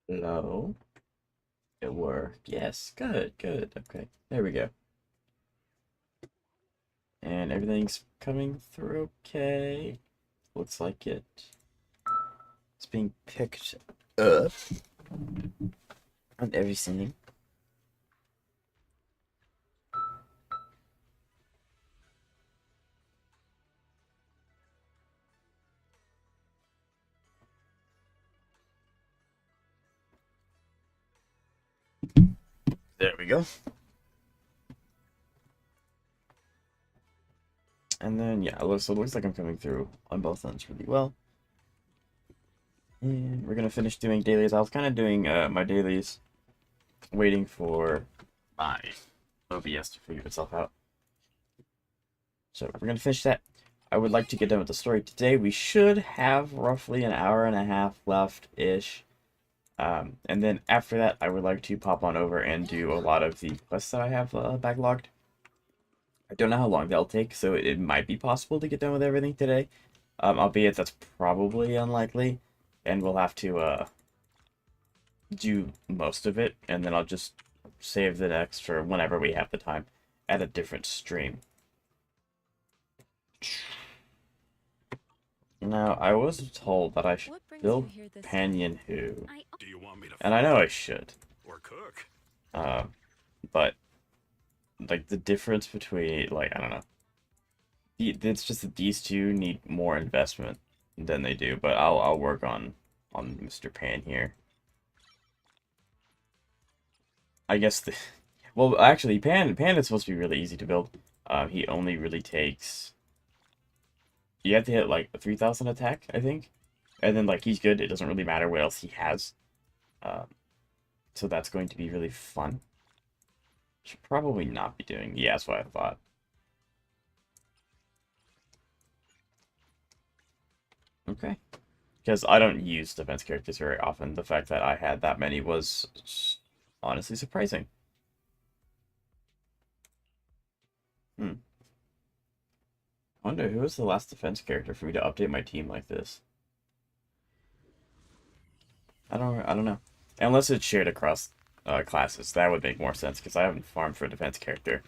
Hello. It worked. Yes. Good. Good. Okay. There we go. And everything's coming through okay. Looks like it. It's being picked up on everything. There we go. And then yeah, so it looks like I'm coming through on both ends really well. And we're gonna finish doing dailies. I was kind of doing my dailies, waiting for my OBS to figure itself out. So we're gonna finish that. I would like to get done with the story today. We should have roughly an hour and a half left-ish. And then after that, I would like to pop on over and do a lot of the quests that I have backlogged. I don't know how long they'll take, so it might be possible to get done with everything today. Albeit that's probably unlikely, and we'll have to do most of it, and then I'll just save the next for whenever we have the time at a different stream. Now, I was told that I should build Panyan Who, Do you want me to and I know I should. or cook? But like the difference between I don't know, it's just that these two need more investment than they do. But I'll work on Mr. Pan here. I guess well actually Pan is supposed to be really easy to build. He only really takes, you have to hit like a 3,000 attack, I think, and then like he's good. It doesn't really matter what else he has. So that's going to be really fun. Should probably not be doing. Yeah, that's what I thought. Okay. Because I don't use defense characters very often. The fact that I had that many was honestly surprising. I wonder who was the last defense character for me to update my team like this. I don't know. Unless it's shared across classes, that would make more sense because I haven't farmed for a defense character.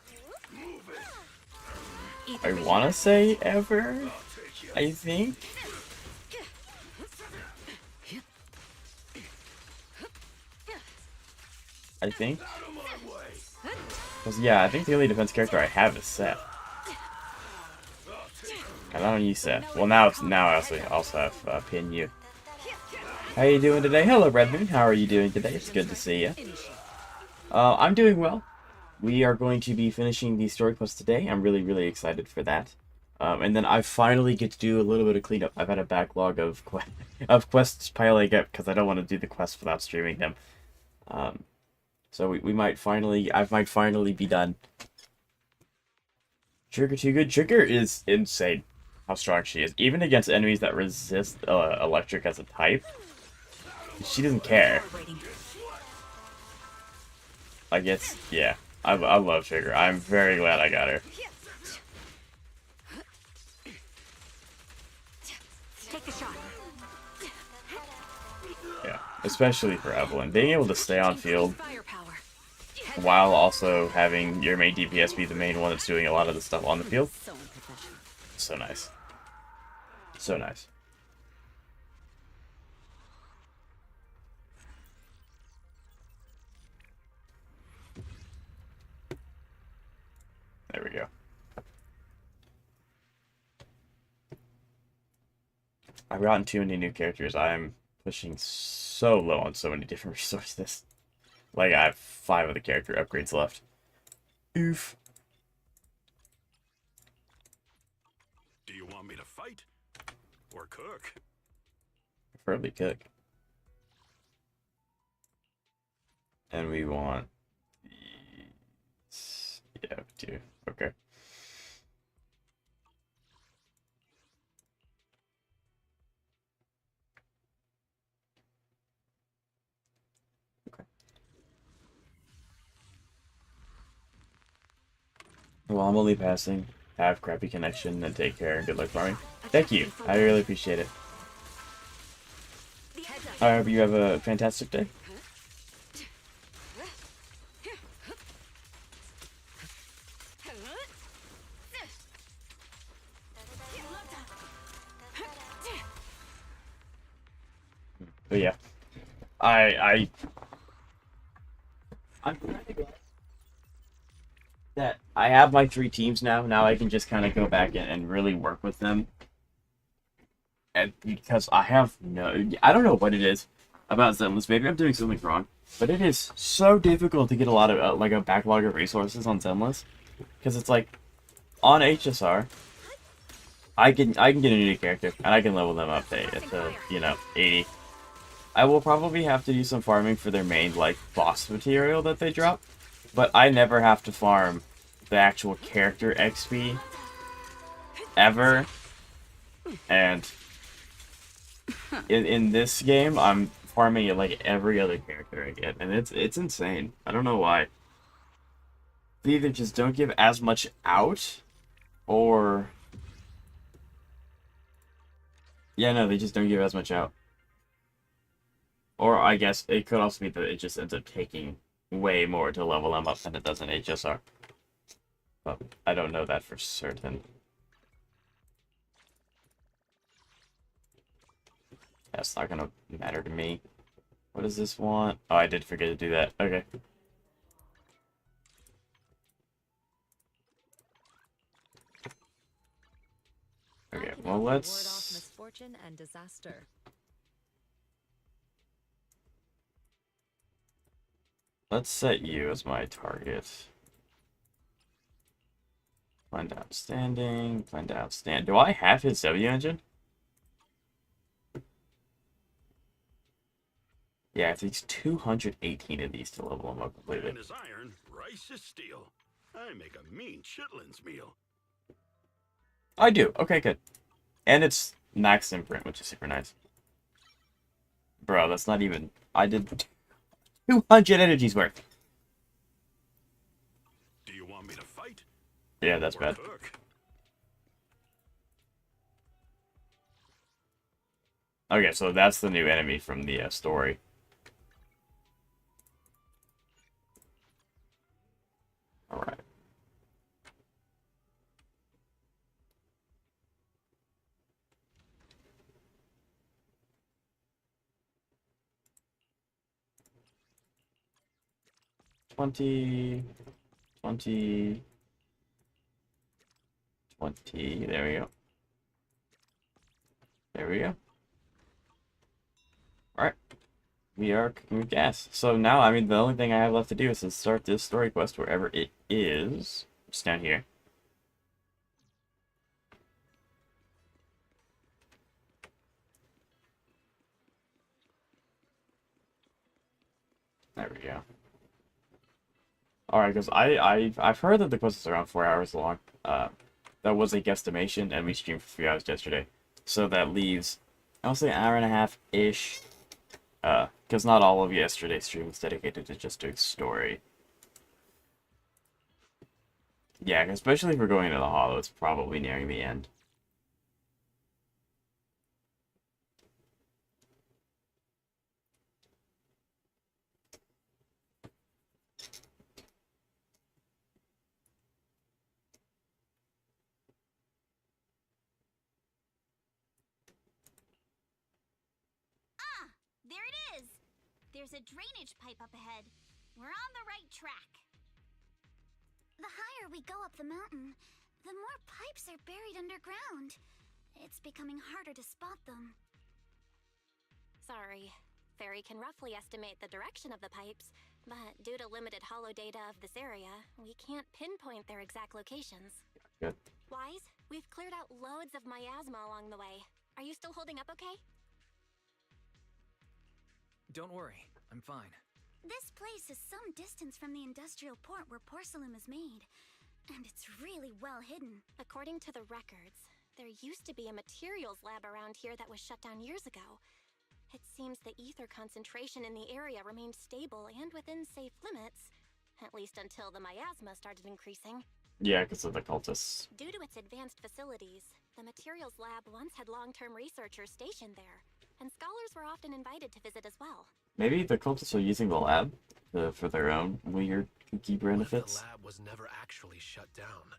I want to say ever, I think. Because, yeah, I think the only defense character I have is Seth. And I don't use Seth. Well, now I also have Pin Yu. How are you doing today? Hello, Red Moon. How are you doing today? It's good to see you. I'm doing well. We are going to be finishing the story quest today. I'm really, really excited for that. And then I finally get to do a little bit of cleanup. I've had a backlog of quests piling up because I don't want to do the quests without streaming them. So I might finally be done. Trigger too good. Trigger is insane how strong she is. Even against enemies that resist electric as a type, she doesn't care. Like, yeah. I love Trigger. I'm very glad I got her. Yeah, especially for Evelyn. Being able to stay on field while also having your main DPS be the main one that's doing a lot of the stuff on the field. So nice. So nice. There we go. I've gotten too many new characters. I'm pushing so low on so many different resources. Like, I have 5 of the character upgrades left. Oof. Do you want me to fight or cook? Preferably cook. And we want these. Yeah, we do. Okay. Well, I'm only passing. Have crappy connection and take care and good luck farming. Thank you. I really appreciate it. I hope you have a fantastic day. But yeah, I'm kind of glad that I have my 3 teams now. Now I can just kind of go back and really work with them. And because I have I don't know what it is about Zenless. Maybe I'm doing something wrong, but it is so difficult to get a lot of like a backlog of resources on Zenless, because it's like on HSR, I can get a new character and I can level them up to 80. I will probably have to do some farming for their main like boss material that they drop, but I never have to farm the actual character XP ever. And in this game, I'm farming it like every other character I get, and it's insane. I don't know why. They either just don't give as much out, or yeah, no, they just don't give as much out. Or I guess it could also be that it just ends up taking way more to level them up than it does in HSR. But I don't know that for certain. That's not gonna matter to me. What does this want? Oh, I did forget to do that. Okay. Okay, well Ward off let's misfortune and disaster. set you as my target. Blend outstanding, blend outstanding. Do I have his W engine? Yeah, it takes 218 of these to level him up completely. And is iron, rice is steel. I make a mean chitlins meal. I do. Okay, good. And it's max imprint, which is super nice. Bro, that's not even... I did 200 energies worth. Do you want me to fight? Yeah, that's Or bad. cook? Okay, so that's the new enemy from the story. Alright. $20, $20, $20. There we go. There we go. Alright. We are cooking with gas. So now, I mean, the only thing I have left to do is to start this story quest wherever it is. Just down here. There we go. Alright, because I've heard that the quest is around 4 hours long. That was a guesstimation, and we streamed for 3 hours yesterday. So that leaves, I'll say, an hour and a half-ish. Because not all of yesterday's stream was dedicated to just doing story. Yeah, especially if we're going into the Hollow, it's probably nearing the end. There it is! There's a drainage pipe up ahead. We're on the right track. The higher we go up the mountain, the more pipes are buried underground. It's becoming harder to spot them. Sorry. Fairy can roughly estimate the direction of the pipes, but due to limited hollow data of this area, we can't pinpoint their exact locations. Good. Wise, we've cleared out loads of miasma along the way. Are you still holding up okay? Don't worry, I'm fine. This place is some distance from the industrial port where porcelain is made, and it's really well hidden. According to the records, there used to be a materials lab around here that was shut down years ago. It seems the ether concentration in the area remained stable and within safe limits, at least until the miasma started increasing. Yeah, because of the cultists. Due to its advanced facilities, the materials lab once had long-term researchers stationed there, and scholars were often invited to visit as well. Maybe the cultists are using the lab for their own weird kooky benefits. The lab was never actually shut down,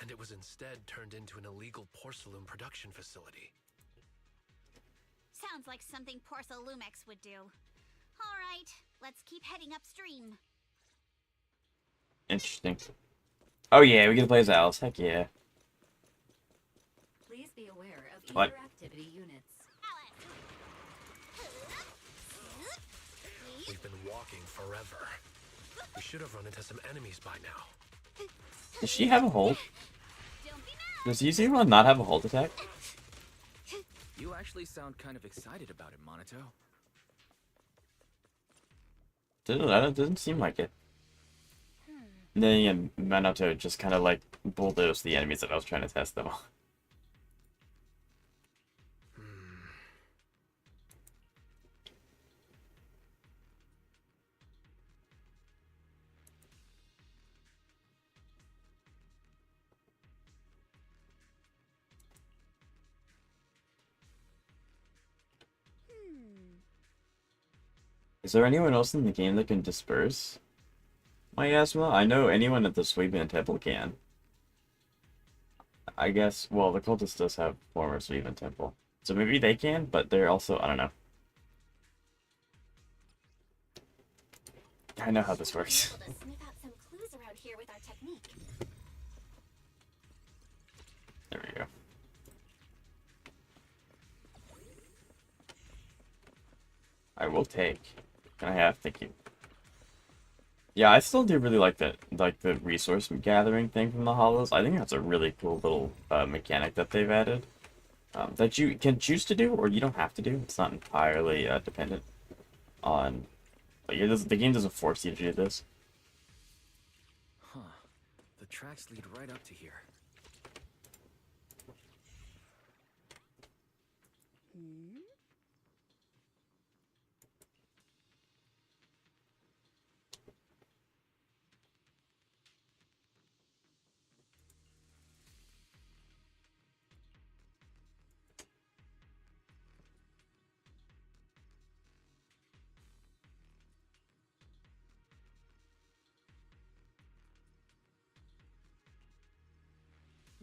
and it was instead turned into an illegal porcelain production facility. Sounds sounds like something Porcel Lumex would do. Alright, let's keep heading upstream. Interesting. Oh yeah, we get to play as Alice. Heck yeah. Please be aware of What? ether activity units. We've been walking forever. We should have run into some enemies by now. Does she have a hold? Don't be mad. Does Yuzuha not have a hold attack? You actually sound kind of excited about it, Monato. Doesn't seem like it. And then again, Minato just kind of like bulldozed the enemies that I was trying to test them on. Is there anyone else in the game that can disperse miasma? I know anyone at the Sweetman Temple can. I guess, well, the cultist does have former Sweetman Temple. So maybe they can, but they're also, I don't know. I know how this works. Able to sniff out some clues around here with our technique. There we go. I will take. Can I have? Thank you. Yeah, I still do really like the resource gathering thing from the hollows. I think that's a really cool little mechanic that they've added. That you can choose to do, or you don't have to do. It's not entirely dependent on. Like, the game doesn't force you to do this. Huh. The tracks lead right up to here.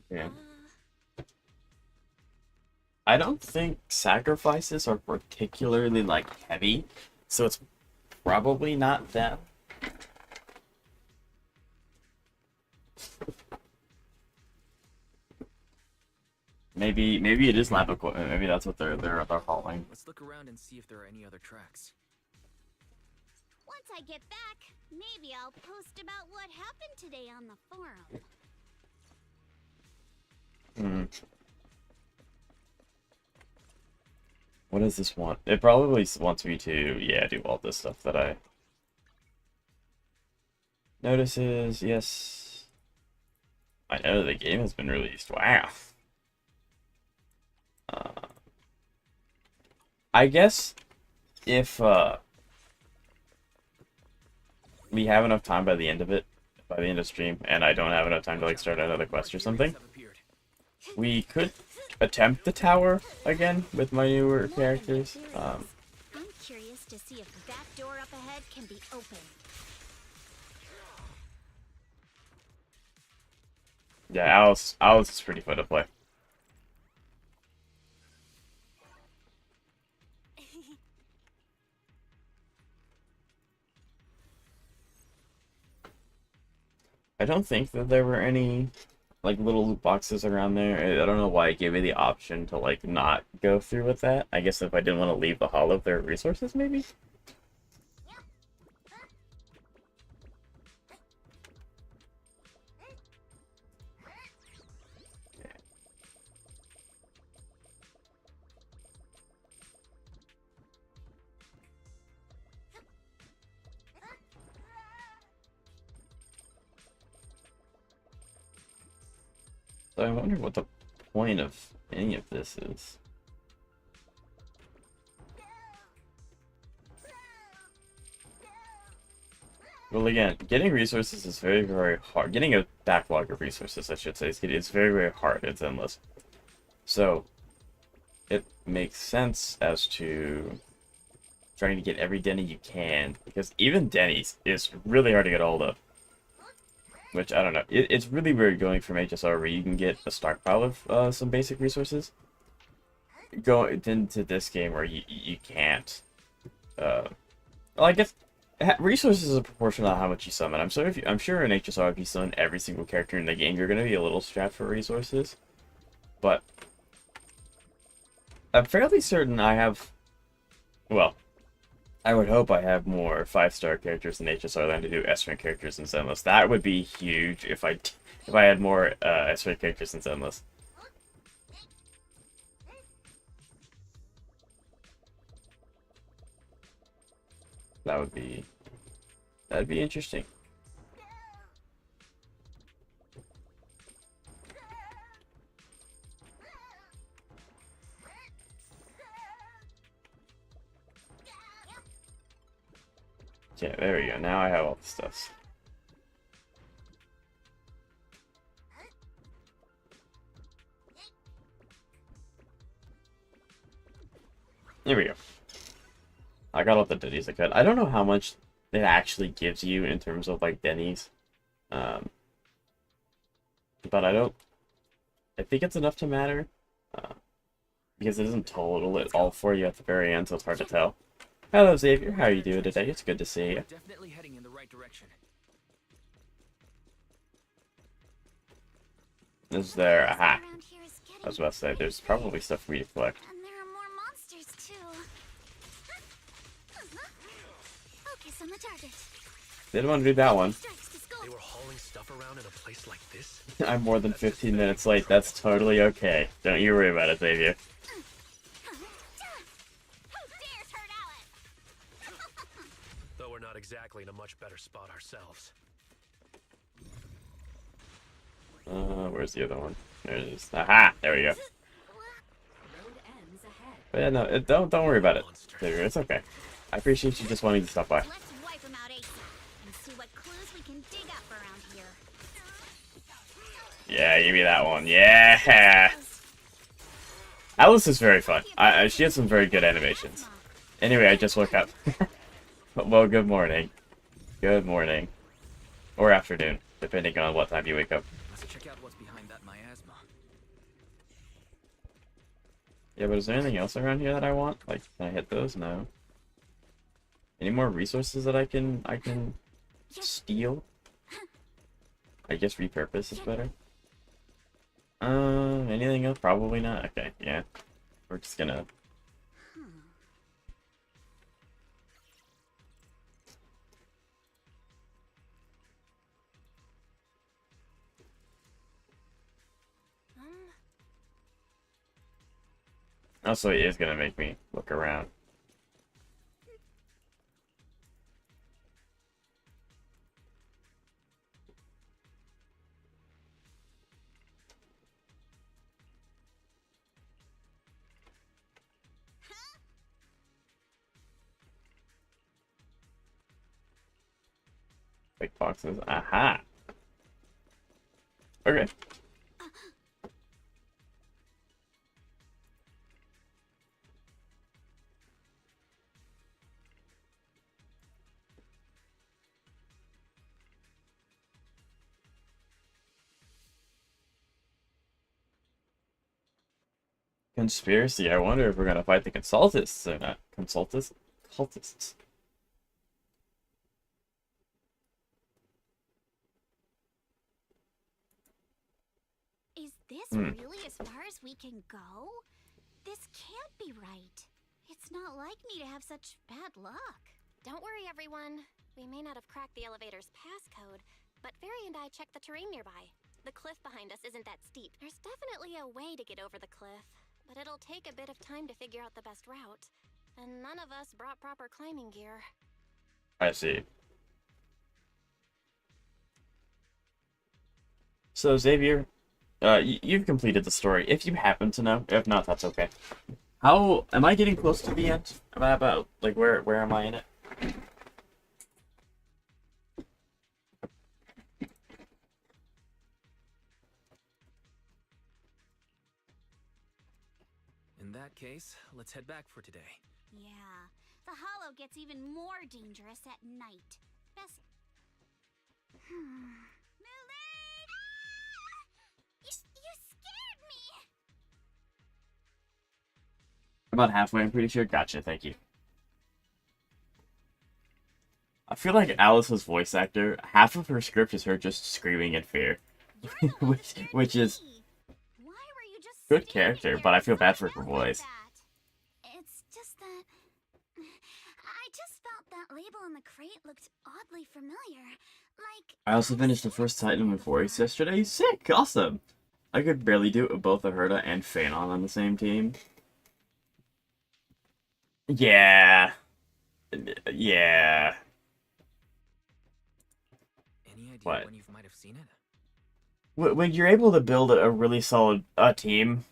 Yeah. I don't think sacrifices are particularly like heavy, so it's probably not them. Maybe it is lab equipment. Maybe that's what they're hauling. Let's look around and see if there are any other tracks. Once I get back, maybe I'll post about what happened today on the forum. What does this want? It probably wants me to, yeah, do all this stuff that I... Notices, yes. I know the game has been released. Wow. I guess if we have enough time by the end of stream, and I don't have enough time to like start another quest or something, we could attempt the tower again with my newer characters. I'm curious to see if that door up ahead can be opened. Yeah, Alice is pretty fun to play. I don't think that there were any like little loot boxes around there. I don't know why it gave me the option to like not go through with that. I guess if I didn't want to leave the hollow of their resources, maybe. So I wonder what the point of any of this is. Well, again, getting resources is very, very hard. Getting a backlog of resources, I should say, is very, very hard. It's endless. So, it makes sense as to trying to get every Denny you can, because even Denny's is really hard to get hold of. Which, I don't know. It's really weird going from HSR where you can get a stockpile of some basic resources. go into this game where you can't. Well, I guess resources are proportional to how much you summon. I'm sure in HSR if you summon every single character in the game, you're gonna be a little strapped for resources. But I'm fairly certain I have. Well, I would hope I have more 5-star characters in HSR than to do S-rank characters in Zenless. That would be huge if I had more S-rank characters in Zenless. That'd be interesting. Yeah, there we go. Now I have all the stuff. There we go. I got all the ditties I could. I don't know how much it actually gives you in terms of like Denny's. But I think it's enough to matter. Because it doesn't total it all for you at the very end, so it's hard to tell. Hello Xavier, how are you doing today? It's good to see you. Definitely heading in the right direction. Is there? Aha. Around here is getting I was about to say, there's probably stuff for me to collect. And there are more monsters too. Focus on the target. Didn't want to do that one. Strikes to skull. They were hauling stuff around in a place like this? I'm more than 15 minutes late. That's totally okay. Don't you worry about it, Xavier. Who dares hurt Alice? Though we're not exactly in a much better spot ourselves. Where's the other one? There it is. Aha! There we go. Road ends ahead. But yeah, no, don't worry about it, Xavier. It's okay. I appreciate you just wanting to stop by. Let's wipe them out ASAP and see what clues we can dig up around here. Yeah, give me that one. Yeah! Alice is very fun. She has some very good animations. Anyway, I just woke up. Well, good morning. Good morning. Or afternoon, depending on what time you wake up. Let's check out what's behind that miasma. Yeah, but is there anything else around here that I want? Like, can I hit those? No. Any more resources that I can steal? I guess repurpose is better. Anything else? Probably not. Okay, yeah. We're just gonna. Also, it is gonna make me look around. Big boxes. Aha. Okay. Conspiracy. I wonder if we're gonna fight the consultists or not. Consultists? Cultists. Is this really as far as we can go? This can't be right. It's not like me to have such bad luck. Don't worry, everyone. We may not have cracked the elevator's passcode, but Fairy and I checked the terrain nearby. The cliff behind us isn't that steep. There's definitely a way to get over the cliff, but it'll take a bit of time to figure out the best route. And none of us brought proper climbing gear. I see. So, Xavier, you've completed the story. If you happen to know, if not, that's okay. How am I getting close to the end? Am I about like where am I in it? In that case, let's head back for today. Yeah, the hollow gets even more dangerous at night. Best. Lily! You scared me! About halfway, I'm pretty sure. Gotcha, thank you. I feel like Alice's voice actor, half of her script is her just screaming in fear. You're the one who which, scared which is me. Why were you just good standing character, here but I feel bad for freaking her out like voice. that? It's just that I just felt that label on the crate looked oddly familiar. Like I also finished the first Titan with voice yesterday. Sick, awesome. I could barely do it with both a Herta and Phanon on the same team. Yeah. Yeah. Any idea What? when you might have seen it? When you're able to build a really solid team,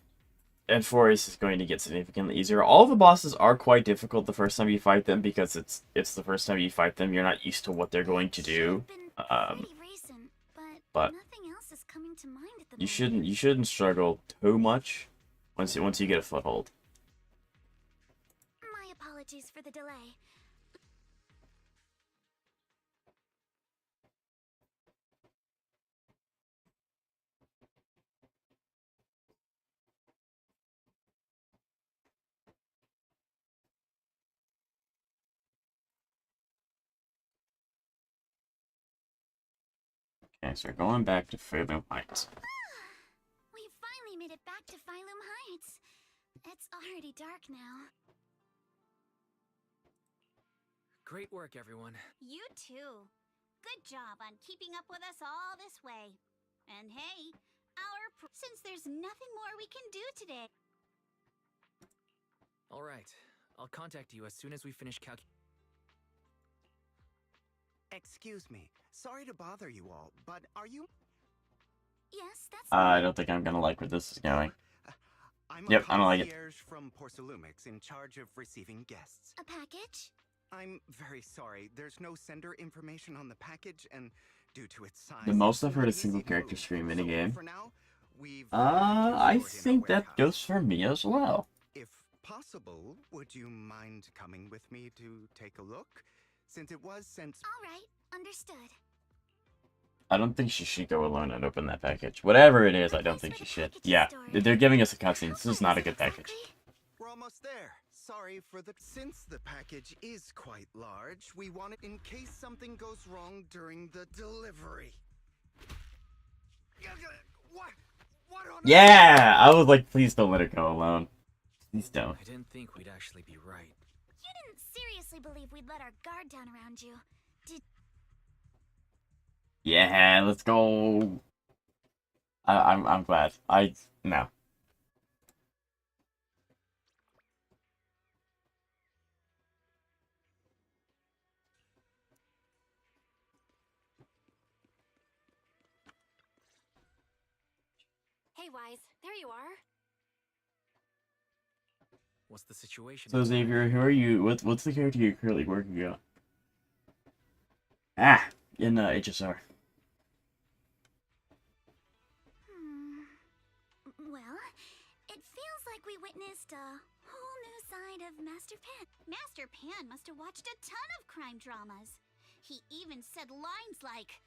and Forest is going to get significantly easier. All the bosses are quite difficult the first time you fight them because it's the first time you fight them. You're not used to what they're going to do. pretty recent, but nothing else is coming to mind at the you shouldn't struggle too much once you get a foothold. My apologies for the delay. Okay, so we're going back to Fairloom Heights. We finally made it back to Phylum Heights. It's already dark now. Great work, everyone. You too. Good job on keeping up with us all this way. And hey, since there's nothing more we can do today. All right. I'll contact you as soon as we finish Excuse me. Sorry to bother you all, but are you... Yes, that's I don't think I'm gonna like where this is going. I'm Yep, a I don't like it. concierge from Porcelumix in charge of receiving guests. a package. I'm very sorry. There's no sender information on the package, and due to its size... The most it's I've heard not a single easy to character move. stream in a So, game. for now, we've... I stored in our think that warehouse. goes for me as well. If possible, would you mind coming with me to take a look? Since it was sent... All right, understood. I don't think she should go alone and open that package. Whatever it is, I don't think she should. Yeah, they're giving us a cutscene. This is not a good package. We're almost there. Sorry for the... Since the package is quite large, we want it in case something goes wrong during the delivery. What? What on Yeah! I was like, please don't let her go alone. Please don't. I didn't think we'd actually be right. You didn't seriously believe we'd let our guard down around you, did? Yeah, let's go. I'm glad. No. Hey, Wise, there you are. What's the situation? So Xavier, who are you? What's the character you're currently working on? Ah, in HSR. Well, it feels like we witnessed a whole new side of Master Pan. Master Pan must have watched a ton of crime dramas. He even said lines like,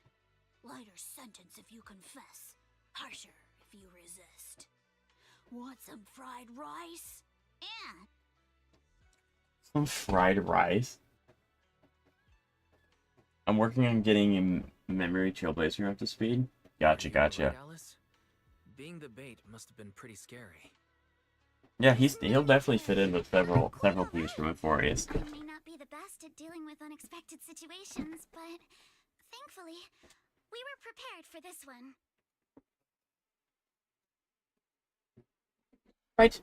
"Lighter sentence if you confess, harsher if you resist. Want some fried rice?" And Some fried rice. I'm working on getting Memory Trailblazer up to speed. Gotcha, gotcha. Right, Alice? Being the bait must have been pretty scary. Yeah, he'll definitely fit in with several views from Euphorius. I may not be the best at dealing with unexpected situations, but thankfully, we were prepared for this one. Right.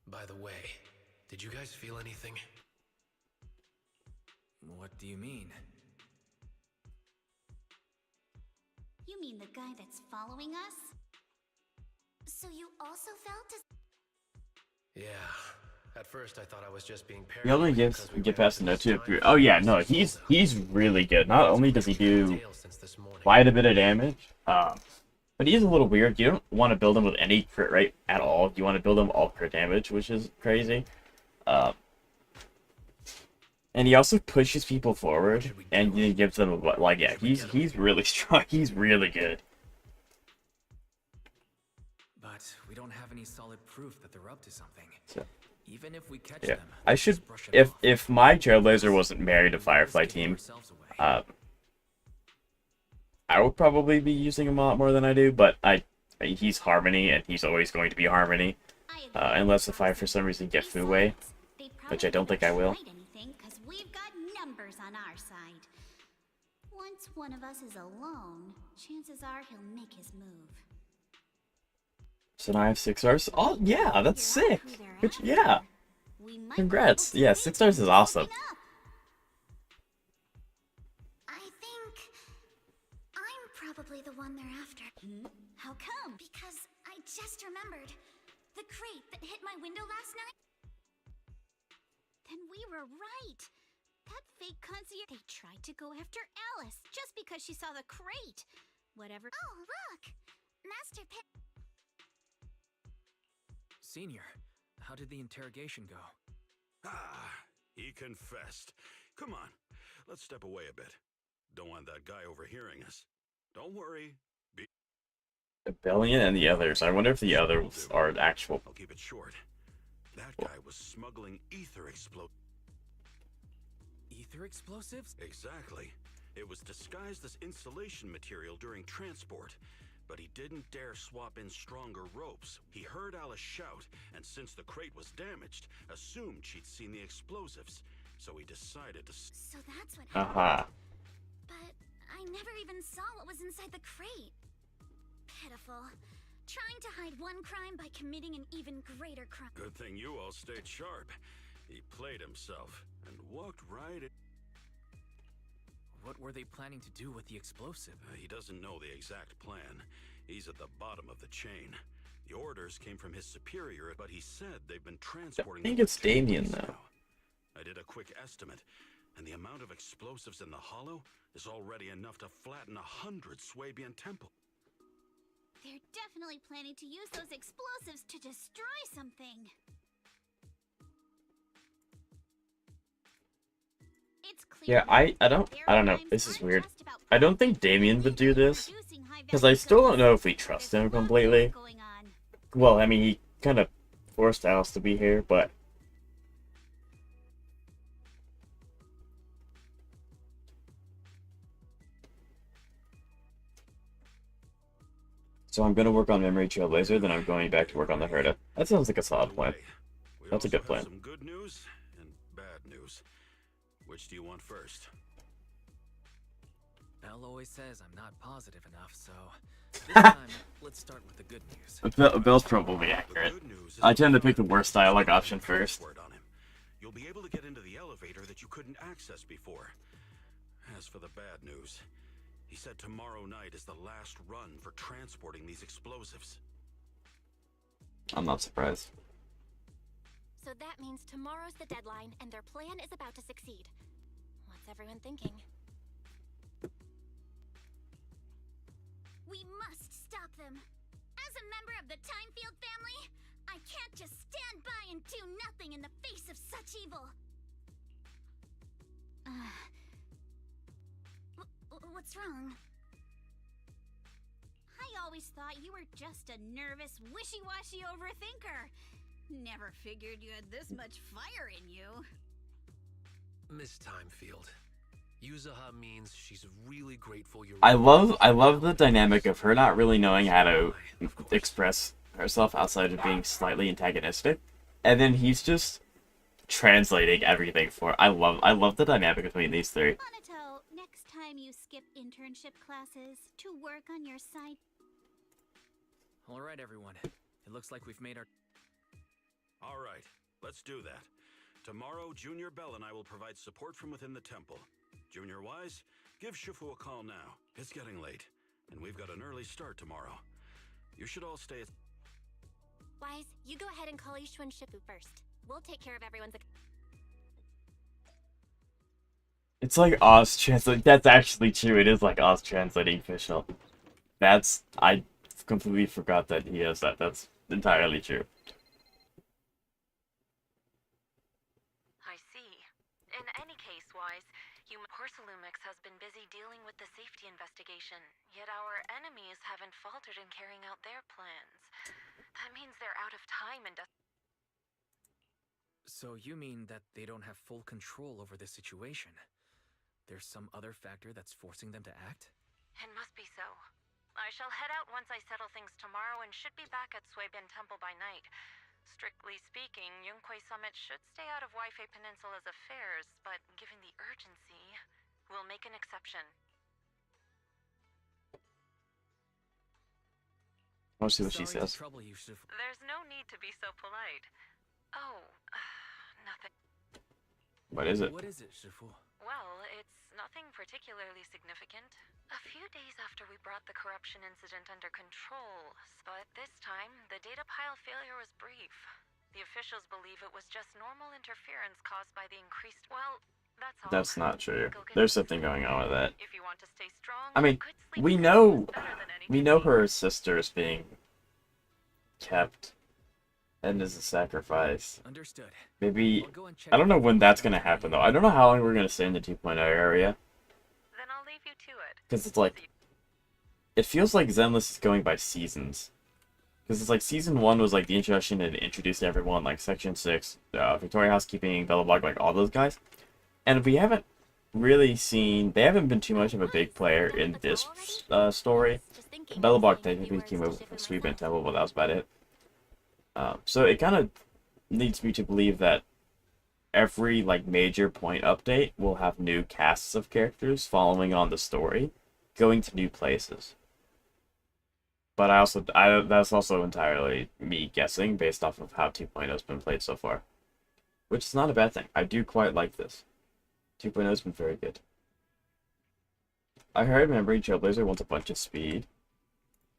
By the way, did you guys feel anything? What do you mean? you mean the guy that's following us? So you also felt as... Yeah. At first, I thought I was just being He only paranoid gets because we get ran past the into no this two. time Oh yeah, no, frame he's really good. Not only does he do tale since this morning. quite a bit of damage, but he's a little weird. You don't want to build him with any crit rate at all. You want to build him all crit damage, which is crazy. And he also pushes people forward, and he gives them a, like, yeah, he's really strong. He's really good. But but we don't have any solid proof that they're up to something. So, Even if we catch yeah, them, I let's should. brush it If off. my Trailblazer wasn't married to Firefly Let's give Team, ourselves away. I would probably be using him a lot more than I do. But he's Harmony, and he's always going to be Harmony, unless if I for some reason get Fu-Wei, which I don't think I will. Because we've got numbers on our side. Once one of us is alone, chances are he'll make his move. So now I have 6 stars. Oh yeah, that's sick. Yeah, We might congrats. be able to Yeah, make 6 stars is things awesome. open up. I think I'm probably the one they're after. How come? Because I just remembered the crate that hit my window last night. Then we were right. That fake concierge. They tried to go after Alice just because she saw the crate. Whatever. Oh, look! Master Pit. Senior, how did the interrogation go? Ah, he confessed. Come on, let's step away a bit. Don't want that guy overhearing us. Don't worry. Rebellion and the others. I wonder if the others are actual. I'll keep it short. That guy was smuggling ether Ether explosives? Exactly. It was disguised as insulation material during transport. But he didn't dare swap in stronger ropes. He heard Alice shout, and since the crate was damaged, assumed she'd seen the explosives. So he decided to... So that's what happened. Aha. But I never even saw what was inside the crate. Pitiful. Trying to hide one crime by committing an even greater crime. Good thing you all stayed sharp. He played himself and walked right in. What were they planning to do with the explosive? He doesn't know the exact plan. He's at the bottom of the chain. The orders came from his superior, but he said they've been transporting... I think them it's for 2 Damien, days though. now. I did a quick estimate, and the amount of explosives in the hollow is already enough to flatten 100 Swabian temple. They're definitely planning to use those explosives to destroy something. It's clear Yeah, I don't know. This is weird. I don't think Damien would do this, because I still don't know if we trust him completely. Well, I mean, he kind of forced Alice to be here, but... So I'm going to work on Memory Trailblazer, then I'm going back to work on the Herda. That sounds like a solid plan. We That's a good also have plan. some good news and bad news. Which do you want first? Belle always says I'm not positive enough, so this time let's start with the good news. Bell's probably accurate. The good news is I tend to that pick the worst dialogue option first. password on him. You'll be able to get into the elevator that you couldn't access before. As for the bad news, he said tomorrow night is the last run for transporting these explosives. I'm not surprised. So that means tomorrow's the deadline, and their plan is about to succeed. What's everyone thinking? We must stop them. As a member of the Timefield family, I can't just stand by and do nothing in the face of such evil. What's wrong? I always thought you were just a nervous, wishy-washy overthinker. Never figured you had this much fire in you. Miss Timefield, Yuzuha means she's really grateful you're... I love the dynamic of her not really knowing how to express herself outside of being slightly antagonistic, and then he's just translating everything for her. I love the dynamic between these three. Monato, next time you skip internship classes to work on your side. All right, everyone. It looks like we've made our... All right, let's do that. Tomorrow, Junior Bell and I will provide support from within the temple. Junior Wise, give Shifu a call now. It's getting late, and we've got an early start tomorrow. You should all stay at... Wise, you go ahead and call Ishu and Shifu first. We'll take care of everyone's... It's like Oz translate. That's actually true. It is like Oz translating official. I completely forgot that he has that. That's entirely true. I see. In any case, Wise, Porcelumix has been busy dealing with the safety investigation, yet our enemies haven't faltered in carrying out their plans. That means they're out of time and So you mean that they don't have full control over the situation? There's some other factor that's forcing them to act? it must be so. I shall head out once I settle things tomorrow and should be back at Suibin Temple by night. Strictly speaking, Yunquei Summit should stay out of Waifei Peninsula's affairs, but given the urgency, we'll make an exception. I'll see what she Sorry to says. trouble you, Shifu. There's no need to be so polite. Oh, nothing. What is it? What is it, Shifu? Well, it's nothing particularly significant. A few days after we brought the corruption incident under control, but this time, the data pile failure was brief. The officials believe it was just normal interference caused by the increased... Well, that's all. That's not true. Go get There's some something sleep. going on with that. If you want to stay strong, I mean, a good sleep we schedule know is better than any we know disease. her sister is being kept and is a sacrifice. Understood. Maybe I'll go and check I don't know out when the that's gonna happen though. I don't know how long we're gonna stay in the 2.0 area Then I'll leave you to it. because it's like it feels like Zenless is going by seasons. Because it's like season 1 was like the introduction and introduced everyone, like section 6, Victoria Housekeeping, Bellabog, like all those guys. And we haven't really seen, they haven't been too much of a big player in this story. Bellabog technically came over from Suibin Temple, but that was about it. So it kind of leads me to believe that every like major point update will have new casts of characters following on the story, going to new places. But that's also entirely me guessing based off of how 2.0 has been played so far. Which is not a bad thing. I do quite like this. 2.0 has been very good. I heard Memory Trailblazer wants a bunch of speed.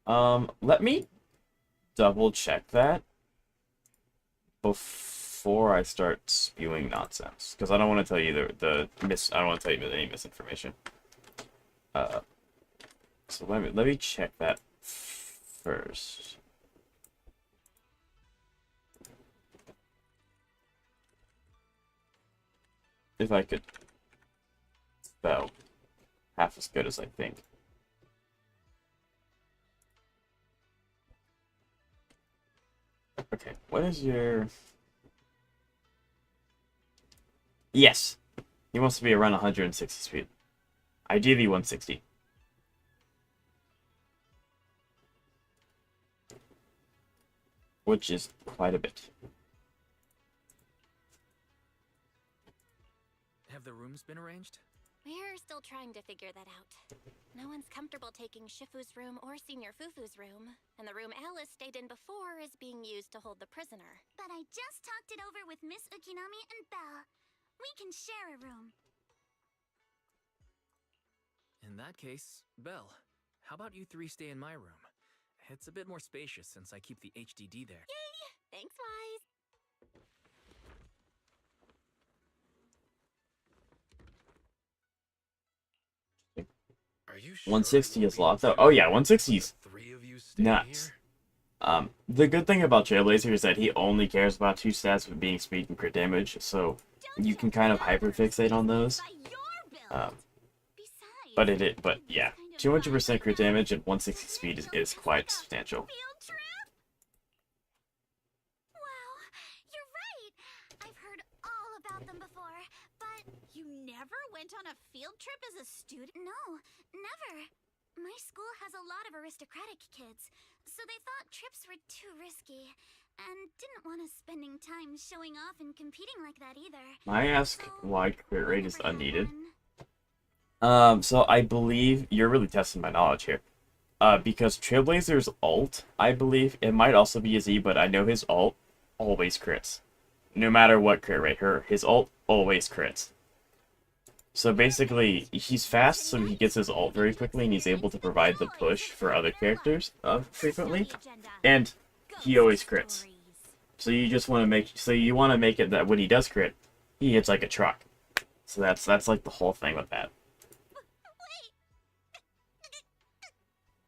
Let me double check that before I start spewing nonsense. Because I don't want to tell you I don't want to tell you any misinformation. So let me check that first. If I could spell half as good as I think. Okay, what is your... Yes! He wants to be around 160 speed. Ideally 160. Which is quite a bit. Have the rooms been arranged? We're still trying to figure that out. No one's comfortable taking Shifu's room or Senior Fufu's room, and the room Alice stayed in before is being used to hold the prisoner. But I just talked it over with Miss Ukinami and Belle. We can share a room. In that case, Belle, how about you three stay in my room? It's a bit more spacious since I keep the HDD there. Yay! Thanks, Wise. Are you sure 160 it is will be locked out. fair Oh yeah, for 160 is the three of you staying nuts. here? The good thing about Trailblazer is that he only cares about 2 stats with being speed and crit damage, so you can kind of hyperfixate on those. But yeah, 200% crit damage and 160 speed is quite substantial. Field trip? Wow, you're right. I've heard all about them before, but you never went on a field trip as a student? No, never. My school has a lot of aristocratic kids, so they thought trips were too risky, and didn't want us spending time showing off and competing like that either. I ask So, why crit rate is never had unneeded. one. So I believe you're really testing my knowledge here. Because Trailblazer's ult, I believe, it might also be a Z, but I know his ult always crits. No matter what crit rate, his ult always crits. So basically, he's fast, so he gets his ult very quickly, and he's able to provide the push for other characters frequently, and he always crits. So you just want to make it that when he does crit, he hits like a truck. So that's like the whole thing with that. Wait!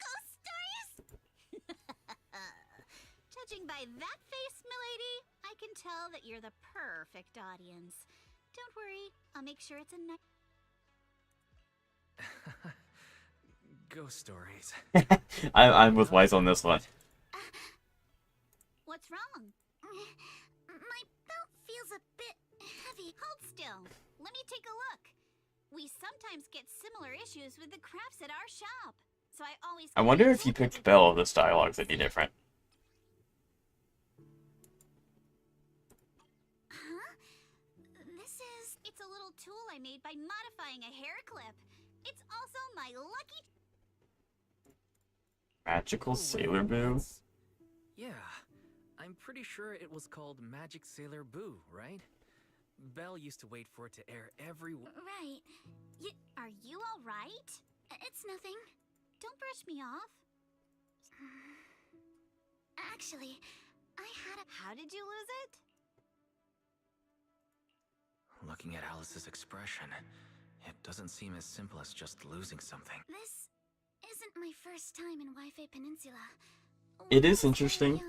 Ghost stories? Judging by that face, milady, I can tell that you're the perfect audience. Don't worry, I'll make sure it's a nice... Ghost stories. I'm with Wise on this one. What's wrong? My belt feels a bit heavy. Hold still. Let me take a look. We sometimes get similar issues with the crafts at our shop. So I always... I wonder if you picked Belle, this dialogue's any different. Huh? This is... It's a little tool I made by modifying a hair clip. It's also my lucky... Magical Sailor Boo? Yeah, I'm pretty sure it was called Magic Sailor Boo, right? Belle used to wait for it to air every... Right. Are you all right? It's nothing. Don't brush me off. Actually, I had a... How did you lose it? Looking at Alice's expression, it doesn't seem as simple as just losing something. This isn't my first time in Wi-Fi Peninsula. It is interesting.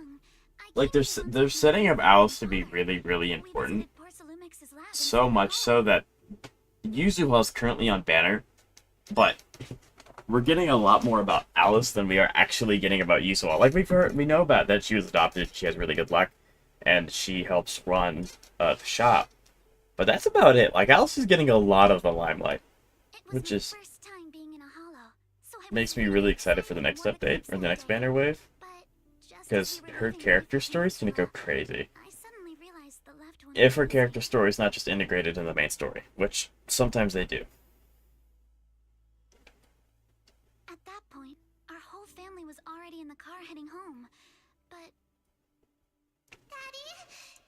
Like, they're setting up Alice to be really, really important. So much so that Yuzuha is currently on banner, but we're getting a lot more about Alice than we are actually getting about Yuzuha. Like, we know about that she was adopted, she has really good luck, and she helps run the shop. But that's about it. Like, Alice is getting a lot of the limelight, which is makes me really excited for the next update, or the next banner wave. Because her character story is going to go crazy. If her character story is not just integrated in the main story, which sometimes they do. At that point, our whole family was already in the car heading home. But... Daddy,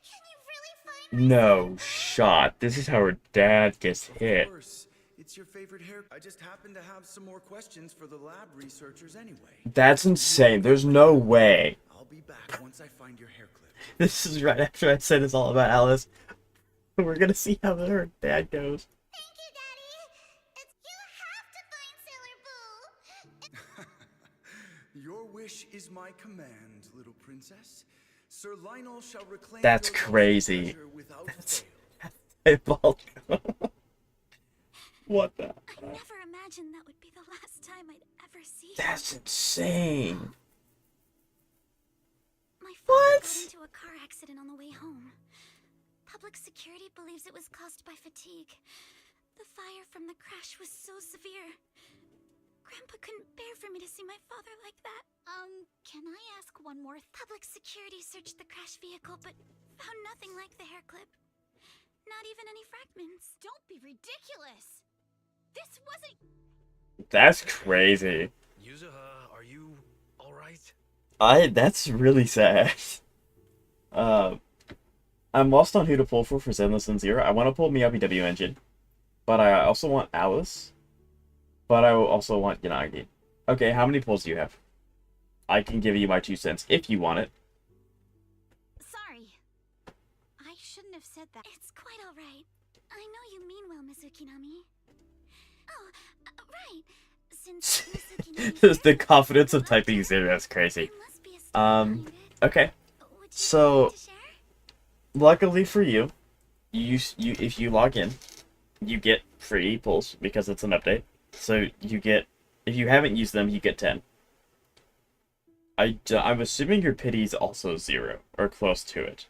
can you really find me? No shot. This is how her dad gets hit. Of course. It's your favorite hair. I just happen to have some more questions for the lab researchers anyway. That's insane. There's no way. I'll be back once I find your hair clip. This is right after I said it's all about Alice. We're gonna see how her dad goes. Thank you, Daddy. You have to find Sailor Boo. Your wish is my command, little princess. Sir Lionel shall reclaim That's your crazy. treasure without That's fail. diabolical. What the? I never imagined that would be the last time I'd ever see you. That's insane. My father got into a car accident on the way home. Public security believes it was caused by fatigue. The fire from the crash was so severe. Grandpa couldn't bear for me to see my father like that. Can I ask one more Public security searched the crash vehicle, but found nothing like the hair clip. Not even any fragments. Don't be ridiculous! This wasn't... That's crazy. Yuzuha, are you alright? That's really sad. I'm lost on who to pull for Zenless Zone Zero. I want to pull Miyabi W Engine, but I also want Alice, but I also want Yanagi. Okay, how many pulls do you have? I can give you my 2 cents if you want it. Sorry. I shouldn't have said that. It's quite all right. I know you mean well, Miss Ukinami. Oh, right. Since Miss Ukinami... The confidence of typing zero is crazy. Okay. So, luckily for you, if you log in, you get free pulls because it's an update. So you get, if you haven't used them, you get 10. I'm assuming your pity is also 0 or close to it.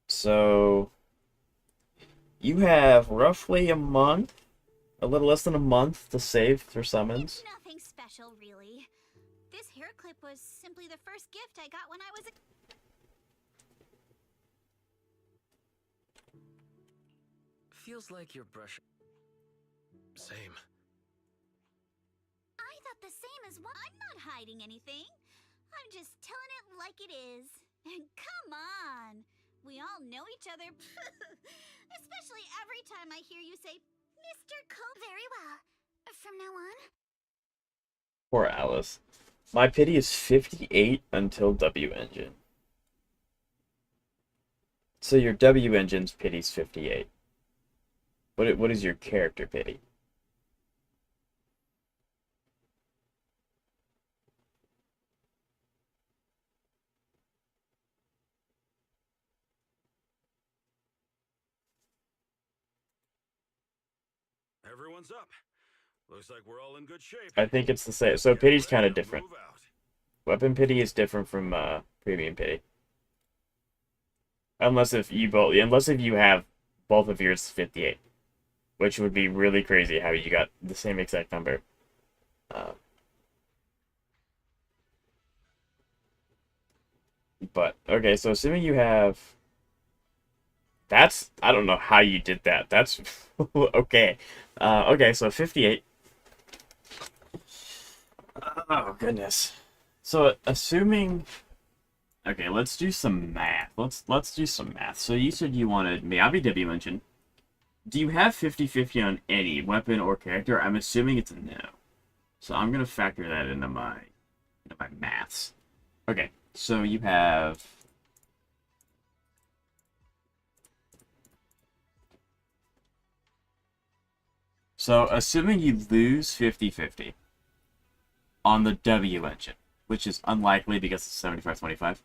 So you have roughly a month, a little less than a month to save for summons. It's nothing special, really. This hair clip was simply the first gift I got when I was a... Feels like you're brushing. Same. I thought the same as what? I'm not hiding anything. I'm just telling it like it is. And come on. We all know each other. Especially every time I hear you say, Mr. Very well. From now on? Poor Alice. My pity is 58 until W Engine. So your W Engine's pity's 58. What is your character pity? Everyone's up. Looks like we're all in good shape. I think it's the same. So pity's kind of different. Move out. Weapon pity is different from premium pity. Unless if you have both of yours 58, which would be really crazy how you got the same exact number. But okay, so assuming you have, that's, I don't know how you did that. That's okay. Okay, so 58. Oh goodness. So assuming, okay, let's do some math. Let's do some math. So you said you wanted Miyabi W engine. Do you have 50-50 on any weapon or character? I'm assuming it's a no. So I'm gonna factor that into my maths. Okay, so you have, so assuming you lose 50-50 on the W engine, which is unlikely because it's 75-25,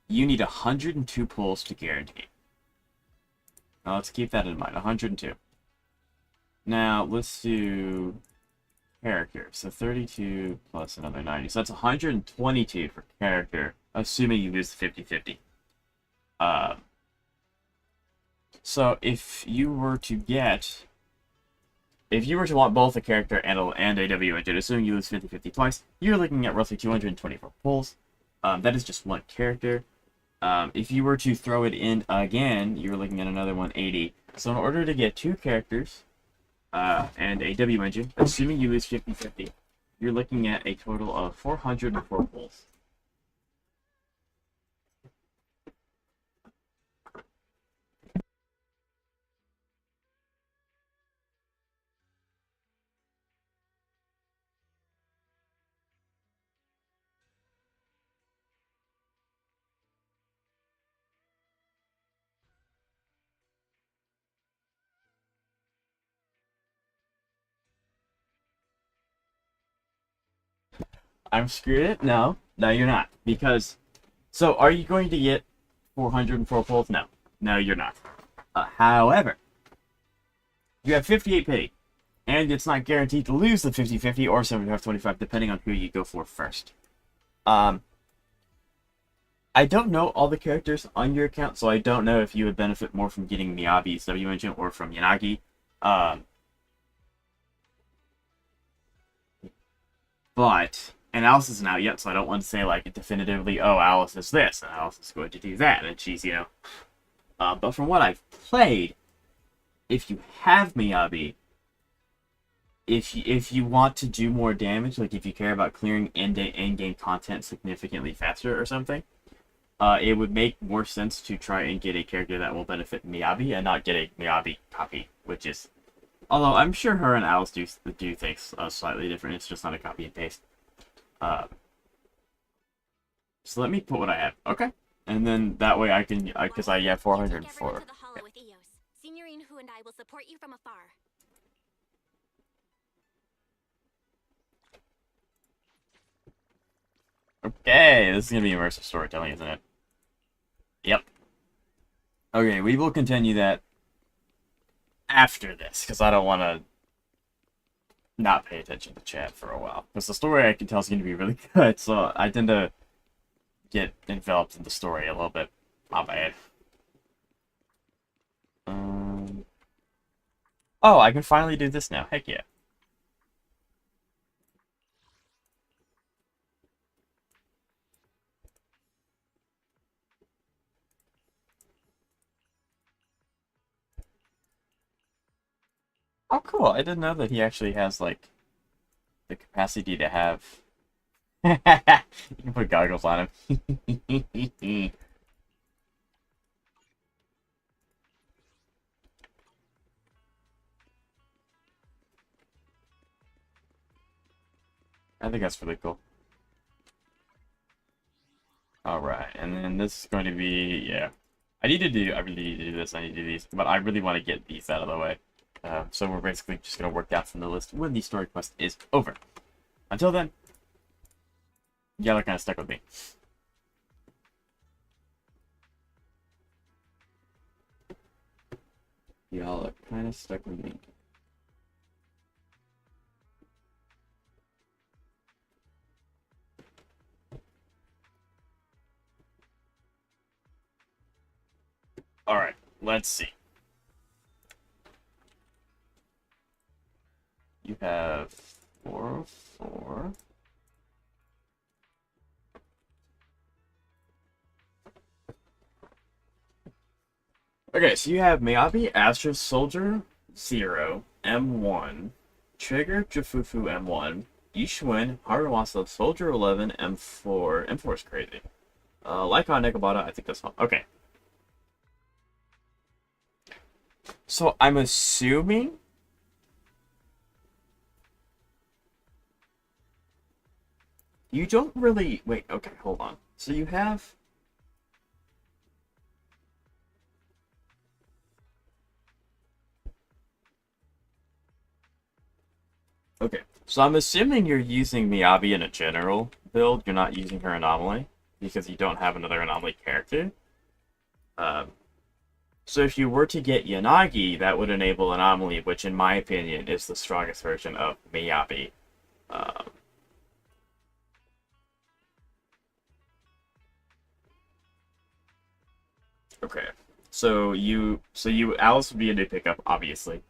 you need 102 pulls to guarantee. Now let's keep that in mind, 102. Now let's do character. So 32 plus another 90. So that's 122 for character, assuming you lose the 50-50. So if you were to want both a character and a W engine, assuming you lose 50-50 twice, you're looking at roughly 224 pulls. That is just one character. If you were to throw it in again, you're looking at another 180. So in order to get two characters and a W engine, assuming you lose 50-50, you're looking at a total of 404 pulls. I'm screwed? No, you're not. Because, so are you going to get 404 pulls? No. No, you're not. However, you have 58 pity, and it's not guaranteed to lose the 50-50 or 75-25, depending on who you go for first. I don't know all the characters on your account, so I don't know if you would benefit more from getting Miyabi's W engine or from Yanagi. But, and Alice isn't out yet, so I don't want to say, like, definitively, oh, Alice is this, and Alice is going to do that, and she's, you know. But from what I've played, if you have Miyabi, if you want to do more damage, like if you care about clearing end-game content significantly faster or something, it would make more sense to try and get a character that will benefit Miyabi and not get a Miyabi copy, which is, although I'm sure her and Alice do things slightly different. It's just not a copy and paste. So let me put what I have. Okay. And then that way I can, because I have 404. To the hollow with Eos. Signorine Hu and I will support you from afar. Okay, this is going to be immersive storytelling, isn't it? Yep. Okay, we will continue that after this, because I don't want to not pay attention to chat for a while. Because the story I can tell is going to be really good, so I tend to get enveloped in the story a little bit. My bad. Oh, I can finally do this now. Heck yeah. Oh, cool. I didn't know that he actually has, like, the capacity to have... You can put goggles on him. I think that's really cool. Alright, and then this is going to be... Yeah. I really need to do this, I need to do these, but I really want to get these out of the way. So we're basically just going to work down from the list when the story quest is over. Until then, y'all are kind of stuck with me. Y'all are kind of stuck with me. Alright, let's see. You have 404. Okay, so you have Miyabi, Astra Soldier 0, M1, Trigger, Jafufu M1, Ishwin, Haruwasa, Soldier 11, M4. M4 is crazy. Lycon, Nekobata, I think that's fine. Okay. So I'm assuming you don't really... Wait, okay, hold on. So you have... Okay, so I'm assuming you're using Miyabi in a general build. You're not using her anomaly, because you don't have another anomaly character. So if you were to get Yanagi, that would enable anomaly, which in my opinion is the strongest version of Miyabi. Okay, so Alice would be a new pickup, obviously.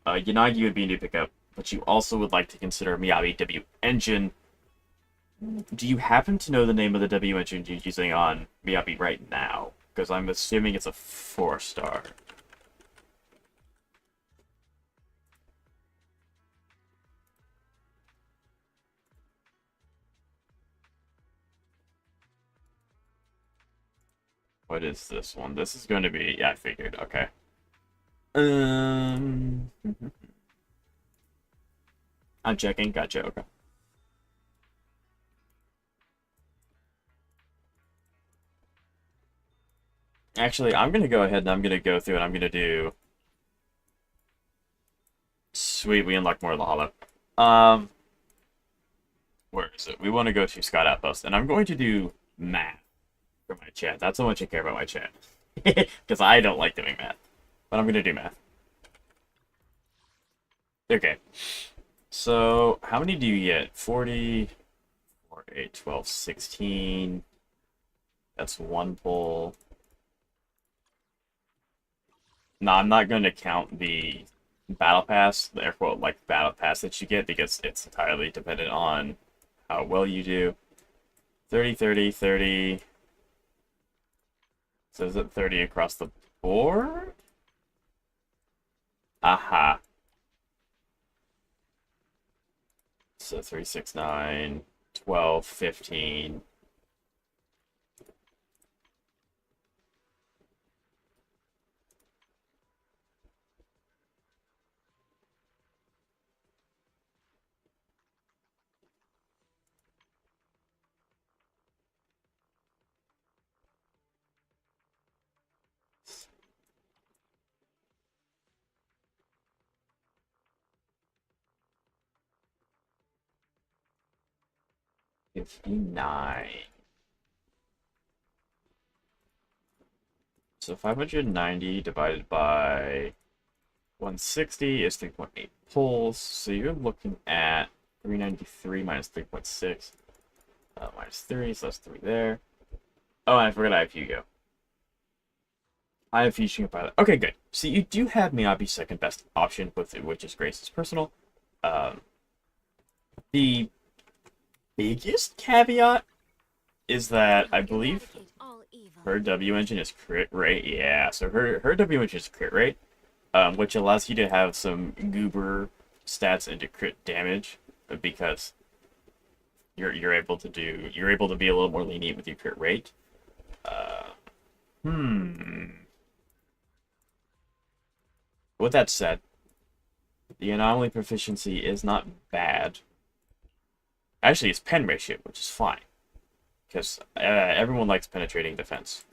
Yanagi would be a new pickup, but you also would like to consider Miyabi W engine. Do you happen to know the name of the W engine you're using on Miyabi right now? Because I'm assuming it's a 4-star. What is this one? This is going to be... Yeah, I figured. Okay. I'm checking. Gotcha. Okay. Actually, I'm going to go ahead and I'm going to go through and I'm going to do... Sweet, we unlock more of the hollow. Where is it? We want to go to Scott Outpost, and I'm going to do math for my chat. That's how much I care about my chat. Because I don't like doing math. But I'm going to do math. Okay. So, how many do you get? 40, 4, 8, 12, 16. That's one pull. No, I'm not going to count the battle pass, the air quote, like battle pass that you get, because it's entirely dependent on how well you do. 30, 30, 30. So is it 30 across the board? Aha. So 3, 6, 9, 12, 15. $59. So 590 divided by 160 is 3.8 pulls. So you're looking at 393 minus 3.6 minus 3, so that's 3 there. Oh, and I forgot I have Hugo. I have Fusion Pilot. Okay, good. So you do have Miyabi's second best option, with it, which is Grace's personal. The biggest caveat is that I believe her W engine is crit rate. Yeah, so her W engine is crit rate, which allows you to have some goober stats into crit damage, because you're able to be a little more lenient with your crit rate. With that said, the anomaly proficiency is not bad. Actually, it's pen ratio, which is fine, because everyone likes penetrating defense.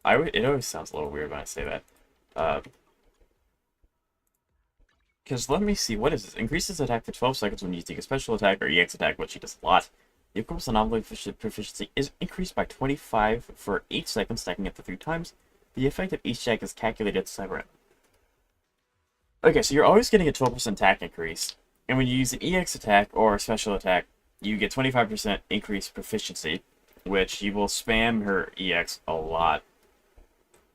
It always sounds a little weird when I say that. Because let me see, what is this? Increases attack for 12 seconds when using a special attack or EX attack, which she does a lot. The equivalent anomaly proficiency is increased by 25 for 8 seconds, stacking up to 3 times. The effect of each attack is calculated at Cyber. Okay, so you're always getting a 12% attack increase, and when you use an EX attack or a special attack, you get 25% increased proficiency, which you will spam her EX a lot.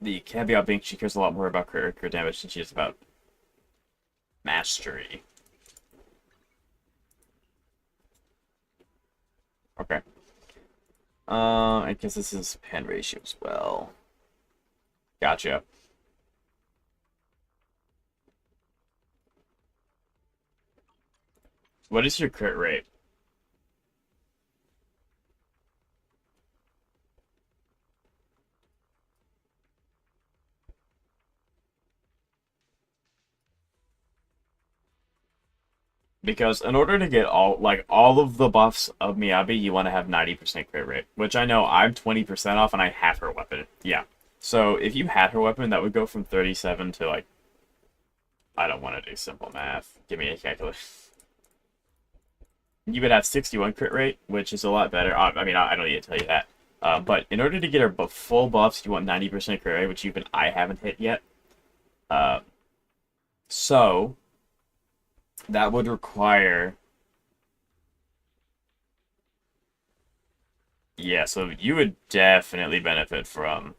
The caveat being she cares a lot more about crit damage than she does about mastery. Okay. I guess this is pen ratio as well. Gotcha. What is your crit rate? Because in order to get all of the buffs of Miyabi, you want to have 90% crit rate. Which I know I'm 20% off and I have her weapon. Yeah. So if you had her weapon, that would go from 37 to like... I don't want to do simple math. Give me a calculator. You would have 61 crit rate, which is a lot better. I mean, I don't need to tell you that. But in order to get her full buffs, you want 90% crit rate, which even I haven't hit yet. So... that would require... yeah, so you would definitely benefit from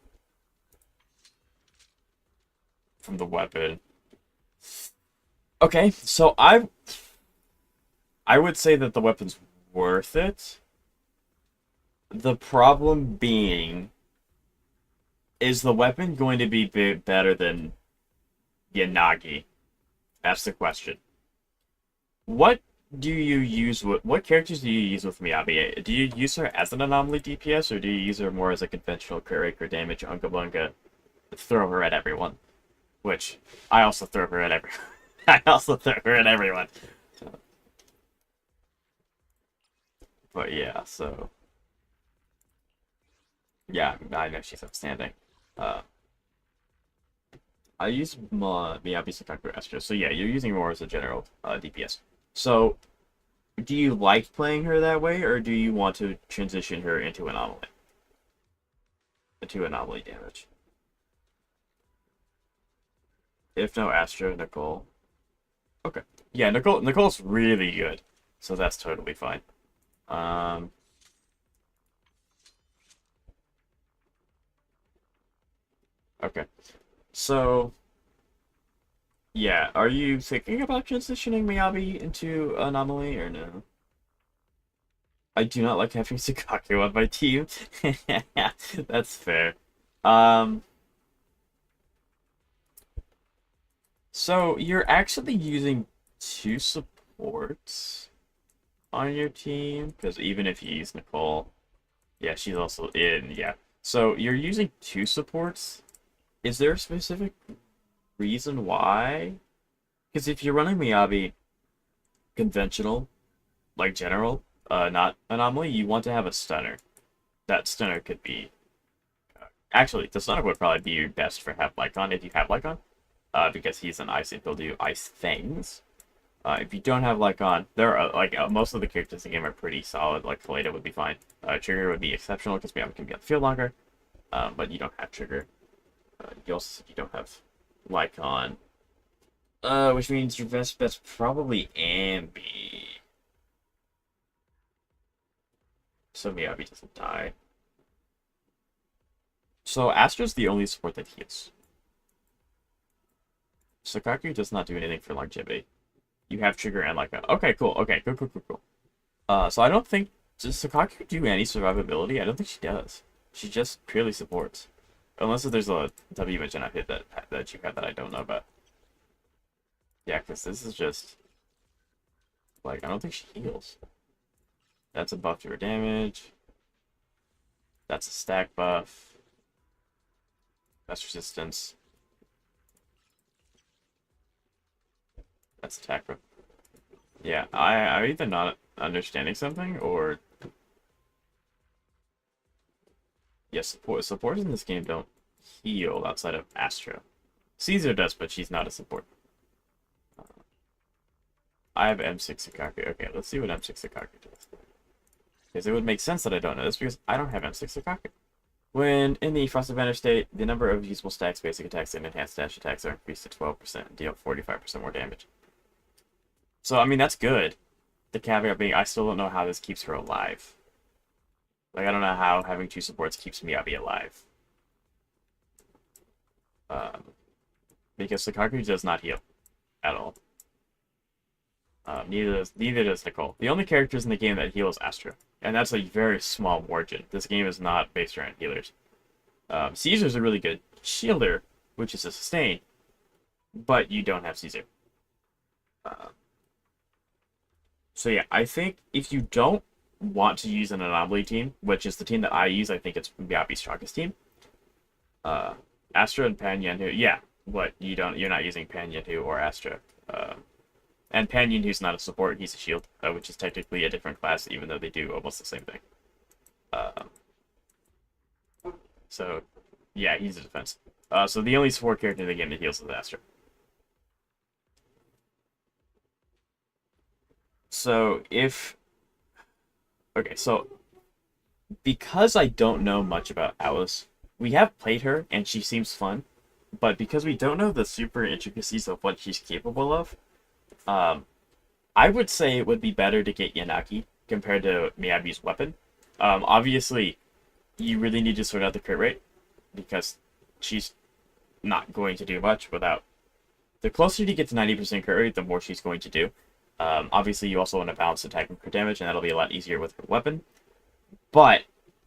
the weapon. Okay, so I would say that the weapon's worth it. The problem being, is the weapon going to be better than Yanagi? That's the question. What do you use with... what characters do you use with Miyabi? Do you use her as an anomaly DPS, or do you use her more as a conventional crit rate or damage Unga Bunga? Throw her at everyone. Which, I also throw her at everyone. I also throw her at everyone. But yeah, so... yeah, I know she's outstanding. I use Miyabi Sakaku Astra, so yeah, you're using her more as a general DPS. So, do you like playing her that way, or do you want to transition her into anomaly? Into anomaly damage. If no, Astra, Nicole. Okay. Yeah, Nicole's really good, so that's totally fine. Okay. So... yeah, are you thinking about transitioning Miyabi into Anomaly, or no? I do not like having Sukaku on my team. That's fair. So, you're actually using 2 supports on your team? Because even if you use Nicole... yeah, she's also in, yeah. So, you're using 2 supports? Is there a specific reason why? Because if you're running Miyabi conventional, like general, not anomaly, you want to have a stunner. That stunner could be... actually, the stunner would probably be your best for have Lycon if you have Lycon, because he's an ice and he'll do ice things. If you don't have Lycon, there are most of the characters in the game are pretty solid. Like Faleta would be fine. Trigger would be exceptional because Miyabi can be on the field longer, but you don't have Trigger. You also said you don't have Lycon. Which means your best bet's probably Ambi. So Miyabi doesn't die. So Astra's the only support that heals. Sukaku does not do anything for longevity. You have Trigger and Lycon. Okay, cool. Okay, cool. So I don't think... does Sukaku do any survivability? I don't think she does. She just purely supports. Unless there's a W mention I've hit that you have that I don't know about. Yeah, because this is just... like, I don't think she heals. That's a buff to her damage. That's a stack buff. That's resistance. That's attack buff. Yeah, I'm either not understanding something, or... yes, supports in this game don't heal outside of Astra. Caesar does, but she's not a support. I have M6 Sukaku. Okay, let's see what M6 Sukaku does. Because it would make sense that I don't know this, because I don't have M6 Sukaku. When in the Frosted Banner state, the number of usable stacks, basic attacks, and enhanced dash attacks are increased to 12% and deal 45% more damage. So, I mean, that's good. The caveat being, I still don't know how this keeps her alive. Like, I don't know how having 2 supports keeps Miyabi alive. Because Sakaku does not heal at all. Neither does Nicole. The only characters in the game that heal is Astra, and that's a very small margin. This game is not based around healers. Caesar's a really good shielder, which is a sustain, but you don't have Caesar. So yeah, I think if you don't want to use an anomaly team, which is the team that I use, I think it's Miyabi's strongest team. Astra and Pan Yenhu, yeah, but you're not using Pan Yenhu or Astra. And Pan Yenhu's not a support, he's a shield, which is technically a different class, even though they do almost the same thing. So yeah, he's a defense. So the only support character in the game that heals is Astra. So because I don't know much about Alice, we have played her and she seems fun, but because we don't know the super intricacies of what she's capable of, I would say it would be better to get Yanagi compared to Miyabi's weapon. Obviously, you really need to sort out the crit rate, because she's not going to do much without... The closer you get to 90% crit rate, the more she's going to do. Obviously, you also want to balance attack and crit damage, and that'll be a lot easier with her weapon. But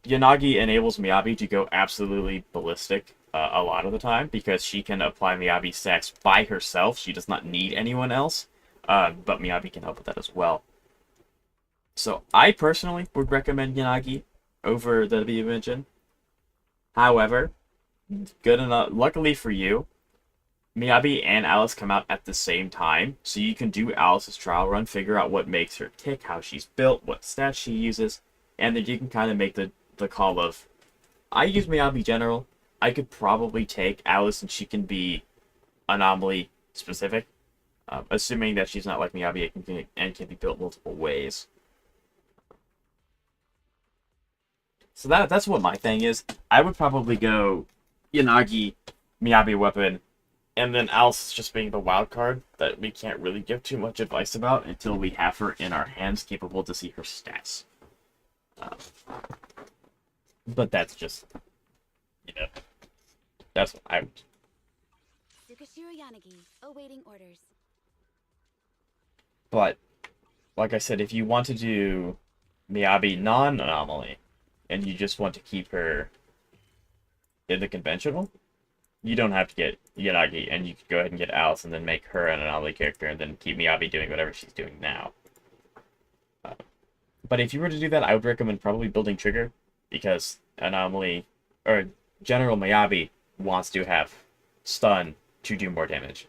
Yanagi enables Miyabi to go absolutely ballistic a lot of the time, because she can apply Miyabi stacks by herself. She does not need anyone else, but Miyabi can help with that as well. So I personally would recommend Yanagi over the W engine. However, good enough. Luckily for you, Miyabi and Alice come out at the same time, so you can do Alice's trial run, figure out what makes her tick, how she's built, what stats she uses, and then you can kind of make the call of, I use Miyabi general, I could probably take Alice and she can be anomaly specific, assuming that she's not like Miyabi and can be built multiple ways. So that's what my thing is. I would probably go Yanagi, Miyabi weapon, and then Alice just being the wild card that we can't really give too much advice about until we have her in our hands, capable to see her stats. But that's just, that's what I would. Tsukashiro Yanagi, awaiting orders. But, like I said, if you want to do Miyabi non-anomaly, and you just want to keep her in the conventional, you don't have to get Yanagi, and you could go ahead and get Alice and then make her an anomaly character, and then keep Miyabi doing whatever she's doing now. But if you were to do that, I would recommend probably building Trigger, because anomaly, or General Miyabi wants to have stun to do more damage.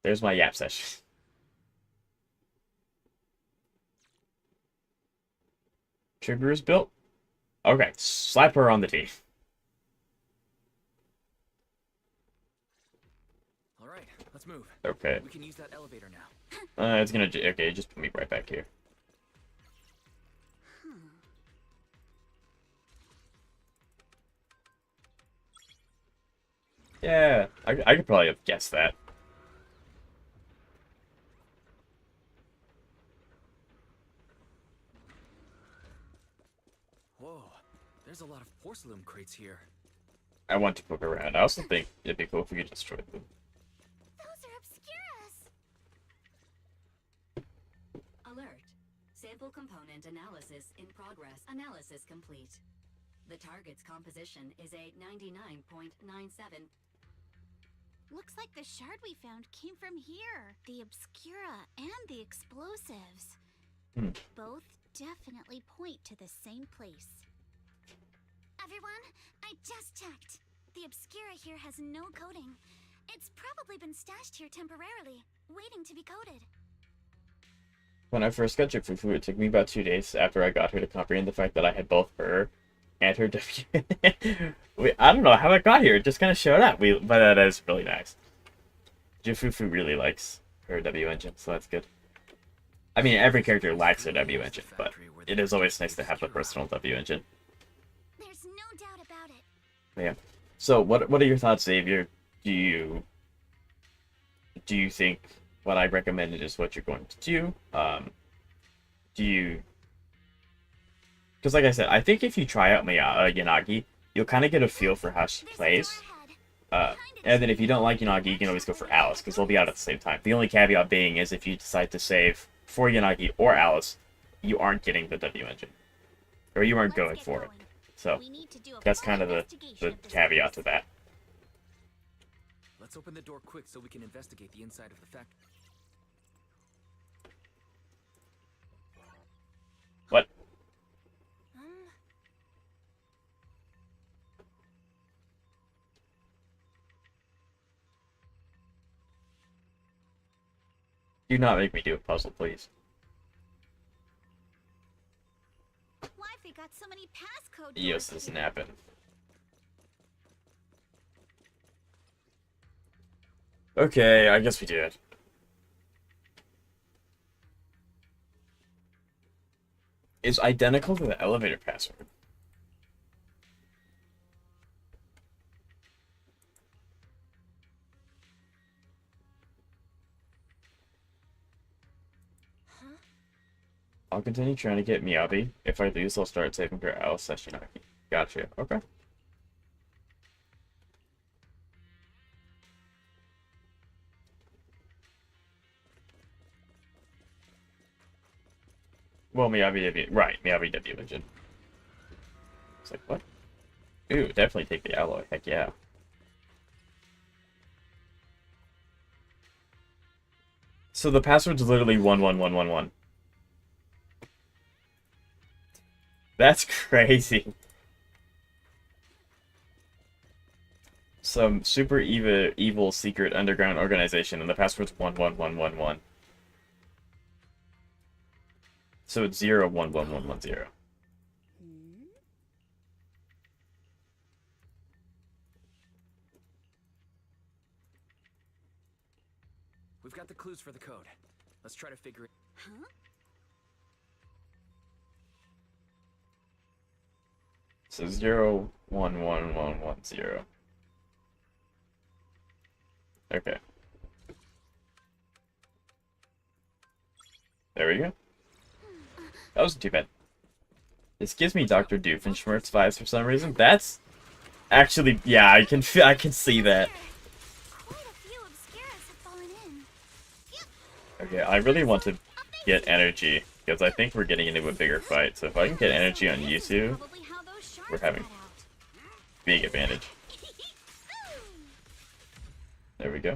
There's my yap session. Trigger is built. Okay, slap her on the team. All right, let's move. Okay. We can use that elevator now. It's gonna... Okay, just put me right back here. Yeah, I could probably have guessed that. Whoa, there's a lot of porcelain crates here. I want to poke around. I also think it'd be cool if we could destroy them. Those are Obscuras! Alert. Sample component analysis in progress. Analysis complete. The target's composition is a 99.97. Looks like the shard we found came from here. The Obscura and the explosives. Both definitely point to the same place. Everyone, I just checked. The Obscura here has no coding. It's probably been stashed here temporarily, waiting to be coded. When I first got Jifufu, it took me about 2 days after I got her to comprehend the fact that I had both her and her W. I don't know how it got here. It just kind of showed up. But that is really nice. Jifufu really likes her W engine, so that's good. I mean, every character likes their W engine, but it is always nice to have the personal W engine. There's no doubt about it. Yeah. So, what are your thoughts, Xavier? Do you think what I recommended is what you're going to do? Do you Because like I said, I think if you try out Yanagi, you'll kind of get a feel for how she plays. And then if you don't like Yanagi, you can always go for Alice, because they'll be out at the same time. The only caveat being is if you decide to save for Yanagi or Alice, you aren't getting the W engine. Or you aren't going for it. So, that's kind of the caveat to that. Let's open the door quick so we can investigate the inside of the factory. What? Do not make me do a puzzle, please. Why have they got so many passcode Yes, doors this here? isn't happen. Okay, I guess we did. It's identical to the elevator password. I'll continue trying to get Miyabi. If I lose, I'll start saving for Alice Sessionaki. Gotcha. Okay. Well, Miyabi W. Right, Miyabi W engine. It's like, what? Ooh, definitely take the alloy. Heck yeah. So the password's literally 11111. That's crazy. Some super evil secret underground organization, and the password's 11111. So it's 011110. We've got the clues for the code. Let's try to figure it. Huh? So 011110. Okay. There we go. That wasn't too bad. This gives me Dr. Doofenshmirtz vibes for some reason. That's actually, yeah, I can see that. Quite a few Obscuras have fallen in. Okay, I really want to get energy because I think we're getting into a bigger fight. So if I can get energy on Yuzu, we're having big advantage. There we go.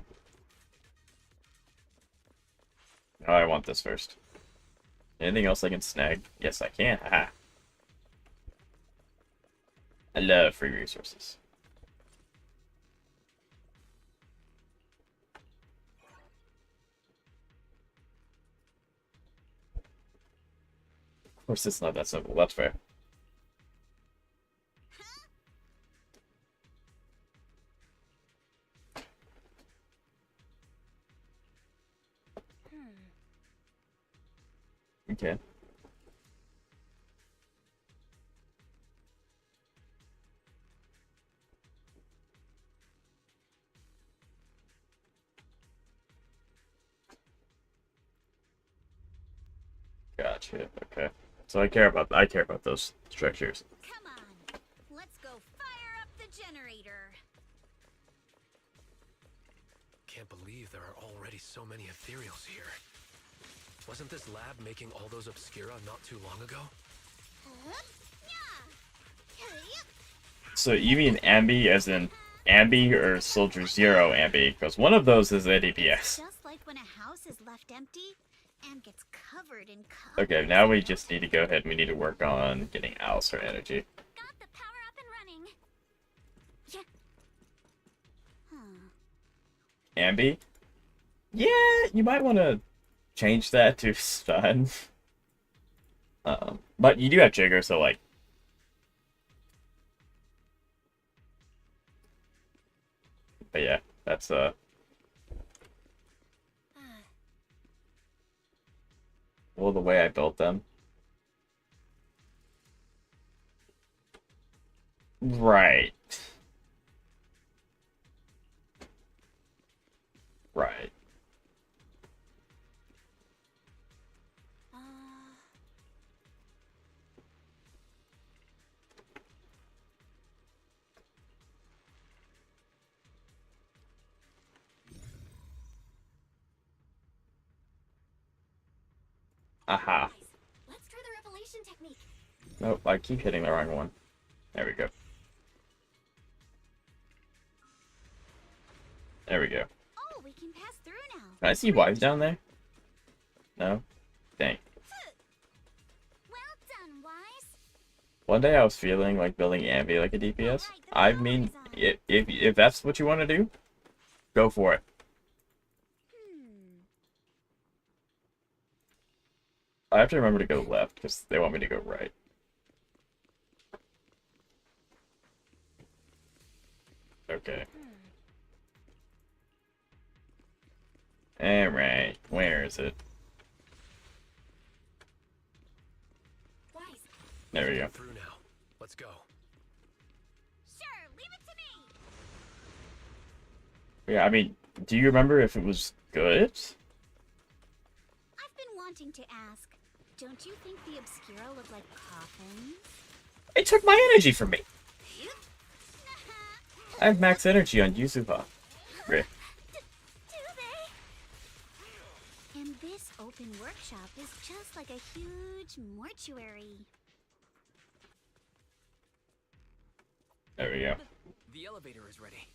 Oh, I want this first. Anything else I can snag? Yes, I can. Haha. I love free resources. Of course, it's not that simple. That's fair. Okay. Gotcha. Okay. So I care about those structures. Come on, let's go fire up the generator. Can't believe there are already so many ethereals here. Wasn't this lab making all those Obscura not too long ago? So you mean Ambi as in Ambi or Soldier Zero Ambi? Because one of those is ADPS. Just like when a house is left empty and gets covered in color. Okay, now we just need to go ahead and we need to work on getting Alice her energy. Got the power up and running. Yeah. Ambi? Yeah, you might want to change that to stun. But you do have trigger, so like. But yeah, that's well, the way I built them. Right. Right. Aha. Let's try the revelation technique. Nope, I keep hitting the wrong one. There we go. There we go. Oh, we can pass through now. Can I see wives down there? No? Dang. Well done, Wise. One day I was feeling like building Ambi like a DPS. I mean, if that's what you want to do, go for it. I have to remember to go left because they want me to go right. Okay. Alright, where is it? Wise. There we go. Through now. Let's go. Sure, leave it to me. Yeah, I mean, do you remember if it was good? I've been wanting to ask. Don't you think the Obscura look like coffins? It took my energy from me. I have max energy on Yuzuha. Right. Do they? And this open workshop is just like a huge mortuary. There we go. The elevator is ready.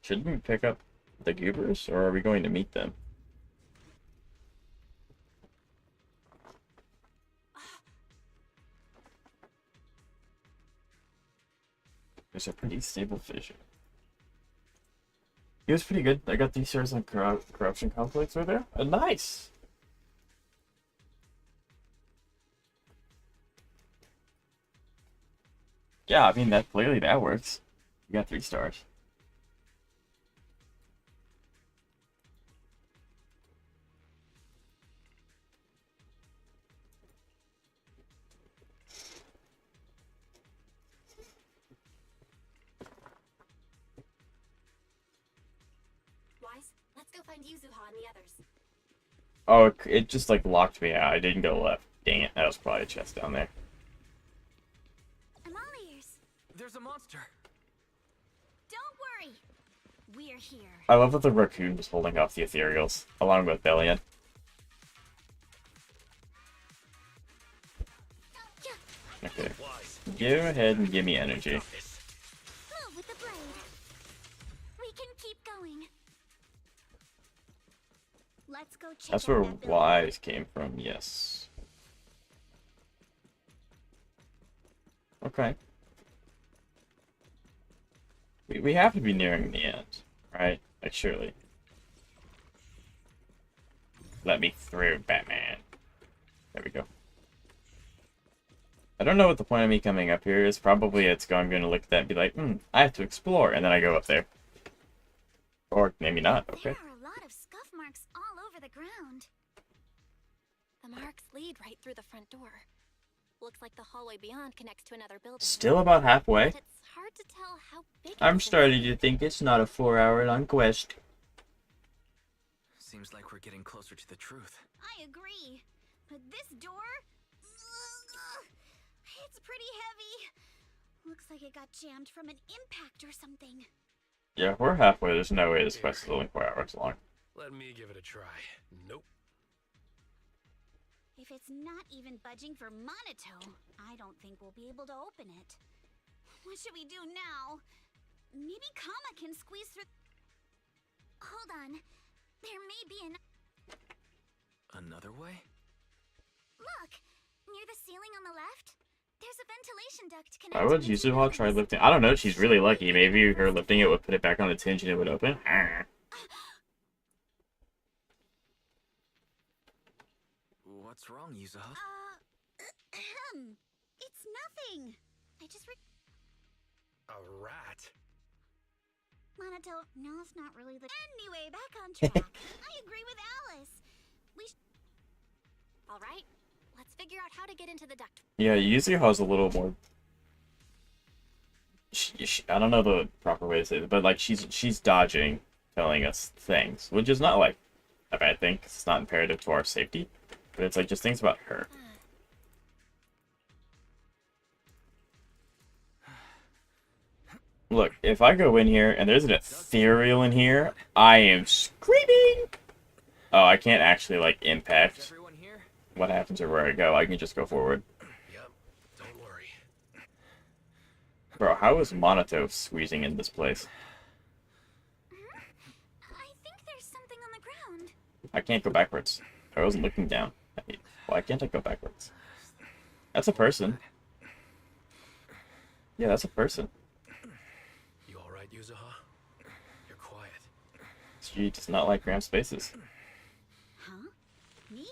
Shouldn't we pick up the goobers, or are we going to meet them? There's a pretty stable fissure. He was pretty good. I got these shares on corruption conflicts right there. Nice! Yeah, I mean, that clearly that works. You got 3 stars. Wise, let's go find Yuzuha and the others. Oh, it just like locked me out. I didn't go left. Dang it, that was probably a chest down there. I'm all ears. There's a monster. Don't worry. We're here. I love that the raccoon was holding off the ethereals, along with Bellion. Okay. Go ahead and give me energy. Move with the blade. We can keep going. Let's go check That's out where that building. Wise came from, yes. Okay. We have to be nearing the end, right? Like, surely. Let me through, Batman. There we go. I don't know what the point of me coming up here is. Probably I'm going to look at that and be like, I have to explore, and then I go up there. Or maybe not, okay. There are a lot of scuff marks all over the ground. The marks lead right through the front door. Looks like the hallway beyond connects to another building. Still about halfway. But it's hard to tell how big I'm it is starting inside. to think it's not a 4-hour-long quest. Seems like we're getting closer to the truth. I agree. But this door... It's pretty heavy. Looks like it got jammed from an impact or something. Yeah, we're halfway. There's no way this quest is only 4 hours long. Let me give it a try. Nope. If it's not even budging for Monotone, I don't think we'll be able to open it. What should we do now? Maybe Kama can squeeze through... Hold on. There may be an... Another way? Look! Near the ceiling on the left, there's a ventilation duct Why connecting would the two Yuzuha try buildings. lifting? I don't know. She's really lucky. Maybe her lifting it would put it back on its hinge and it would open. What's wrong, Yuzuha? It's nothing. I just A rat? Monotone, no, it's not really the... Anyway, back on track. I agree with Alice. All right, let's figure out how to get into the duct. Yeah, Yuzuha's a little more... I don't know the proper way to say it, but like she's dodging, telling us things, which is not like a bad thing, 'cause it's not imperative to our safety, but it's like just things about her. Look, if I go in here and there's an ethereal in here, I am screaming! Oh, I can't actually, like, impact what happens or where I go. I can just go forward. Yep, don't worry. Bro, how is Monotone squeezing in this place? I think there's something on the ground. I can't go backwards. I wasn't looking down. Why can't I go backwards? That's a person. Yeah, that's a person. You alright, Yuzuha? You're quiet. She does not like cramped spaces. Huh? Me?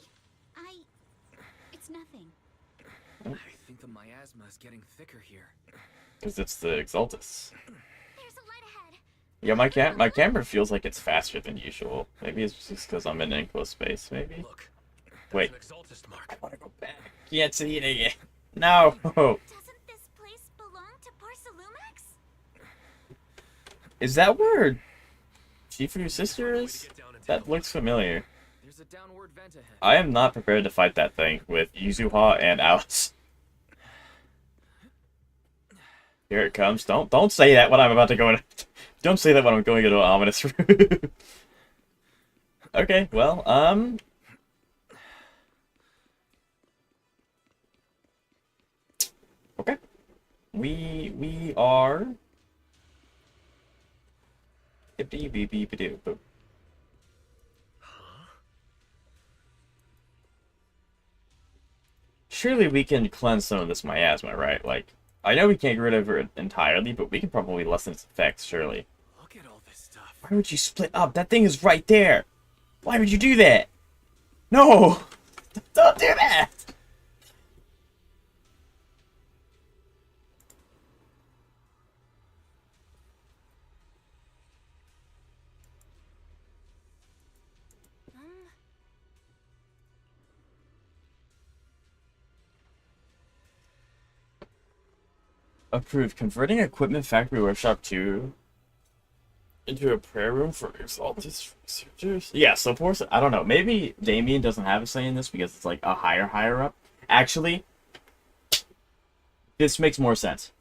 It's nothing. I think the miasma is getting thicker here. Because it's the Exaltus. There's a light ahead. Yeah, my camera feels like it's faster than usual. Maybe it's just because I'm in an enclosed space, maybe? Look, Wait. an Exaltus mark. I want to go back. Can't see it again. No! Doesn't this place belong to Porcelumex? Is that where Shifu's sister is? That looks familiar. There's a downward vent ahead. I am not prepared to fight that thing with Yuzuha and Alice. Here it comes. Don't say that when I'm about to go in. Don't say that when I'm going into an ominous room. Okay, well, okay. We are. Surely we can cleanse some of this miasma, right? Like, I know we can't get rid of it entirely, but we can probably lessen its effects, surely. Look at all this stuff. Why would you split up? That thing is right there. Why would you do that? No! Don't do that! Approved. Converting equipment factory workshop 2 into a prayer room for Exaltus researchers. Yeah, so I don't know. Maybe Damien doesn't have a say in this because it's like a higher up. Actually, this makes more sense.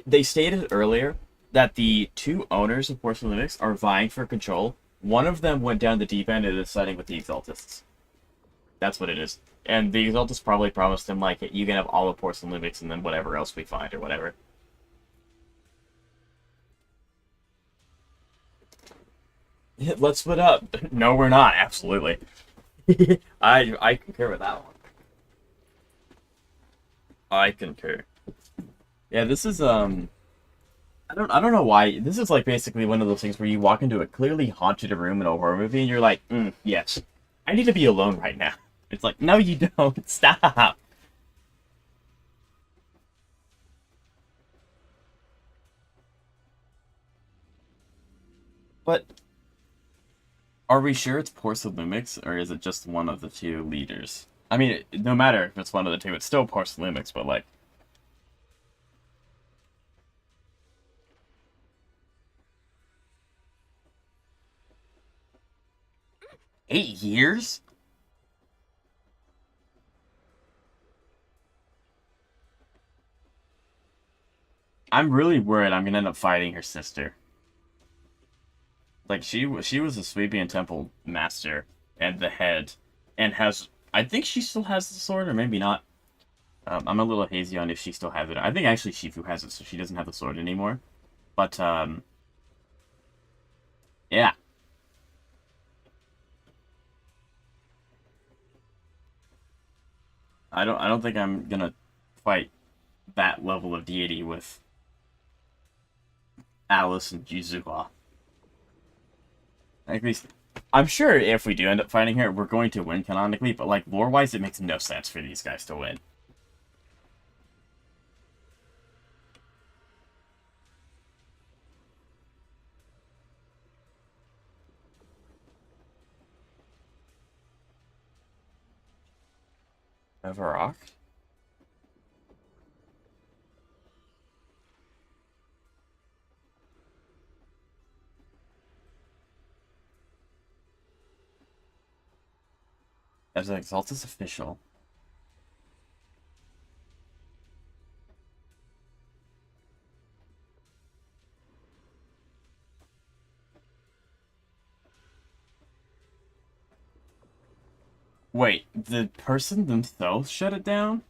They stated earlier that the two owners of Porcelumex are vying for control. One of them went down the deep end and is siding with the Exaltists. That's what it is. And the Exaltus probably promised him, like, you can have all of Porcelumex and then whatever else we find or whatever. Let's split up. No, we're not. Absolutely. I concur with that one. I concur. Yeah, this is I don't know why. This is like basically one of those things where you walk into a clearly haunted room in a horror movie and you're like, yes, I need to be alone right now. It's like, no, you don't. Stop. But are we sure it's Porcelumex, or is it just one of the two leaders? I mean, no matter if it's one of the two, it's still Porcelumex, but like... 8 years? I'm really worried I'm gonna end up fighting her sister. Like, she was a Swabian Temple master and the head, and has... I think she still has the sword, or maybe not. I'm a little hazy on if she still has it. I think actually Shifu has it, so she doesn't have the sword anymore. But, yeah. I don't think I'm gonna fight that level of deity with Alice and Yuzuha. At least, I'm sure if we do end up fighting her, we're going to win canonically, but like lore-wise, it makes no sense for these guys to win. Have a rock? As an Exaltus official. Wait, the person themselves shut it down?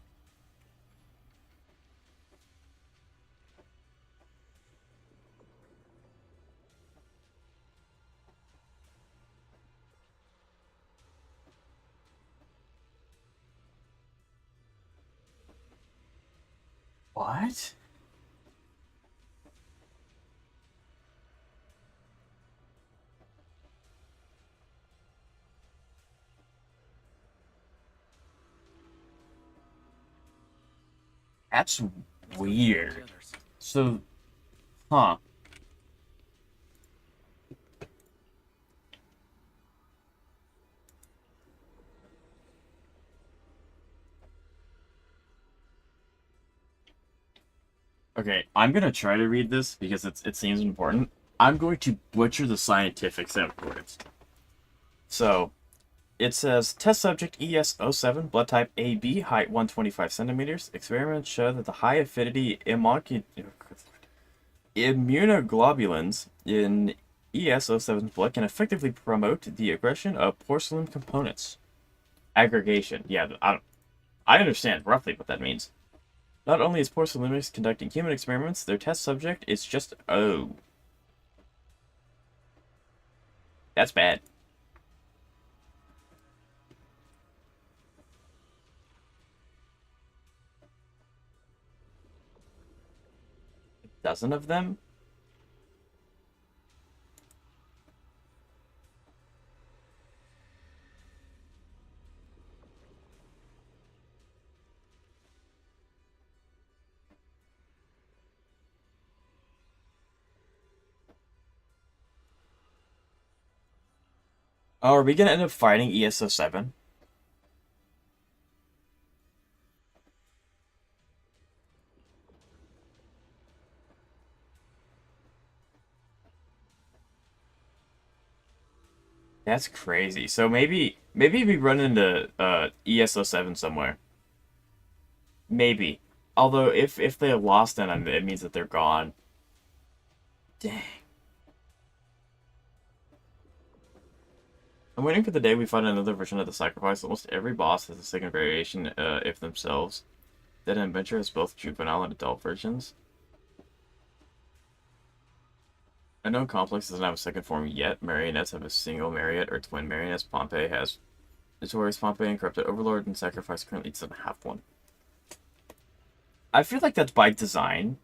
What? That's weird. So, huh. Okay, I'm gonna try to read this because it seems important. I'm going to butcher the scientific set of words. So, it says, test subject ES07, blood type AB, height 125 centimeters. Experiments show that the high affinity immunoglobulins in ES07's blood can effectively promote the aggression of porcelain components. Aggregation. Yeah, I understand roughly what that means. Not only is porcelainics conducting human experiments, their test subject is just... Oh. That's bad. A dozen of them? Oh, are we gonna end up fighting ES07? That's crazy. So maybe we run into ES07 somewhere. Maybe. Although if they lost them, it means that they're gone. Dang. I'm waiting for the day we find another version of the sacrifice. Almost every boss has a second variation, if themselves. That adventure has both juvenile and adult versions. I know Complex doesn't have a second form yet. Marionettes have a single Marionette or twin Marionettes. Pompeii has Notorious Pompeii and Corrupted Overlord, and Sacrifice currently doesn't have one. I feel like that's by design.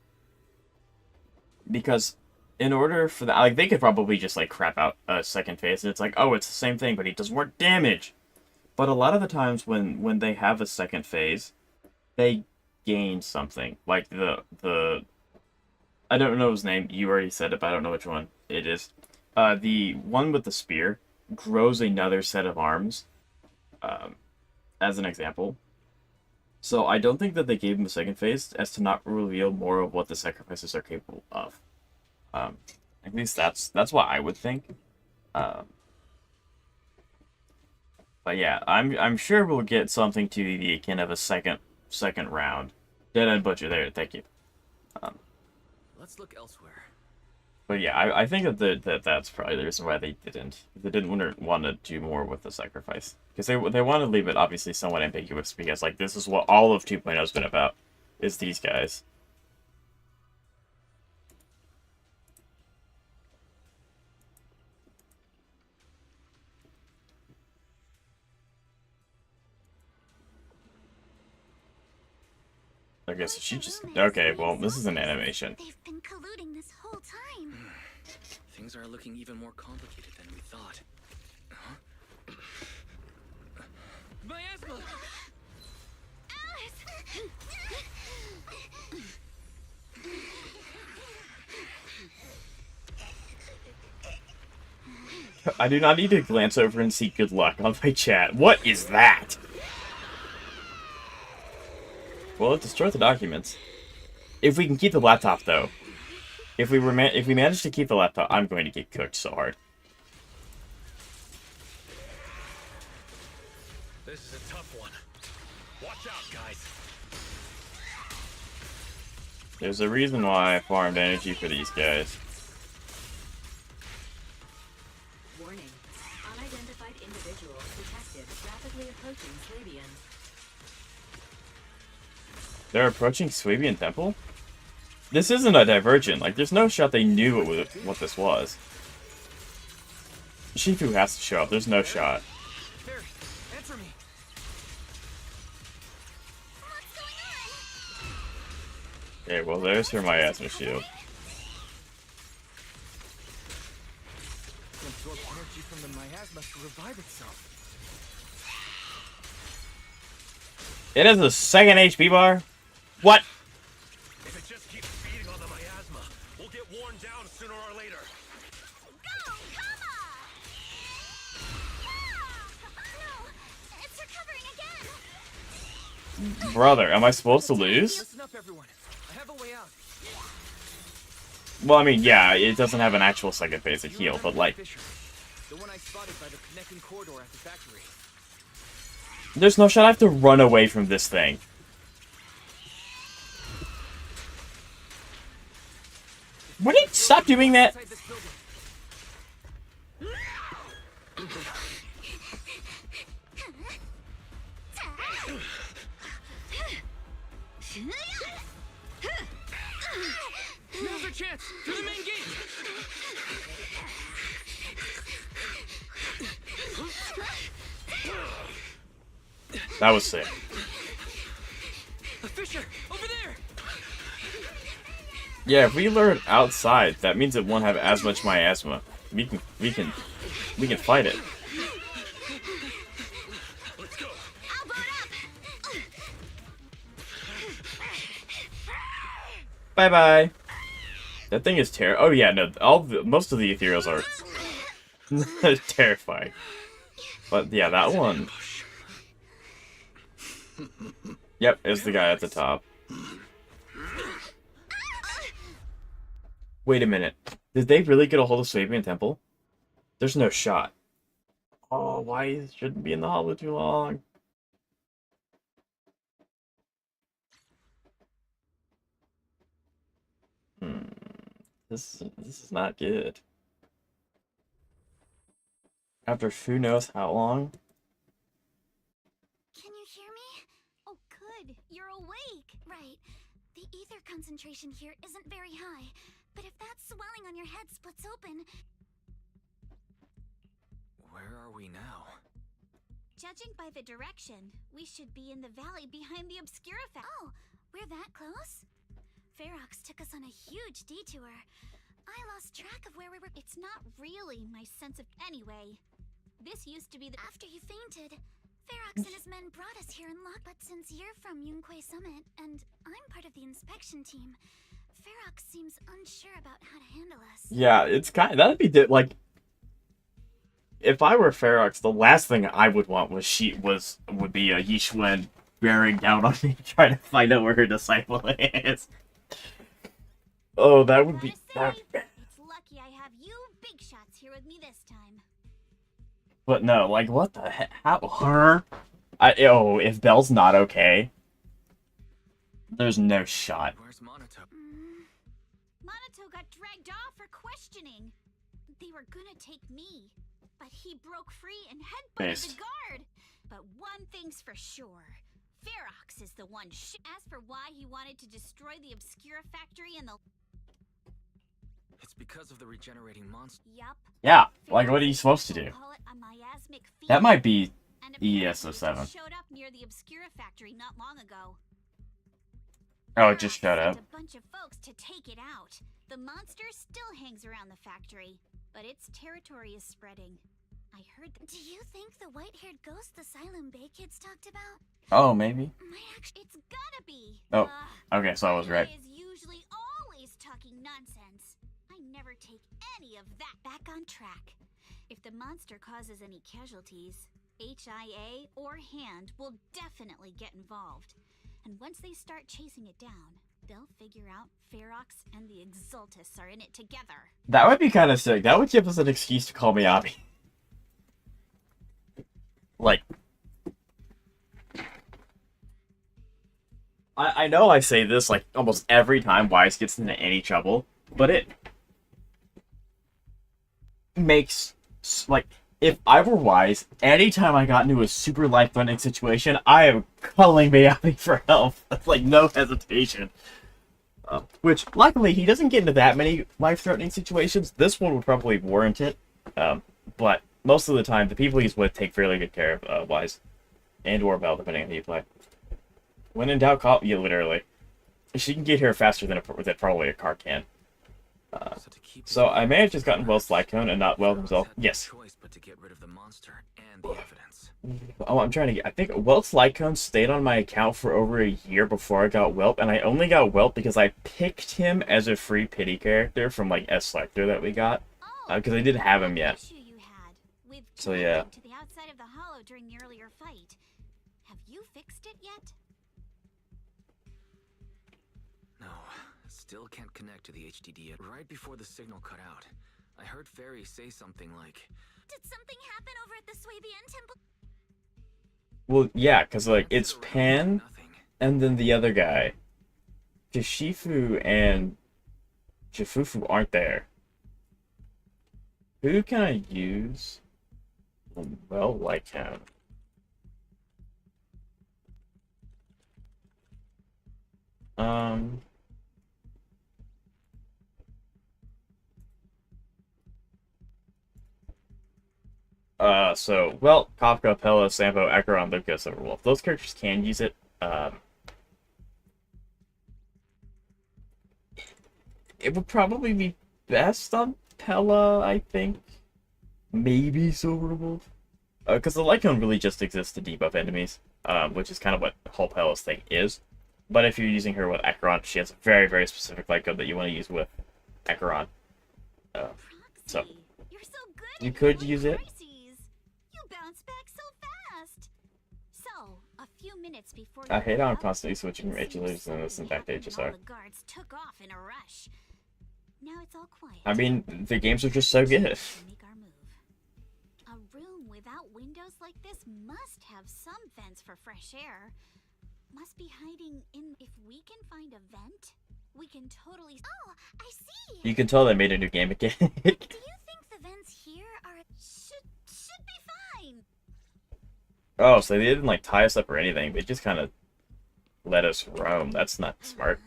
Because in order for that, like, they could probably just, like, crap out a second phase, and it's like, oh, it's the same thing, but he does more damage. But a lot of the times when they have a second phase, they gain something. Like, the I don't know his name, you already said it, but I don't know which one it is. The one with the spear grows another set of arms, as an example. So I don't think that they gave him a second phase as to not reveal more of what the sacrifices are capable of. At least that's what I would think. But yeah, I'm sure we'll get something to the akin of a second round. Dead End Butcher there, thank you. Let's look elsewhere. But yeah, I think that that's probably the reason why they didn't want to do more with the sacrifice, because they want to leave it obviously somewhat ambiguous, because like this is what all of 2.0 has been about, is these guys. I guess she just... Okay, well, this is an animation. They've been colluding this whole time. Things are looking even more complicated than we thought. Huh? Miasma! Alice! I do not need to glance over and see good luck on my chat. What is that? Well, it destroyed the documents. If we can keep the laptop, though. If we manage to keep the laptop, I'm going to get cooked so hard. This is a tough one. Watch out, guys. There's a reason why I farmed energy for these guys. Warning. Unidentified individuals detected rapidly Rapidly approaching Swabian. They're approaching Swabian Temple? This isn't a divergent. Like, there's no shot they knew what this was. Shifu has to show up. There's no shot. Barry, answer me. Okay, well, there's her miasma shield. Absorb energy from the miasma to revive itself. It has a second HP bar? What? If it just keeps feeding on the miasma, we'll get worn down sooner or later. Go, Kama! No, it's recovering again. Brother, am I supposed to lose? Listen up, everyone. I have a way out. Well, I mean, yeah, it doesn't have an actual second phase of heal, but like... The one I spotted by the connecting corridor at the factory. There's no shot I have to run away from this thing. Would it stop doing that? Now's our chance! To the main gate! That was sick. A fissure! Over there! Yeah, if we lure it outside, that means it won't have as much miasma. We can fight it. Let's go. Bye bye. That thing is oh yeah, no, most of the ethereals are terrifying. But yeah, that one. Yep, is the guy at the top. Wait a minute. Did they really get a hold of Swabian Temple? There's no shot. Oh, why shouldn't be in the hollow too long? This is not good. After who knows how long? Can you hear me? Oh, good. You're awake. Right. The ether concentration here isn't very high, but if that swelling on your head splits open... Where are we now? Judging by the direction, we should be in the valley behind the Obscura Factory. Oh, we're that close? Ferox took us on a huge detour. I lost track of where we were. It's not really my sense of... Anyway, this used to be the... After you fainted, Ferox and his men brought us here and locked. But since you're from Yunquay Summit, and I'm part of the inspection team, Ferox seems unsure about how to handle us. Yeah, it's that'd be like... If I were Ferox, the last thing I would want would be a Yishwen bearing down on me trying to find out where her disciple is. Oh, that would be... It's lucky I have you big shots here with me this time. But no, like, what the heck? How? Her? If Belle's not okay, there's no shot. Where's Monato? Monato got dragged off for questioning. They were gonna take me, but he broke free and headbutted the guard. But one thing's for sure. Ferox is the one. As for why he wanted to destroy the Obscura Factory and the... It's because of the regenerating monster. Yup. Yeah, like, what are you supposed to do? Call it a miasmic fever. That might be And ESO7. showed up near the Obscura Factory not long ago. Oh, it just showed up. A bunch of folks to take it out. The monster still hangs around the factory, but its territory is spreading. I heard that. Do you think the white-haired ghost the Silent Bay kids talked about? Oh, maybe. It's gotta be. Oh, okay, so I was right. He is usually always talking nonsense. I never take any of that. Back on track. If the monster causes any casualties, HIA or Hand will definitely get involved. And once they start chasing it down, they'll figure out Ferox and the Exultus are in it together. That would be kind of sick. That would give us an excuse to call Miyabi. Like... I know I say this, like, almost every time Wise gets into any trouble, but it makes, like, if I were wise, anytime I got into a super life-threatening situation, I am calling Miyabi for help. That's like no hesitation. Which, luckily, he doesn't get into that many life-threatening situations. This one would probably warrant it. But most of the time, the people he's with take fairly good care of Wise. And or Bell, depending on who you play. When in doubt, call... Yeah, literally. She can get here faster than probably a car can. So I may have just gotten Welt's light cone and not Welt himself. Yes. But to get rid of the monster and the evidence. Oh, I'm trying to get... I think Welt's light cone stayed on my account for over a year before I got Welt, and I only got Welt because I picked him as a free pity character from, like, S-Selector that we got. Because I didn't have him yet. So, yeah. To the outside of the hollow during the earlier fight. Have you fixed it yet? No, still can't connect to the HDD yet. Right before the signal cut out, I heard Fairy say something like, Did something happen over at the Swabian temple? Well, yeah, because, like, it's Pan, and then the other guy. Kishifu and Jifufu aren't there. Who can I use? Well, like him. So, well, Kafka, Pella, Sampo, Acheron, Lucas, Silverwolf. Those characters can use it. It would probably be best on Pella, I think. Maybe Silverwolf. Because the Lycone really just exists to debuff enemies, which is kind of what whole Pella's thing is. But if you're using her with Acheron, she has a very, very specific Lycone that you want to use with Acheron. So, you could use it. I hate how I'm constantly switching from HLUs and this and back to HSR. I mean, the games are just so good. A room without windows like this must have some vents for fresh air. Must be hiding in... If we can find a vent, we can totally... Oh, I see! You can tell they made a new game again. Do you think the vents here are... Should be fine? Oh, so they didn't, like, tie us up or anything. They just kind of let us roam. That's not smart.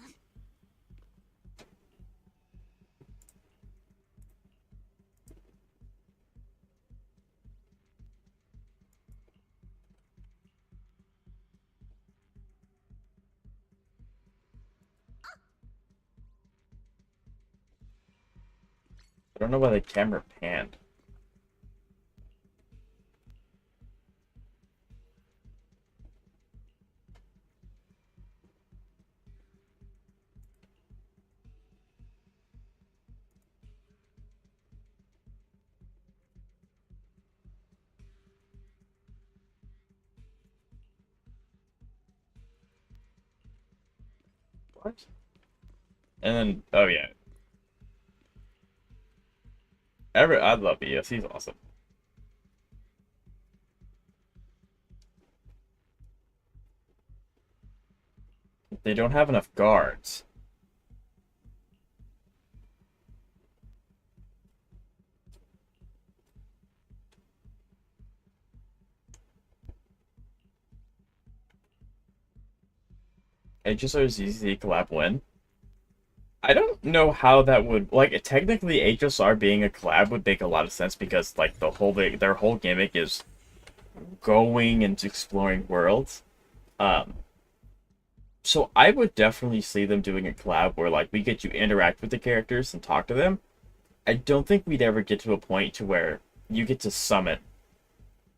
I don't know why the camera panned. What? And then, oh yeah. I love ES, he's awesome. They don't have enough guards. HSR ZZZ collab win? I don't know how that would, like, technically HSR being a collab would make a lot of sense because, like, their whole gimmick is going and exploring worlds. So I would definitely see them doing a collab where, like, we get to interact with the characters and talk to them. I don't think we'd ever get to a point to where you get to summon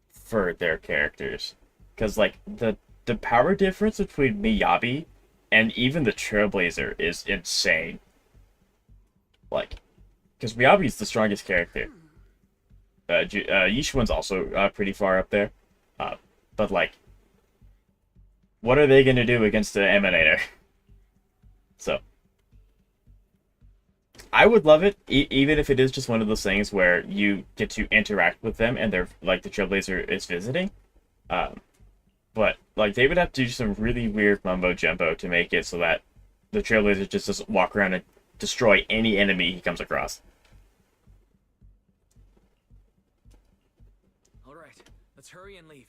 for their characters. Because, like, the power difference between Miyabi and even the Trailblazer is insane. Like, because Miyabi's the strongest character. Yishuan's also pretty far up there. But, like, what are they going to do against the Emanator? So, I would love it, even if it is just one of those things where you get to interact with them and they're, like, the Trailblazer is visiting. But, like, they would have to do some really weird mumbo-jumbo to make it so that the Trailblazer just doesn't walk around and destroy any enemy he comes across. Let's hurry and leave.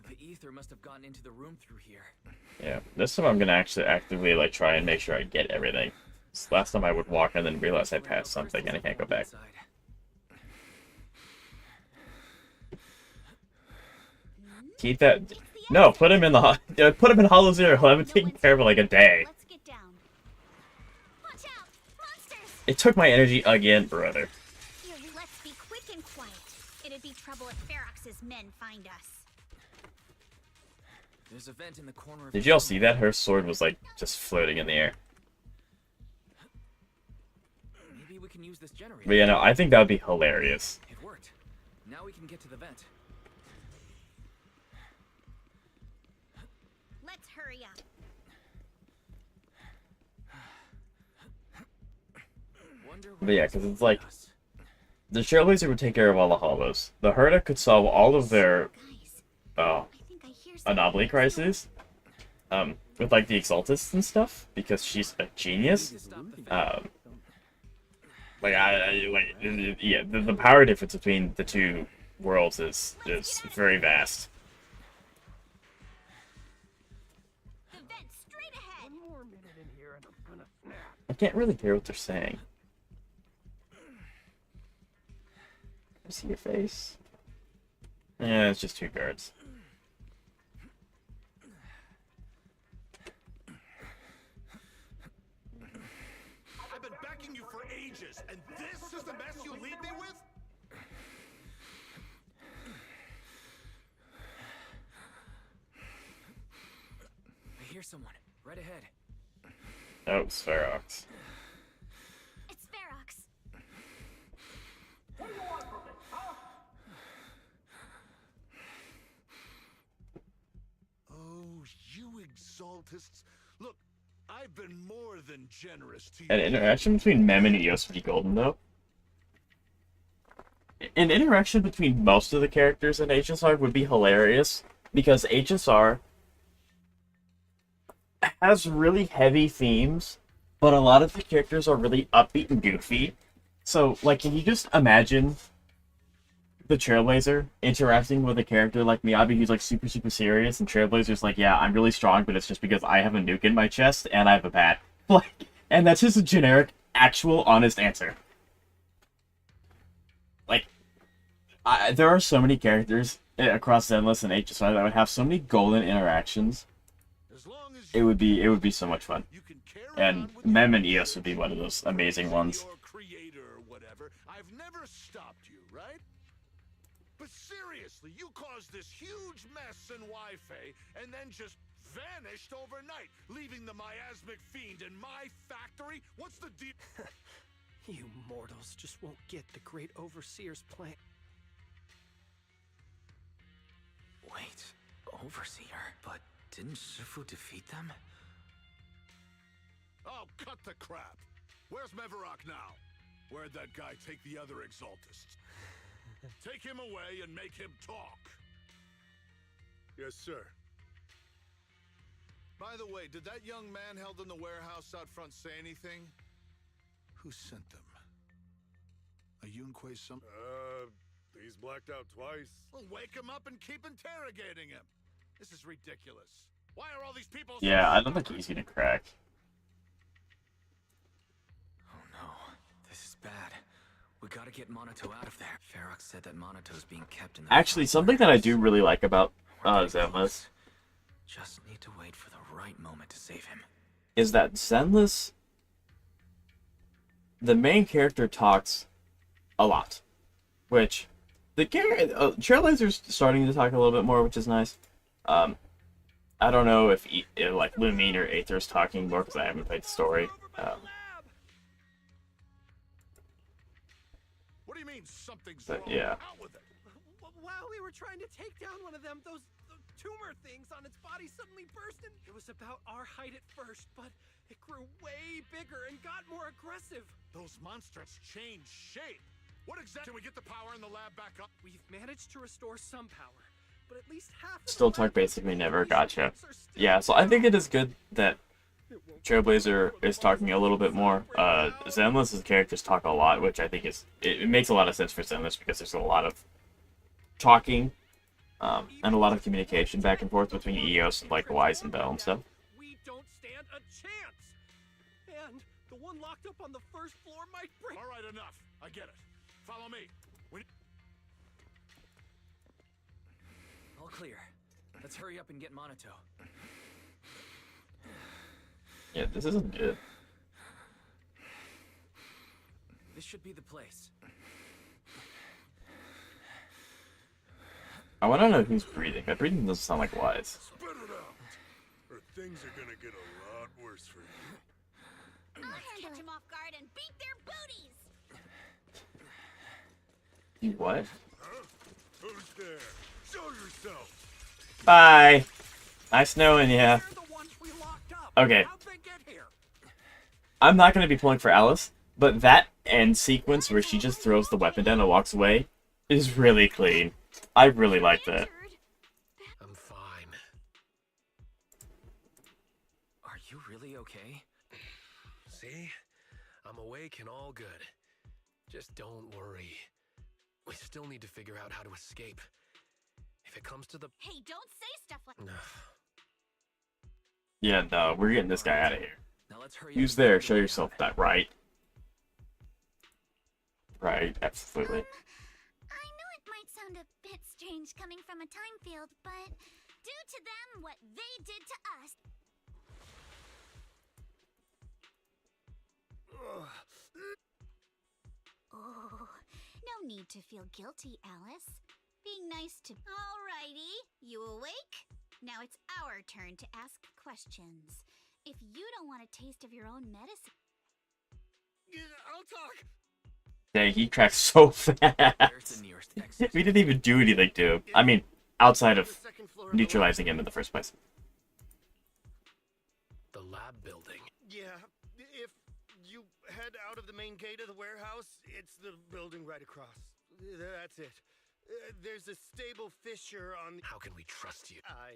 The ether must have gotten into the room through here. Yeah, this time I'm gonna actually actively like try and make sure I get everything. This last time I would walk and then realize I passed something and I can't go back. Keep that. No, put him in the put him in Hollow Zero. I haven't taken care of it like a day. Let's get down. Watch out! Monsters! It took my energy again, brother. Here, let's be quick and quiet. It'd be trouble if Ferox's men find us. There's a vent in the corner of Did y'all see that? Her sword was like just floating in the air. Maybe we can use this generator. But yeah, no, I think that would be hilarious. It worked. Now we can get to the vent. Let's hurry up. But yeah, because it's like the Trailblazer would take care of all the hollows. The Herda could solve all of their anomaly crises. With like the Exaltists and stuff, because she's a genius. The power difference between the two worlds is very vast. The vent straight ahead. One more minute in here and I'm gonna snap. I can't really hear what they're saying. I see your face. Yeah, it's just two guards. I've been backing you for ages, and this is the mess you leave me with? I hear someone. Right ahead. Oh, it's Ferox. It's Ferox. What do you want from me, huh? Oh, you Exaltists. Look, I've been more than generous to you. An interaction between Mem and Eos would be golden, though. An interaction between most of the characters in HSR would be hilarious, because HSR has really heavy themes, but a lot of the characters are really upbeat and goofy. So, like, can you just imagine the Trailblazer interacting with a character like Miyabi who's, like, super, super serious, and Trailblazer's like, yeah, I'm really strong, but it's just because I have a nuke in my chest, and I have a bat. Like, and that's just a generic, actual, honest answer. Like, there are so many characters across Zenless and HSR that would have so many golden interactions. It would be so much fun. And Mem and Eos would be one of those amazing ones. Creator or whatever. I've never stopped you, right? But seriously, you caused this huge mess in Wi-Fi and then just vanished overnight, leaving the miasmic fiend in my factory? What's the deep? You mortals just won't get the great overseer's plan. Wait, Overseer? But didn't Shifu defeat them? Oh, cut the crap. Where's Mevarok now? Where'd that guy take the other Exaltists? Take him away and make him talk. Yes, sir. By the way, did that young man held in the warehouse out front say anything? Who sent them? A Yunquei some... He's blacked out twice. Well, wake him up and keep interrogating him. This is ridiculous. Why are all these people... Yeah, I don't think he's gonna crack. Oh no, this is bad. We gotta get Monato out of there. Ferox said that Monato's being kept in the... Actually, something that I do really like about Zenless Just need to wait for the right moment to save him. is that Zenless, the main character talks a lot, which the Trailblazer's starting to talk a little bit more, which is nice. I don't know if like Lumine or Aether's talking more because I haven't played the story. What do you mean something's But wrong? yeah. Out with it. While we were trying to take down one of them, those tumor things on its body suddenly burst, and it was about our height at first, but it grew way bigger and got more aggressive. Those monsters changed shape. What exactly? Can we get the power in the lab back up? We've managed to restore some power, but at least half of Still talk basically never. Gotcha. Yeah, so I think it is good that Trailblazer is talking a little bit more. Zenless's characters talk a lot, which I think is it makes a lot of sense for Zenless because there's a lot of talking and a lot of communication back and forth between Eos and like Wise and Bell and stuff. We don't stand a chance. And the one locked up on the first floor might break. All right, enough. I get it. Follow me. All clear. Let's hurry up and get Monato. Yeah, this isn't good. This should be the place. I want to know who's breathing. That breathing doesn't sound like Wise. Spit it out, or things are gonna get a lot worse for you. Let's catch them off guard and beat their booties! You what? Huh? Who's there? Show yourself. Bye. Nice knowing ya. Okay. I'm not going to be pulling for Alice, but that end sequence where she just throws the weapon down and walks away is really clean. I really like that. I'm fine. Are you really okay? See? I'm awake and all good. Just don't worry. We still need to figure out how to escape. If it comes to the... Hey, don't say stuff like Yeah, no, we're getting this guy out of here. Now let's hurry Who's there? Show yourself that, right? Right, absolutely. I know it might sound a bit strange coming from a time field, but do to them what they did to us. Oh, no need to feel guilty, Alice. Being nice to... Alrighty, you awake? Now it's our turn to ask questions. If you don't want a taste of your own medicine... I'll talk. Dang, he cracked so fast. We didn't even do anything to him. I mean, outside of neutralizing him in the first place. The lab building. Yeah, if you head out of the main gate of the warehouse, it's the building right across. That's it. There's a stable fissure on... How can we trust you? I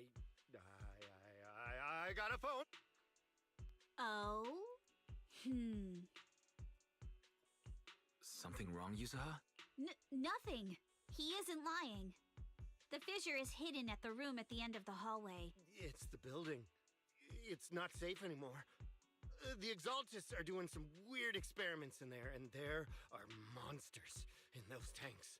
got a phone. Oh? Something wrong, Yuzuha? Nothing. He isn't lying. The fissure is hidden at the room at the end of the hallway. It's the building. It's not safe anymore. The Exaltists are doing some weird experiments in there, and there are monsters in those tanks.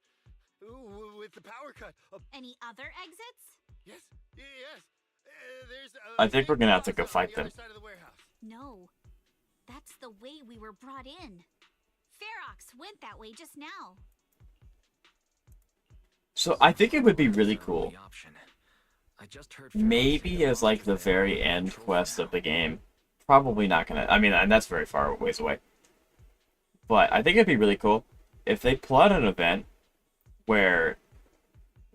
With the power cut. Any other exits? Yes. There's I think we're gonna have to go fight them. No. That's the way we were brought in. Ferox went that way just now. So I think it would be really cool. Maybe as like the very end quest of the game. Probably not gonna... I mean, and that's very far ways away. But I think it'd be really cool if they plot an event where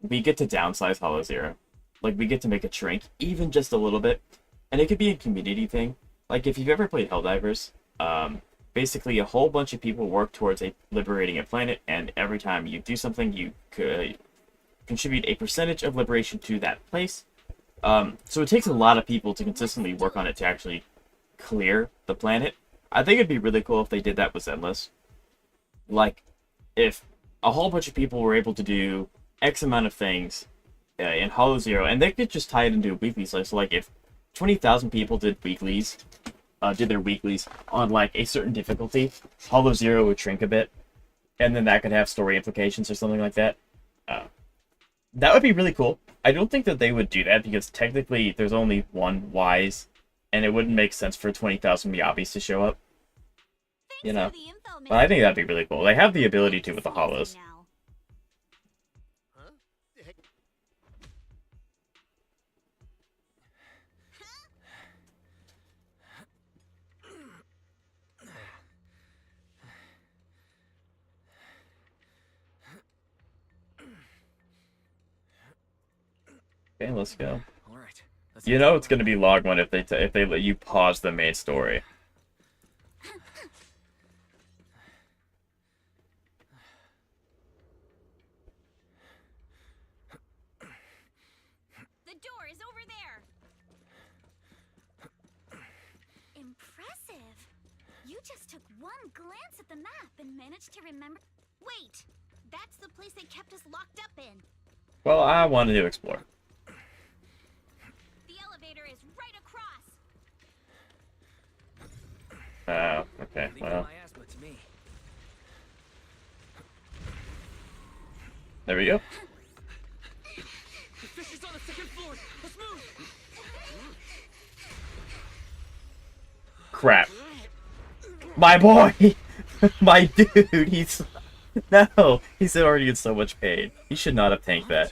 we get to downsize Hollow Zero. Like, we get to make it shrink, even just a little bit. And it could be a community thing. Like, if you've ever played Helldivers, basically a whole bunch of people work towards liberating a planet, and every time you do something, you could contribute a percentage of liberation to that place. So it takes a lot of people to consistently work on it to actually clear the planet. I think it'd be really cool if they did that with Zenless. Like, if a whole bunch of people were able to do X amount of things in Hollow Zero, and they could just tie it into a weekly slice. So, like, if 20,000 people did their weeklies on, like, a certain difficulty, Hollow Zero would shrink a bit, and then that could have story implications or something like that. That would be really cool. I don't think that they would do that, because technically there's only one Wise, and it wouldn't make sense for 20,000 Miyabis to show up. You know? But I think that'd be really cool. They have the ability to with the Hollows. Okay, let's go. All right. You know it's gonna be log one if they let you pause the main story. The door is over there. just took one glance at the map and managed to remember. Wait! That's the place they kept us locked up in. Well, I wanted to explore. The elevator is right across. Oh, okay, well. There we go. The fish is on the second floor. Let's move. Crap. My boy! My dude, he's... No! He's already in so much pain. He should not have tanked that.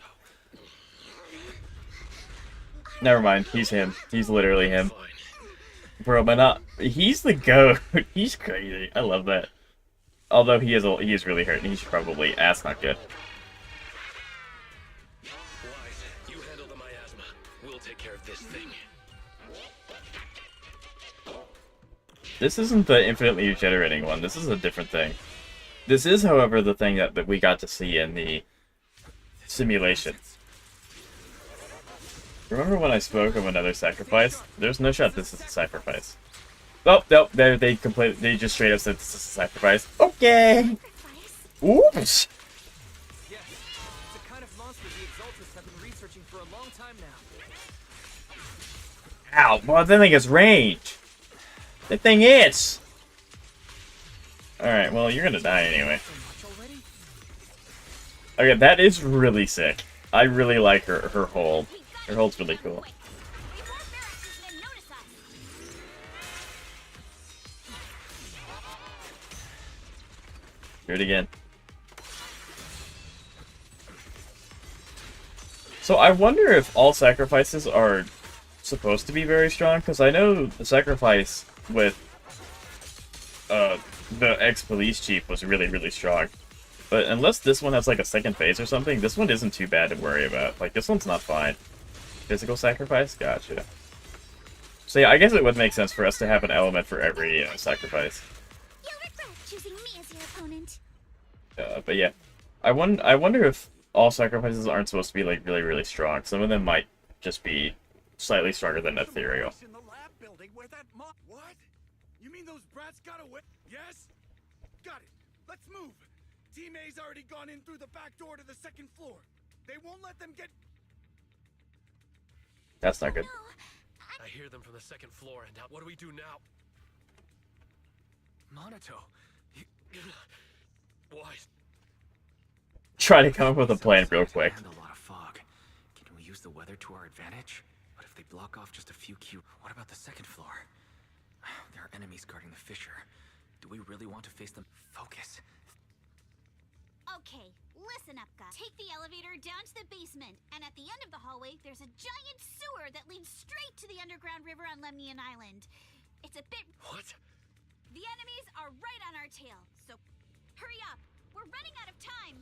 Never mind, he's him. He's literally him. Bro, but not... He's the GOAT. He's crazy. I love that. Although he is really hurt, and he should probably... That's not good. You handle the miasma. We'll take care of this thing. This isn't the infinitely regenerating one. This is a different thing. This is, however, the thing that we got to see in the simulation. Remember when I spoke of another sacrifice? There's no shot this is a sacrifice. Oh, no, they just straight up said this is a sacrifice. Okay! Oops! Yes, it's a kind of monster the Exaltists have been researching for a long time now. Ow, well, that thing has range. That thing is! Alright, well, you're gonna die anyway. Okay, that is really sick. I really like her hold. Her hold's really cool. Do it again. So I wonder if all sacrifices are supposed to be very strong, because I know the sacrifice with the ex-police chief was really, really strong. But unless this one has like a second phase or something, this one isn't too bad to worry about. Like, this one's not fine. Physical sacrifice? Gotcha. So yeah, I guess it would make sense for us to have an element for every sacrifice. You'll regret choosing me as your opponent. But yeah, I wonder if all sacrifices aren't supposed to be like really, really strong. Some of them might just be slightly stronger than ethereal. In the lab building where that what? You mean those brats got away? Yes? Got it. Let's move. Team A's already gone in through the back door to the second floor. They won't let them get... That's not good. I hear them from the second floor, and now what do we do now? Monato. Why? Try to come up with a plan real quick. And a lot of fog. Can we use the weather to our advantage? But if they block off just a few what about the second floor? There are enemies guarding the fissure. Do we really want to face them? Focus. Okay, listen up, guys. Take the elevator down to the basement, and at the end of the hallway, there's a giant sewer that leads straight to the underground river on Lemnian Island. It's a bit... What? The enemies are right on our tail, so hurry up. We're running out of time.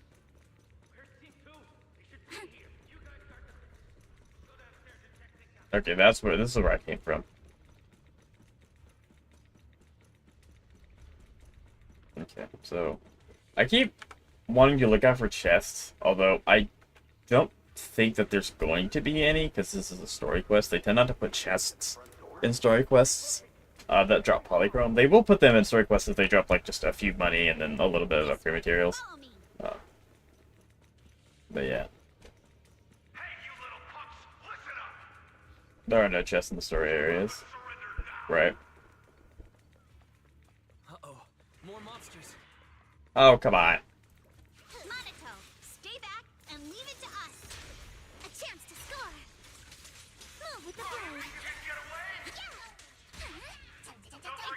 Where's Team 2? They should be here. You guys start to go downstairs and check things out. Okay, this is where I came from. Okay, so I keep wanting to look out for chests, although I don't think that there's going to be any, because this is a story quest. They tend not to put chests in story quests that drop polychrome. They will put them in story quests if they drop like just a few money and then a little bit of upgrade materials. But yeah. There are no chests in the story areas. Right. Uh-oh. More monsters. Oh, come on. Monato, stay back and leave it to us. A chance to score. Move with the flow.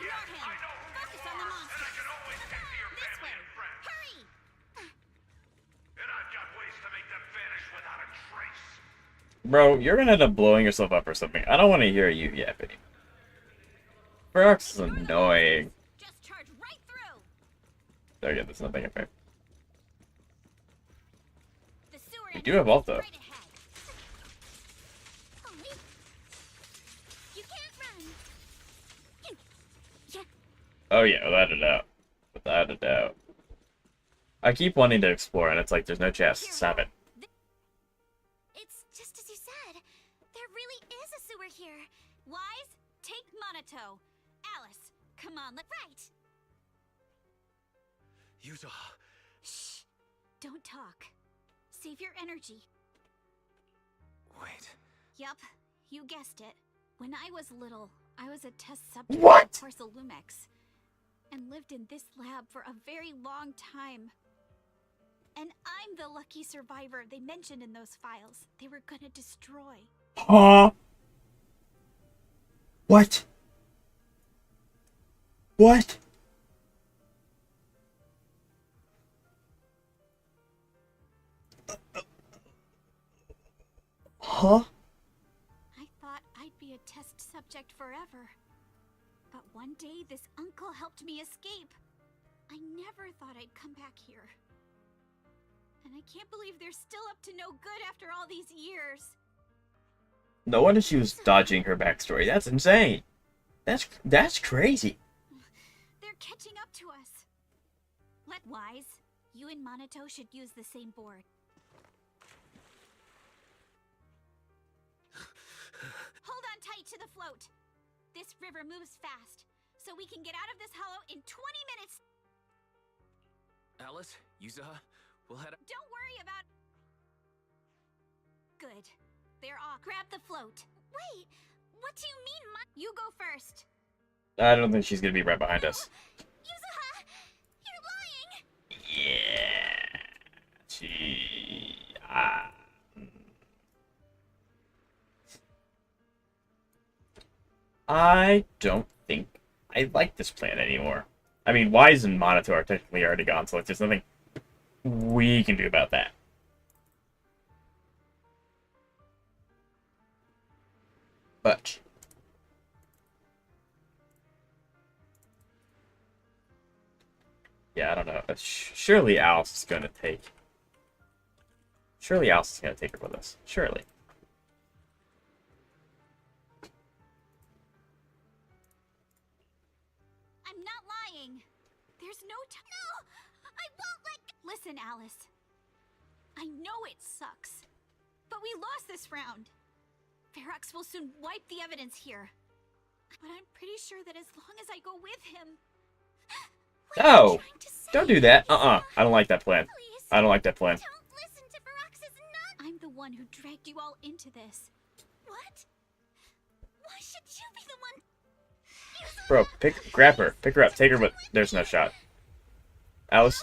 Ignore him. Focus on the monster. This way. Hurry. And I've got ways to make them vanish without a trace. Bro, you're gonna end up blowing yourself up or something. I don't want to hear you yap anymore. Ferox is annoying. Just charge right through. There you go, there's nothing up there. The sewer We do have ult though. right ahead. You can't run. Yeah. Oh yeah, without a doubt. Without a doubt. I keep wanting to explore and it's like there's no chest. Stop it. It's just as you said. There really is a sewer here. Wise, take Monato. Alice, come on, Right. Yuzuha. Shh. Don't talk. Save your energy. Wait. Yup, you guessed it. When I was little, I was a test subject What? of Parcel Lumex and lived in this lab for a very long time. And I'm the lucky survivor they mentioned in those files they were gonna destroy. Huh? What? What? Huh? I thought I'd be a test subject forever. But one day, this uncle helped me escape. I never thought I'd come back here. And I can't believe they're still up to no good after all these years. No wonder she was dodging her backstory. That's insane. That's crazy. They're catching up to us. Wise, you and Monato should use the same board. Hold on tight to the float. This river moves fast, so we can get out of this hollow in 20 minutes. Alice, Yuzuha, we'll head up. Don't worry about... Good. They're off. Grab the float. Wait, what do you mean, You go first. I don't think she's gonna be right behind us. Yuzuha, you're lying. Yeah. I don't think I like this plan anymore. I mean, Wise and Monato are technically already gone, so there's nothing we can do about that. But yeah, I don't know. Surely Alice is gonna take. Surely Alice is gonna take her with us. Surely. I'm not lying. There's no time. No! I won't let... Listen, Alice. I know it sucks. But we lost this round. Ferox will soon wipe the evidence here. But I'm pretty sure that as long as I go with him... No! Don't do that. I don't like that plan. Please, I don't like that plan. don't listen to Ferox's nut. I'm the one who dragged you all into this. What? Why should you be the one... Bro, grab her. Pick her up. Take her with... There's no shot. Alice?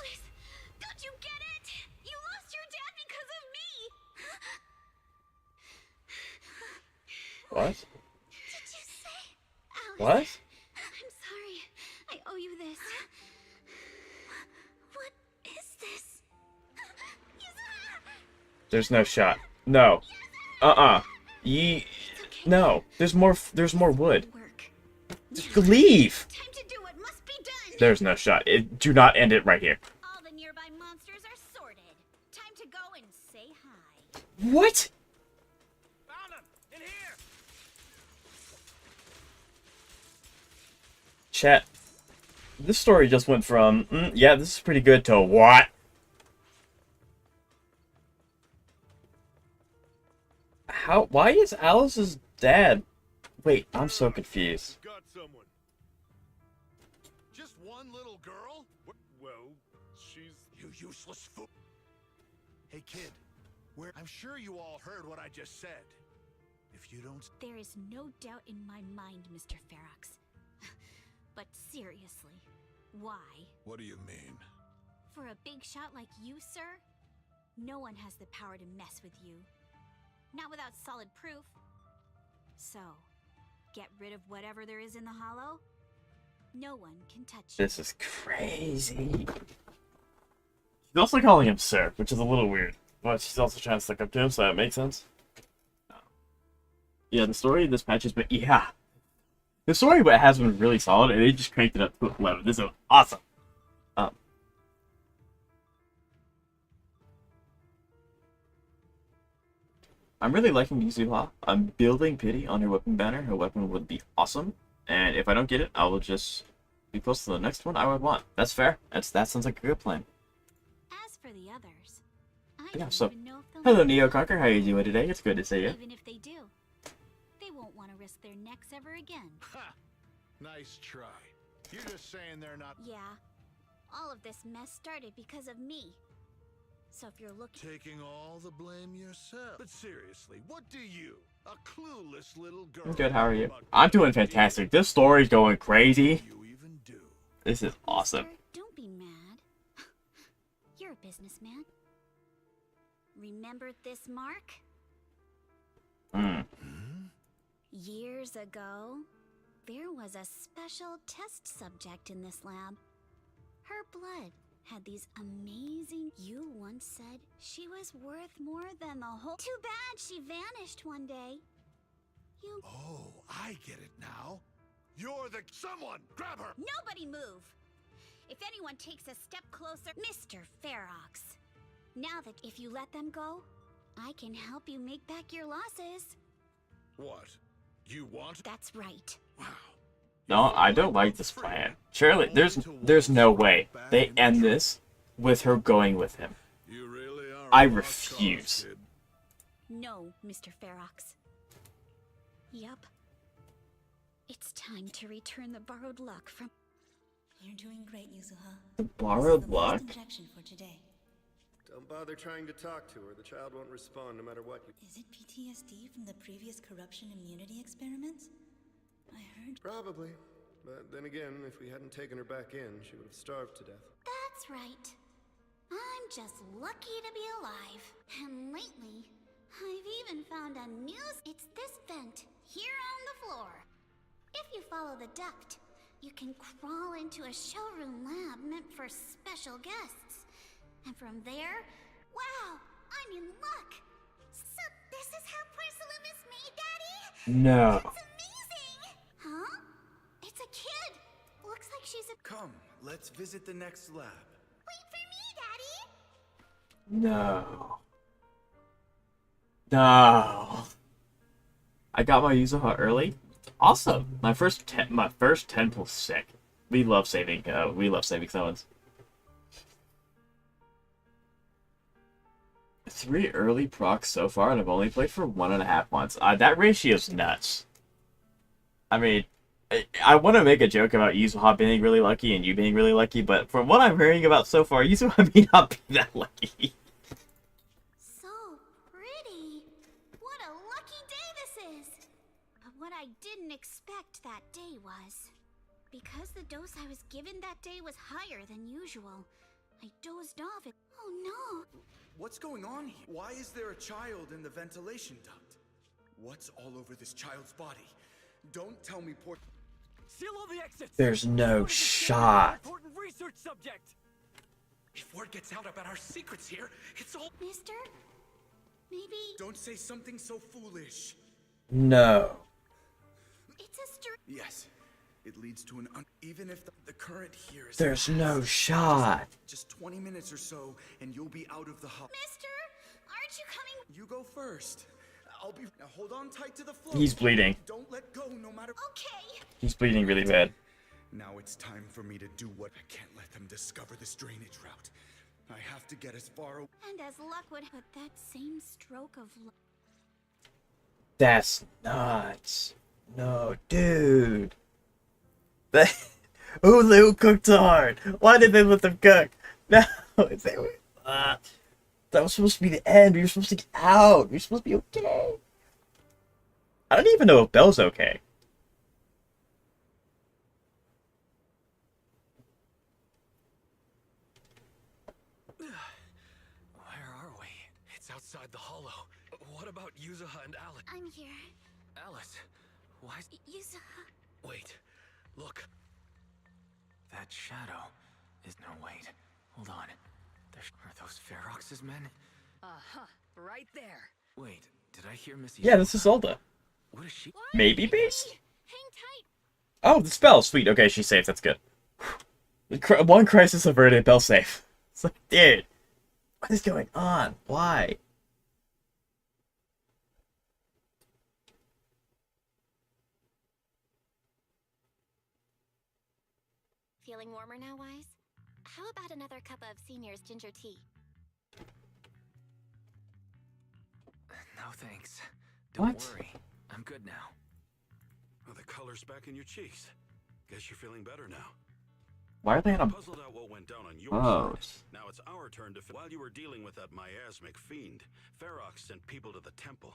Don't you get it? You lost your dad because of me! What? Did you say? Alice, What? I'm sorry. I owe you this. What is this? There's no shot. No. No. There's more wood. Just leave! Time to do what must be done. There's no shot. Do not end it right here. All the nearby monsters are sorted. Time to go and say hi. What? Found him! In here! Chat. This story just went from, yeah, this is pretty good, to what? Why is Alice's dad? Wait, I'm so confused. Got someone. Just one little girl? Well, she's... You useless fool. Hey kid, I'm sure you all heard what I just said. If you don't... There is no doubt in my mind, Mr. Ferox. But seriously, why? What do you mean? For a big shot like you, sir, no one has the power to mess with you. Not without solid proof. So, get rid of whatever there is in the hollow. No one can touch you. This is crazy. She's also calling him sir, which is a little weird. But she's also trying to stick up to him, so that makes sense. Yeah, the story of this patch has been... Yeah. The story has been really solid, and they just cranked it up to 11. This is awesome. I'm really liking Yuzuha. I'm building pity on her weapon banner. Her weapon would be awesome. And if I don't get it, I will just be close to the next one I would want. That's fair. That sounds like a good plan. As for the others, I Yeah, don't so... even know if they'll Hello, know. Neo Conquer. How are you doing today? It's good to see you. Even if they do, they won't want to risk their necks ever again. Ha! Nice try. You're just saying they're not... Yeah, All of this mess started because of me. So if you're looking... Taking all the blame yourself. But seriously, what do you, a clueless little girl... I'm good, how are you? I'm doing fantastic. This story's going crazy. This is awesome. Mister, don't be mad. You're a businessman. Remember this mark? Years ago, there was a special test subject in this lab. Her blood had these amazing... You once said she was worth more than the whole... Too bad she vanished one day. You... Oh, I get it now. You're the... Someone! Grab her! Nobody move! If anyone takes a step closer... Mr. Ferox. Now that if you let them go, I can help you make back your losses. What? You want... That's right. Wow. No, I don't like this plan. Surely, there's no way they end this with her going with him. You really are I refuse. No, Mr. Ferox. Yup. It's time to return the borrowed luck from... You're doing great, Yuzuha. The borrowed luck? Injection for today. Don't bother trying to talk to her. The child won't respond no matter what you... Is it PTSD from the previous corruption immunity experiments? I heard... Probably. But then again, if we hadn't taken her back in, she would have starved to death. That's right. I'm just lucky to be alive. And lately, I've even found a new... It's this vent, here on the floor. If you follow the duct, you can crawl into a showroom lab meant for special guests. And from there, wow, I'm in luck. So this is how porcelain is made, Daddy? No. It's amazing! Huh? It's a kid. Looks like she's a... Come, let's visit the next lab. Wait for me, Daddy! No. No. I got my Yuzuha early. Awesome. My first temple's sick. We love saving summons. 3 early procs so far, and I've only played for 1.5 months. That ratio's nuts. I mean, I want to make a joke about Yuzuha being really lucky and you being really lucky, but from what I'm hearing about so far, Yuzuha may not be that lucky. So pretty. What a lucky day this is. But what I didn't expect that day was... Because the dose I was given that day was higher than usual, I dozed off it. Oh no! What's going on here? Why is there a child in the ventilation duct? What's all over this child's body? Don't tell me poor... Seal all the exits! There's no shot. Important research subject! If word gets out about our secrets here, it's all... Mister? Maybe... Don't say something so foolish. No. It's a Yes. It leads to an even if the current here is... There's no shot. Just 20 minutes or so, and you'll be out of the hub. Mister, aren't you coming? You go first. I'll be... Now hold on tight to the floor. He's bleeding. Don't let go no matter... Okay. He's bleeding really bad. Now it's time for me to do what... I can't let them discover this drainage route. I have to get as far... And as luck would... But that same stroke of luck... That's nuts. No, dude. Who cooked hard? Why did they let them cook? No, that was supposed to be the end. We were supposed to get out. We were supposed to be okay. I don't even know if Belle's okay. Where are we? It's outside the hollow. What about Yuzuha and Alice? I'm here. Alice, why is... Yuzuha. Wait, look. That shadow is... No, wait. Hold on. Are those Ferox's men? Uh-huh. Right there. Wait, did I hear Missy... Yeah, this is Zelda. What is she... Maybe based? Hang tight. Oh, the spell. Sweet. Okay, she's safe. That's good. One crisis averted. Belle's safe. It's like, dude. What is going on? Why? Feeling warmer now, Wise? How about another cup of Senior's ginger tea? No, thanks. Don't What? worry. I'm good now. Well, the color's back in your cheeks. Guess you're feeling better now. Why are they on a... Puzzled out what went down on your Oh. side. Now it's our turn to... While you were dealing with that miasmic fiend, Ferox sent people to the temple.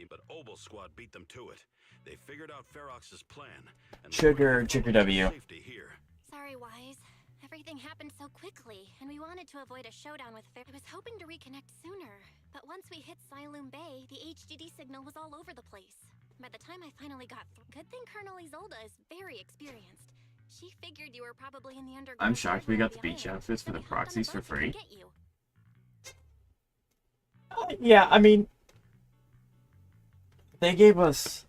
But Obel Squad beat them to it. They figured out Ferox's plan. And Trigger W. Safety here. Sorry, Wise. Everything happened so quickly, and we wanted to avoid a showdown with I was hoping to reconnect sooner, but once we hit Siloom Bay, the HDD signal was all over the place. By the time I finally got through, good thing Colonel Isolde is very experienced. She figured you were probably in the underground. I'm shocked we got the beach outfits for the proxies for free. Yeah, I mean, they gave us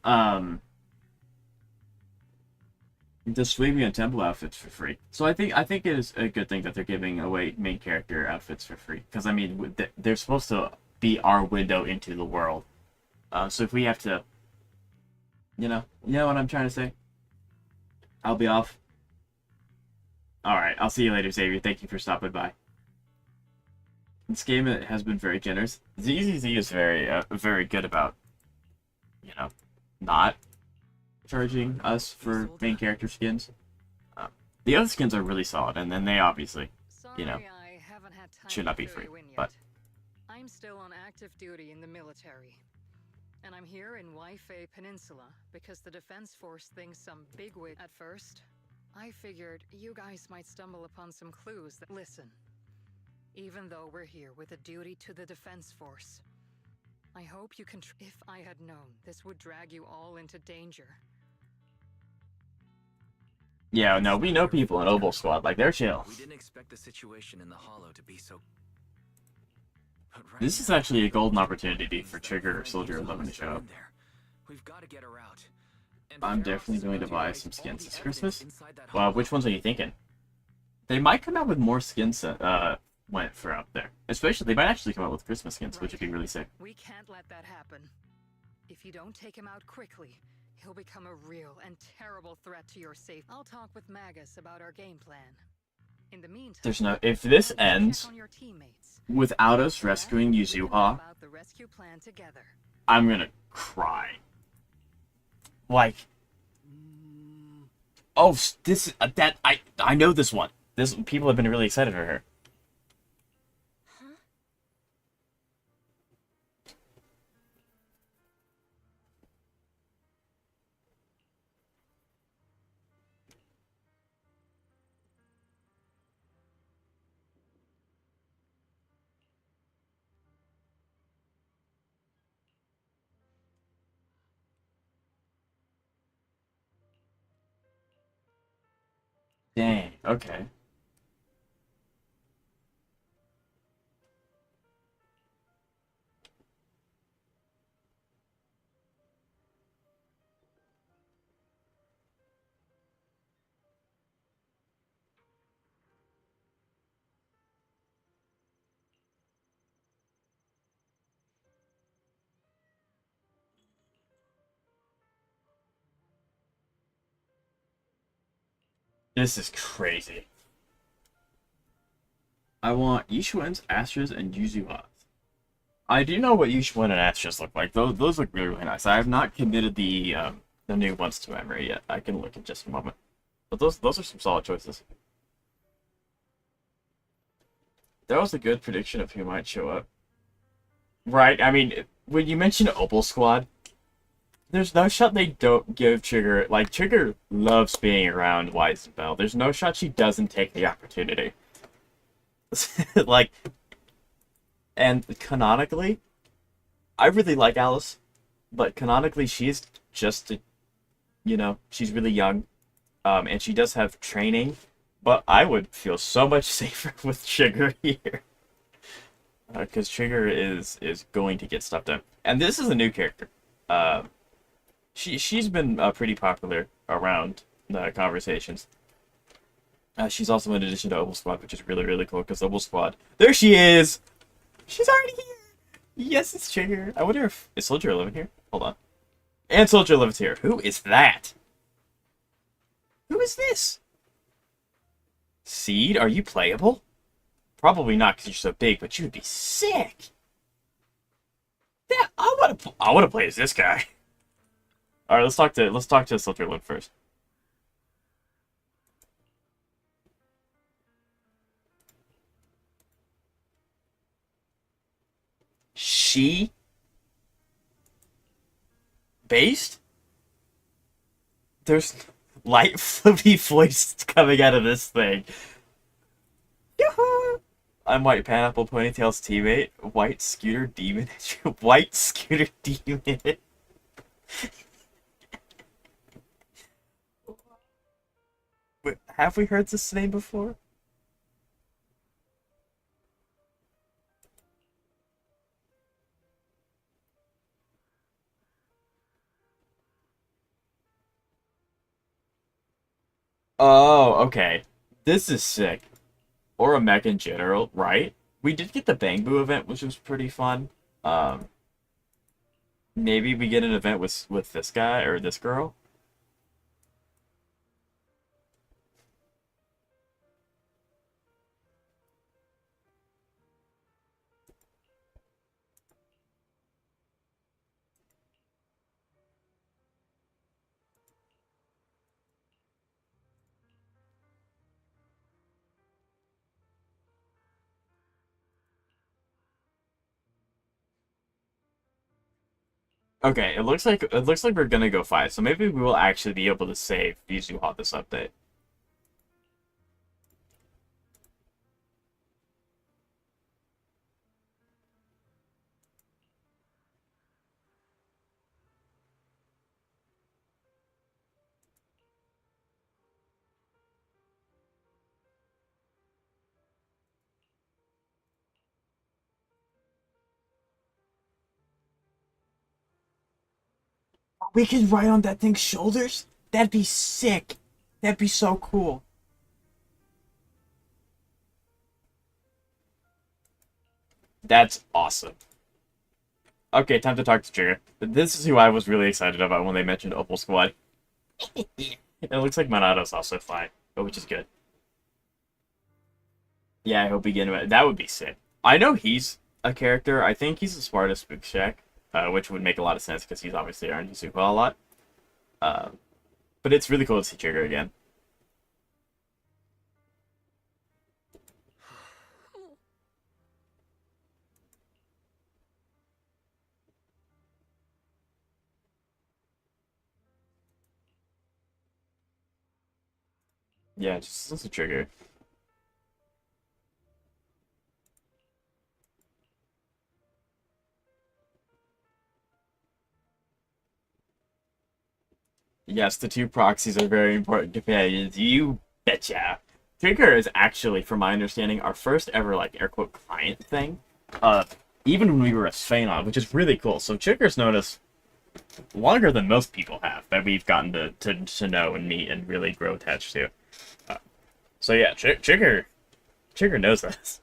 the Swabian and Temple outfits for free, so I think it is a good thing that they're giving away main character outfits for free, because I mean they're supposed to be our window into the world. So if we have to, you know what I'm trying to say. I'll be off. All right, I'll see you later, Xavier. Thank you for stopping by. This game has been very generous. ZZZ is very good about, not charging us for main character skins. The other skins are really solid, and then they obviously, should not be free. But I'm still on active duty in the military, and I'm here in Waifei Peninsula because the Defense Force thinks some bigwig. At first, I figured you guys might stumble upon some clues that listen. Even though we're here with a duty to the Defense Force, I hope you can. If I had known this would drag you all into danger. yeah, no, we know people in Obel Squad, like they're chill. We didn't expect the situation in the Hollow to be so. This is actually a golden opportunity for Trigger or Soldier 11 to show up. We've got to get her out. I'm definitely going to buy some skins this Christmas. Well, which ones are you thinking? They might come out with more skins went for out there. Especially, they might actually come out with Christmas skins, which would be really sick. We can't let that happen. If you don't take him out quickly, he'll become a real and terrible threat to your safety. I'll talk with Magus about our game plan. In the meantime, There's no. If this ends without us rescuing Yuzuha, I'm gonna cry. Like, oh, this that I know this one. This people have been really excited for her. Dang, okay. This is crazy. I want Yishuan's, Astra's, and Yuzuha's. I do know what Yishuan and Astra's look like. Those look really, really nice. I have not committed the new ones to memory yet. I can look in just a moment. But those are some solid choices. That was a good prediction of who might show up. Right, I mean, when you mention Obel Squad, there's no shot they don't give Trigger... Like, Trigger loves being around Weisenfeld. There's no shot she doesn't take the opportunity. Like... And canonically, I really like Alice. But canonically, she's just... she's really young. And she does have training. But I would feel so much safer with Trigger here. Because Trigger is going to get stuff done. And this is a new character. She's been pretty popular around the conversations. She's also in addition to Obel Squad, which is really, really cool, because Obel Squad... There she is! She's already here! Yes, it's Trigger. I wonder if... Is Soldier 11 here? Hold on. And Soldier 11's here. Who is that? Who is this? Seed, are you playable? Probably not, because you're so big, but you would be sick! Yeah, I want to play as this guy. All right, let's talk to Soldier 11 first. she based? There's light flippy voice coming out of this thing. Yoo-hoo! I'm White Pineapple Ponytail's teammate, White Scooter Demon. White Scooter Demon. Wait, have we heard this name before? Oh, okay. This is sick. Or a mech in general, right? We did get the Bang Boo event, which was pretty fun. Um, Maybe we get an event with this guy or this girl. Okay, it looks like we're gonna go 5, so maybe we will actually be able to save Yuzuha this update. We could ride on that thing's shoulders? That'd be sick. That'd be so cool. That's awesome. Okay, time to talk to Trigger. This is who I was really excited about when they mentioned Opal Squad. It looks like Monato's also fine, which is good. Yeah, I hope we get him. That would be sick. I know he's a character. I think he's the smartest Spook Shack, which would make a lot of sense because he's obviously around Yuzuha a lot. Uh, but it's really cool to see Trigger again. Yeah, just a Trigger. Yes, the two proxies are very important companions. You betcha. Trigger is actually, from my understanding, our first ever like air quote client thing. Uh, Even when we were a Phenon, which is really cool. So Trigger's known us longer than most people have that we've gotten to know and meet and really grow attached to. Uh, so yeah, Trigger knows us.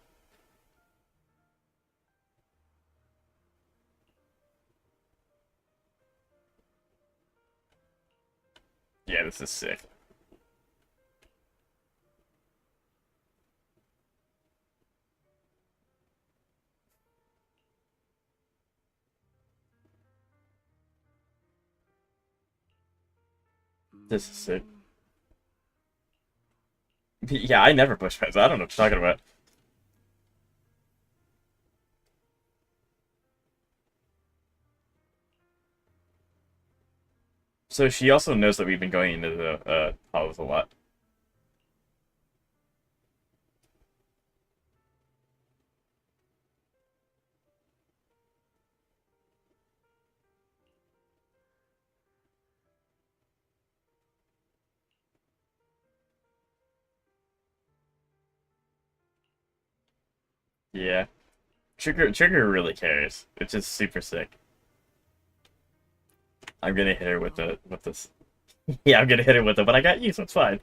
Yeah, this is sick. This is sick. Yeah, I never push buttons. I don't know what you're talking about. So she also knows that we've been going into the halls a lot. Yeah. Trigger really cares. It's just super sick. I'm gonna hit her with this. Yeah, I'm gonna hit her with it, but I got you, so it's fine.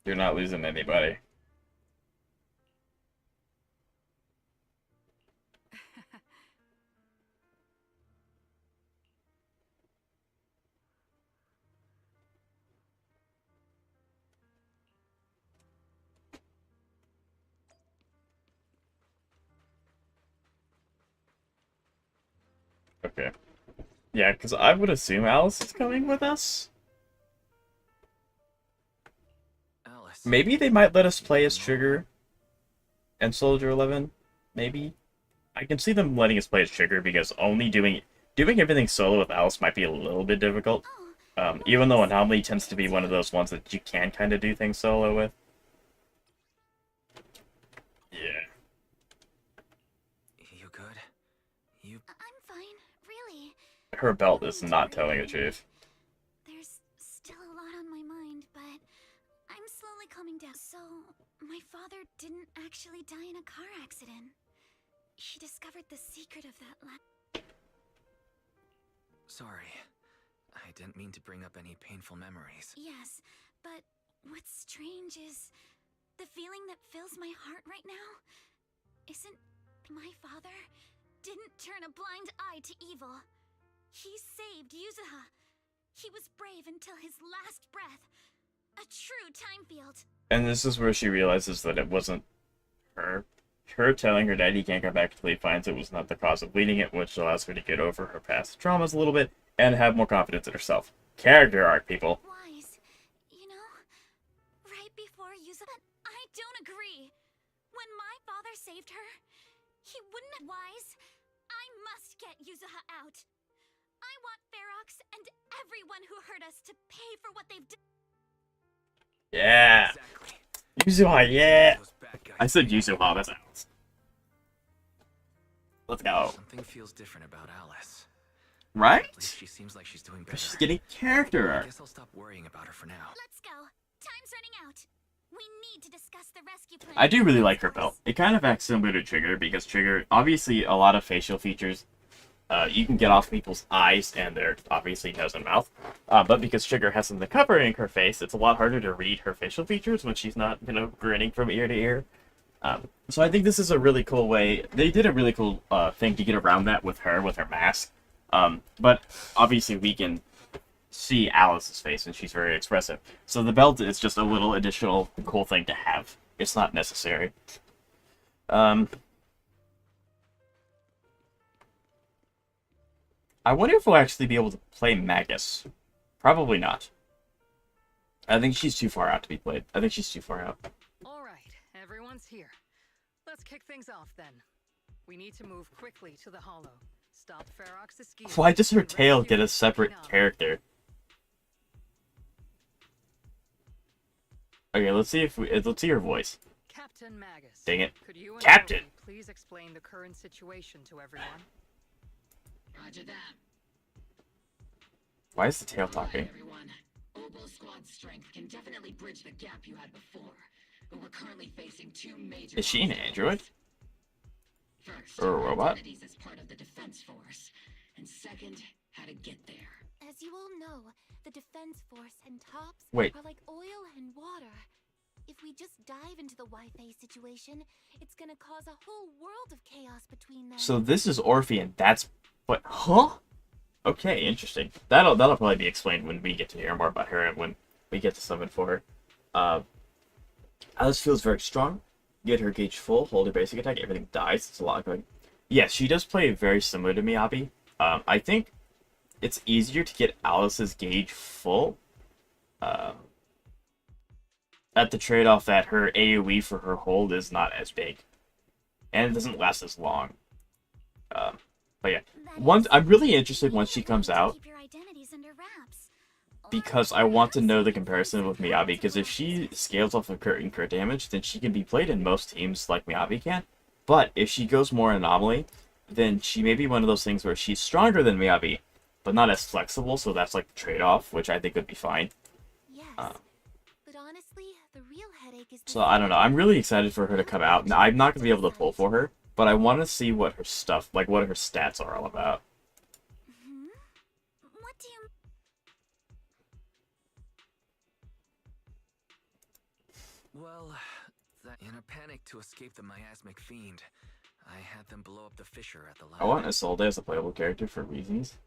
You're not losing anybody. Okay. Yeah, because I would assume Alice is coming with us. Alice. Maybe they might let us play as Trigger and Soldier 11. Maybe. I can see them letting us play as Trigger because only doing everything solo with Alice might be a little bit difficult. Even though Anomaly tends to be one of those ones that you can kind of do things solo with. Yeah. You good? You... I'm fine, really. Her belt is not telling the truth. There's still a lot on my mind, but I'm slowly calming down. So, my father didn't actually die in a car accident. He discovered the secret of that Sorry. I didn't mean to bring up any painful memories. Yes, but what's strange is the feeling that fills my heart right now isn't my father didn't turn a blind eye to evil. He saved Yuzuha. He was brave until his last breath. A true time field. And this is where she realizes that it wasn't her. Her telling her dad he can't come back until he finds it was not the cause of leading it, which allows her to get over her past traumas a little bit and have more confidence in herself. Character arc, people. Wise. You know, right before Yuzuha, I don't agree. When my father saved her, he wouldn't. Wise, I must get Yuzuha out. I want Ferox and everyone who hurt us to pay for what they've done. Yeah. Exactly. Yuzuha, yeah. I said Yuzuha, that's Alice. Let's go. Something feels different about Alice. Right? At least she seems like she's doing better. But she's getting character I arc. guess I'll stop worrying about her for now. Let's go. Time's running out. We need to discuss the rescue plan. I do really like her belt. It kind of acts similar to Trigger, because Trigger, obviously a lot of facial features, you can get off people's eyes and their, obviously, nose and mouth. But because Trigger has something covering her face, it's a lot harder to read her facial features when she's not, grinning from ear to ear. So I think this is a really cool way. They did a really cool thing to get around that with her mask. But obviously we can see Alice's face and she's very expressive. So the belt is just a little additional cool thing to have. It's not necessary. I wonder if we'll actually be able to play Magus. Probably not. I think she's too far out to be played. I think she's too far out. Alright, everyone's here. Let's kick things off then. We need to move quickly to the hollow. Stop Ferox's scheme. Why does her tail get a separate character? Okay, let's see her voice. Captain Magus. Dang it. Could you and Captain! Obi please explain the current situation to everyone? Roger that. Why is the tail talking? Everyone. Oboe Squad's strength can definitely bridge the gap you had before, but we're currently facing two major. Is she an android? First, or a robot? identities as part of the defense force, and second, how to get there. As you all know, the defense force and tops Wait. are like oil and water. If we just dive into the Wi-Fi situation, it's gonna cause a whole world of chaos between them. So this is Orphe and that's what? Huh? Okay, interesting. That'll probably be explained when we get to hear more about her and when we get to summon for her. Alice feels very strong. Get her gauge full, hold her basic attack, everything dies. It's a lot going. Yes, she does play very similar to Miyabi. I think it's easier to get Alice's gauge full. At the trade-off that her AoE for her hold is not as big. And it doesn't last as long. But yeah. I'm really interested once she comes out. Because I want to know the comparison with Miyabi, because if she scales off of crit damage, then she can be played in most teams like Miyabi can. But if she goes more Anomaly, then she may be one of those things where she's stronger than Miyabi, but not as flexible, so that's like the trade-off, which I think would be fine. Yes, but honestly, the real headache is. So I don't know, I'm really excited for her to come out. Now, I'm not going to be able to pull for her, but I want to see what her stuff, like what her stats are all about. What do you... Well, in a panic to escape the miasmic fiend, I had them blow up the fissure at the lab. I want Isolde as a playable character for reasons.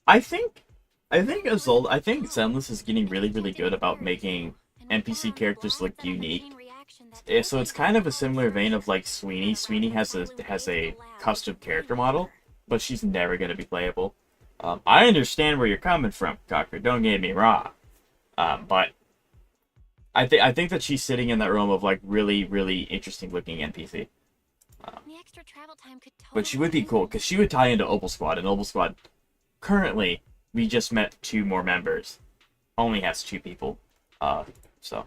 I think Zenless is getting really, really good about making NPC characters look unique. So it's kind of a similar vein of like Sweeney. Sweeney has a custom character model, but she's never going to be playable. I understand where you're coming from, Cocker. Don't get me wrong. But I think that she's sitting in that realm of like really, really interesting looking NPC. The extra travel time could But she would be cool because she would tie into Opal Squad, and Opal Squad currently we just met 2 more members. Only has 2 people. So.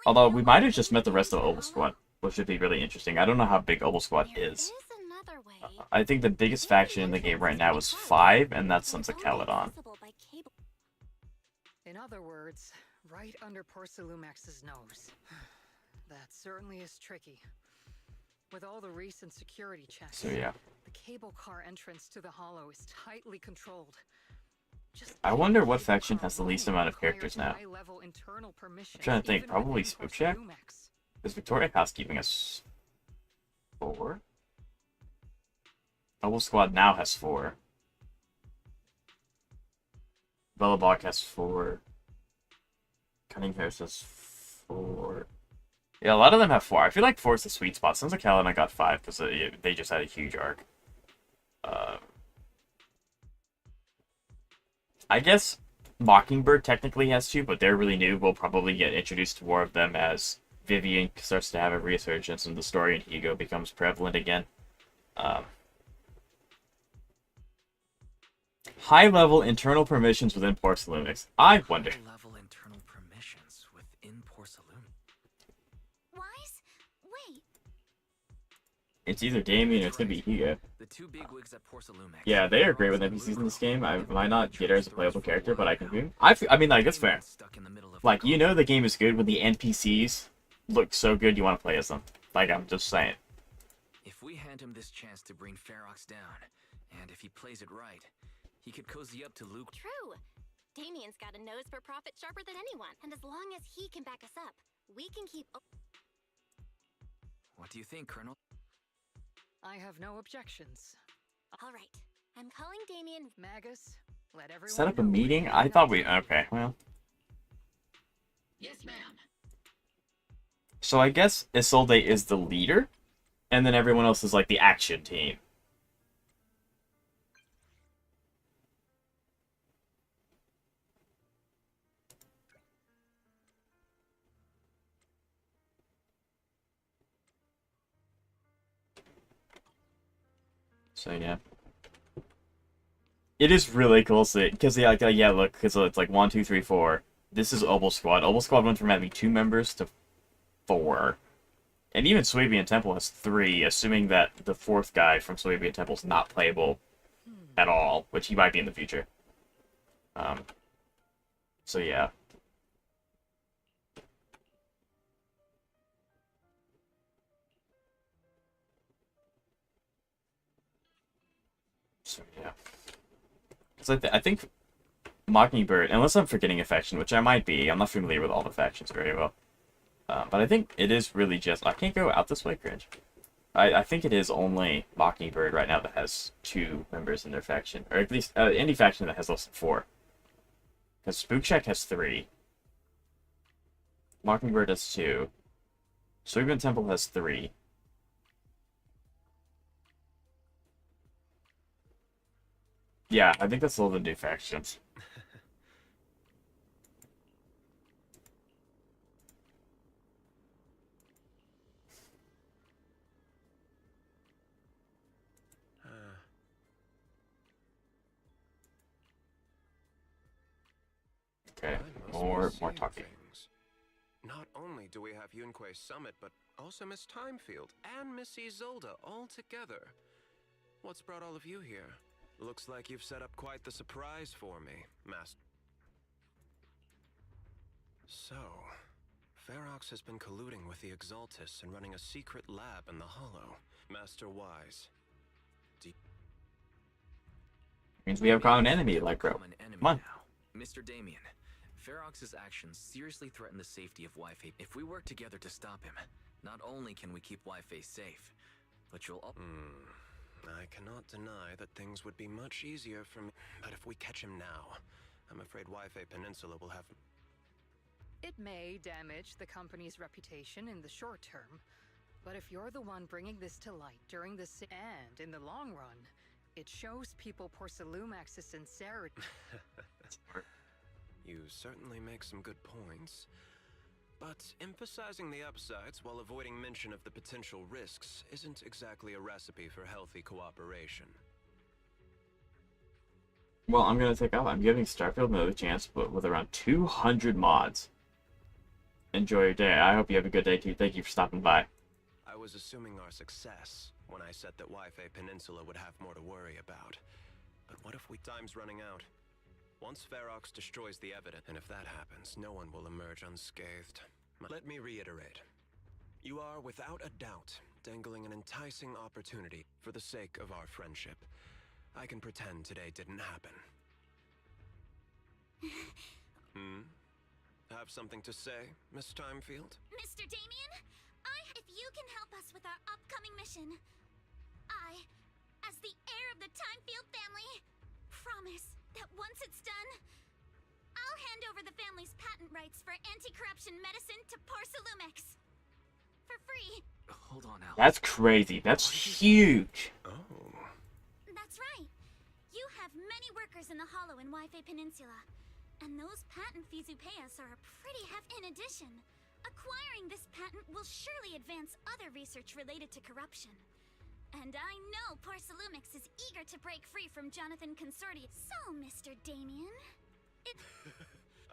Although we might have just met the rest of Opal Squad, which would be really interesting. I don't know how big Opal Squad is. I think the biggest faction in the game right now is 5, and that's Sons of Caledon. In other words, right under Porcelumax's nose. That certainly is tricky. With all the recent security checks, So yeah. the cable car entrance to the Hollow is tightly controlled. I wonder what faction has the least amount of characters now. I'm trying to think. Probably Spookjack? Is Victoria Housekeeping us 4? Opal Squad now has 4. Bellabog has 4. Cunninghouse has 4. Yeah, a lot of them have 4. I feel like 4 is the sweet spot. Sons of Caledon got 5 because they just had a huge arc. I guess Mockingbird technically has 2, but they're really new. We'll probably get introduced to more of them as Vivian starts to have a resurgence and the story in Ego becomes prevalent again. High-level internal permissions within Porcelumix. I wonder. High-level internal permissions within Porcelum. Wise? Wait. It's either Damien or it's gonna be Ego. The 2 bigwigs at Porcelumex. Yeah, they are great with NPCs in this game. I might not get her as a playable character, but I can do. I mean, like, that's fair. Like, you know the game is good when the NPCs look so good you want to play as them. Like, I'm just saying. If we hand him this chance to bring Ferox down, and if he plays it right, he could cozy up to Luke. True. Damien's got a nose for profit sharper than anyone, and as long as he can back us up, we can keep. What do you think, Colonel? I have no objections. All right, I'm calling Damien. Magus, let everyone Set up a know meeting? we're I not thought we... doing- Okay, well. Yes, ma'am. So I guess Isolde is the leader, and then everyone else is like the action team. So yeah. It is really cool, because yeah, look, because it's like 1, 2, 3, 4. This is Opal Squad. Opal Squad went from having 2 members to 4. And even Swabian Temple has 3, assuming that the 4th guy from Swabian Temple is not playable at all, which he might be in the future. So yeah. So yeah. Because I think Mockingbird, unless I'm forgetting a faction, which I might be, I'm not familiar with all the factions very well. But I think it is really just... I can't go out this way, cringe. I think it is only Mockingbird right now that has 2 members in their faction. Or at least any faction that has less than 4. Because Spookjack has 3. Mockingbird has 2. Swabian Temple has 3. Yeah, I think that's all the new factions. Okay, more talking. Not only do we have Yunque's Summit, but also Miss Timefield and Miss Isolde all together. What's brought all of you here? Looks like you've set up quite the surprise for me, Master. So, Ferox has been colluding with the Exaltus and running a secret lab in the Hollow. Master Wise. Means we have a common enemy, like bro. Come on. Mr. Damien, Ferox's actions seriously threaten the safety of Wi-Fi. If we work together to stop him, not only can we keep Wi-Fi safe, but you'll all... I cannot deny that things would be much easier for me. But if we catch him now, I'm afraid Wi-Fi Peninsula will have... It may damage the company's reputation in the short term, but if you're the one bringing this to light during this... And in the long run, It shows people Porcelumax's sincerity. You certainly make some good points. But emphasizing the upsides while avoiding mention of the potential risks isn't exactly a recipe for healthy cooperation. Well, I'm gonna take off. I'm giving Starfield another chance, but with around 200 mods. Enjoy your day. I hope you have a good day too. Thank you for stopping by. I was assuming our success when I said that Wi-Fi Peninsula would have more to worry about. But what if time's running out? Once Ferox destroys the evidence, and if that happens, no one will emerge unscathed. Let me reiterate. You are, without a doubt, dangling an enticing opportunity for the sake of our friendship. I can pretend today didn't happen. Have something to say, Miss Timefield? Mr. Damien, if you can help us with our upcoming mission, as the heir of the Timefield family, promise that once it's done, I'll hand over the family's patent rights for anti-corruption medicine to Porcelumex. For free. Hold on, Alice. That's crazy. That's huge. Oh. That's right. You have many workers in the Hollow in Wi-Fi Peninsula. And those patent fees you pay us are a pretty hefty. In addition, acquiring this patent will surely advance other research related to corruption. And I know Porcelumex is eager to break free from Jonathan Consortium. So, Mr. Damien,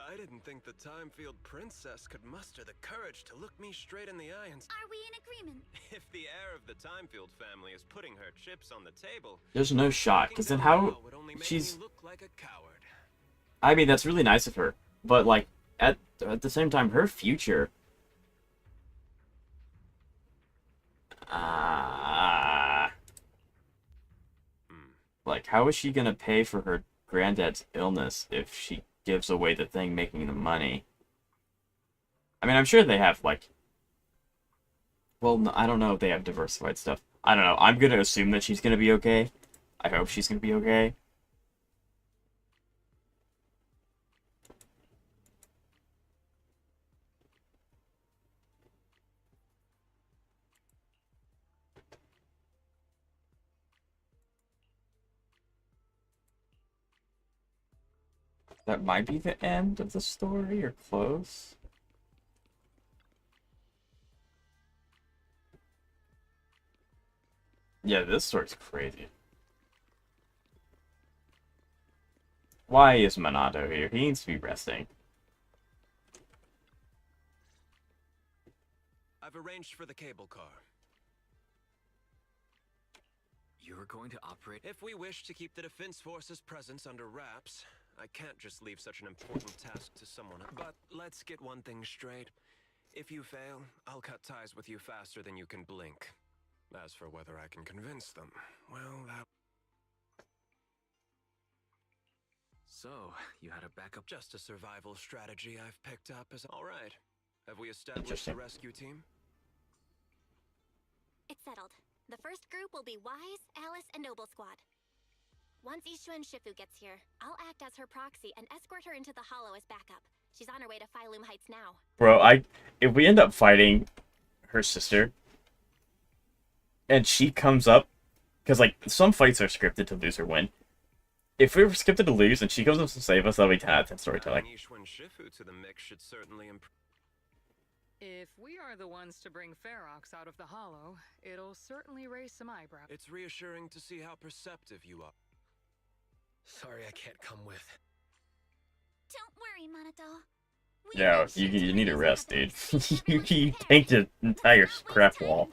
I didn't think the Timefield princess could muster the courage to look me straight in the eye and... Are we in agreement? If the heir of the Timefield family is putting her chips on the table... There's no shot, because then how... She's... I mean, that's really nice of her. But, like, at the same time, her future... Like, how is she gonna pay for her granddad's illness if she gives away the thing making the money? I mean, I'm sure they have, like... Well, no, I don't know if they have diversified stuff. I don't know. I'm gonna assume that she's gonna be okay. I hope she's gonna be okay. That might be the end of the story, or close. Yeah, this story's crazy. Why is Minato here? He needs to be resting. I've arranged for the cable car. You're going to operate... If we wish to keep the Defense Force's presence under wraps, I can't just leave such an important task to someone. But let's get one thing straight. If you fail, I'll cut ties with you faster than you can blink. As for whether I can convince them, well, that... So, you had a backup... Just a survival strategy I've picked up as... Alright. Have we established the rescue team? It's settled. The first group will be Wise, Alice, and Noble Squad. Once Ishu and Shifu gets here, I'll act as her proxy and escort her into the Hollow as backup. She's on her way to Phylum Heights now. Bro, if we end up fighting her sister, and she comes up, because, like, some fights are scripted to lose or win. If we were scripted to lose and she comes up to save us, that'll be 10 out of 10 storytelling. Ishu and Shifu to the mix should certainly improve. If we are the ones to bring Ferox out of the Hollow, it'll certainly raise some eyebrows. It's reassuring to see how perceptive you are. Sorry I can't come with. Don't worry, Minato. Yeah, you need a rest, dude. you tanked an entire scrap wall.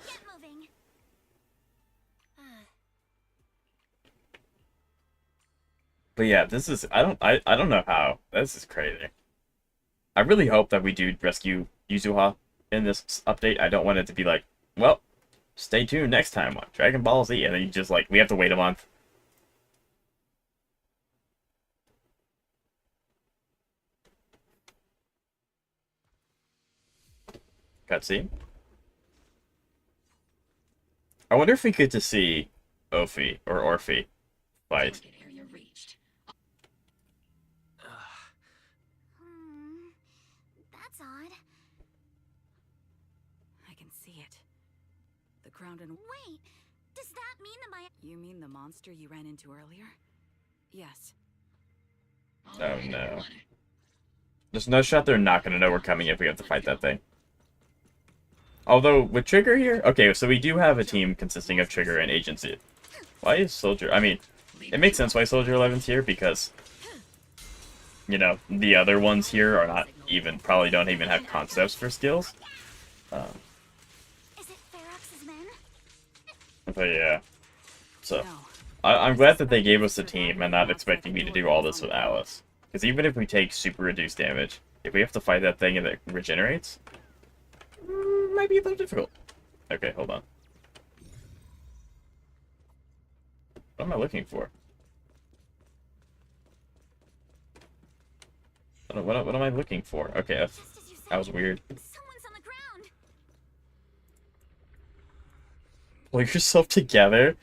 But yeah, this is I don't know how. This is crazy. I really hope that we do rescue Yuzuha in this update. I don't want it to be like, well, stay tuned next time on Dragon Ball Z, and then you just like we have to wait a month. Cutscene. I wonder if we get to see Ophi or Orphe fight. That's odd. I can see it. The ground and... Wait! Does that mean the You mean the monster you ran into earlier? Yes. Oh no. There's no shot they're not gonna know we're coming if we have to fight that thing. Although, with Trigger here... Okay, so we do have a team consisting of Trigger and Agency. Why is Soldier... I mean, it makes sense why Soldier 11's here, because... You know, the other ones here are not even... Probably don't even have concepts for skills. Is it Ferox's men? But yeah. So, I'm glad that they gave us a team and not expecting me to do all this with Alice. Because even if we take super reduced damage, if we have to fight that thing and it regenerates... might be a little difficult. Okay, hold on. What am I looking for? What am I looking for? Okay, that was weird. Someone's on the ground. Pull yourself together.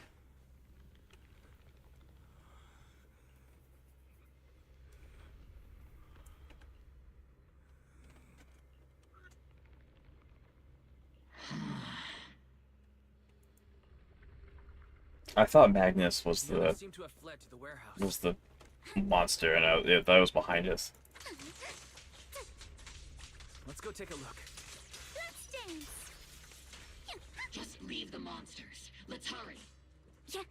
I thought Magnus was the monster, and I thought it was behind us. Let's go take a look. Let's dance. Just leave the monsters. Let's hurry. Yeah.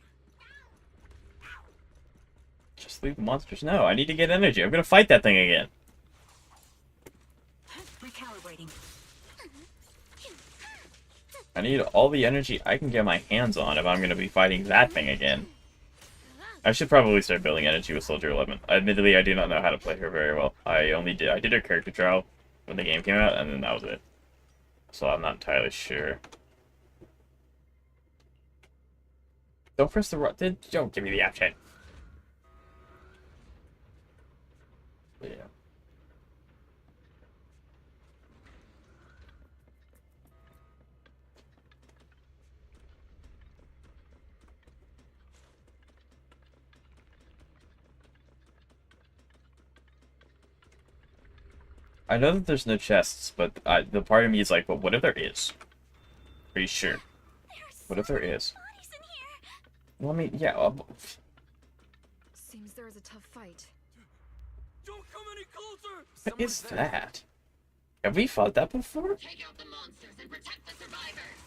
Just leave the monsters. No, I need to get energy. I'm gonna fight that thing again. Recalibrating. I need all the energy I can get my hands on if I'm gonna be fighting that thing again. I should probably start building energy with Soldier 11. Admittedly, I do not know how to play her very well. I did her character trial when the game came out, and then that was it. So I'm not entirely sure. Don't press the don't give me the app chat. Yeah. I know that there's no chests, but the part of me is like, but what if there is? Are you sure? What if there is? Well, I mean, yeah. Seems there is a tough fight. Don't come any closer! What is that? Have we fought that before? Take out the monsters and protect the survivors.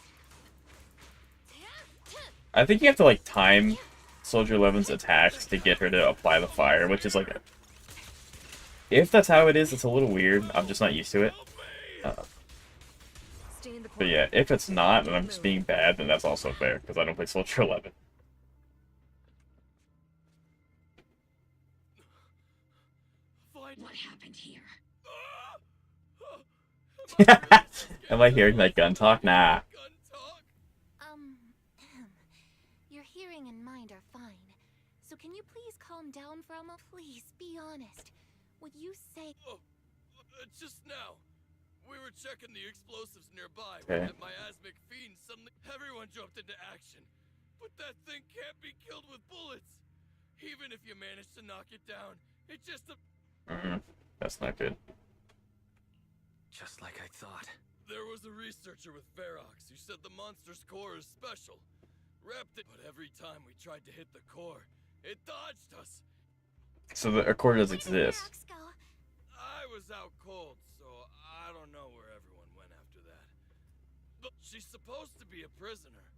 I think you have to, like, time Soldier 11's attacks to get her to apply the fire, which is like a... If that's how it is, it's a little weird. I'm just not used to it. But yeah, if it's not, and I'm just being bad, then that's also fair, because I don't play Soldier 11. What happened here? Am I hearing that gun talk? Nah. Your hearing and mind are fine. So can you please calm down for a moment? Please, be honest. Would you say... Oh, just now. We were checking the explosives nearby Okay. when that miasmic fiend suddenly... Everyone jumped into action. But that thing can't be killed with bullets. Even if you manage to knock it down, it just... That's not good. Just like I thought. There was a researcher with Ferox who said the monster's core is special. Wrapped it, but every time we tried to hit the core, it dodged us. So the core does exist. I was out cold, so I don't know where everyone went after that. But she's supposed to be a prisoner.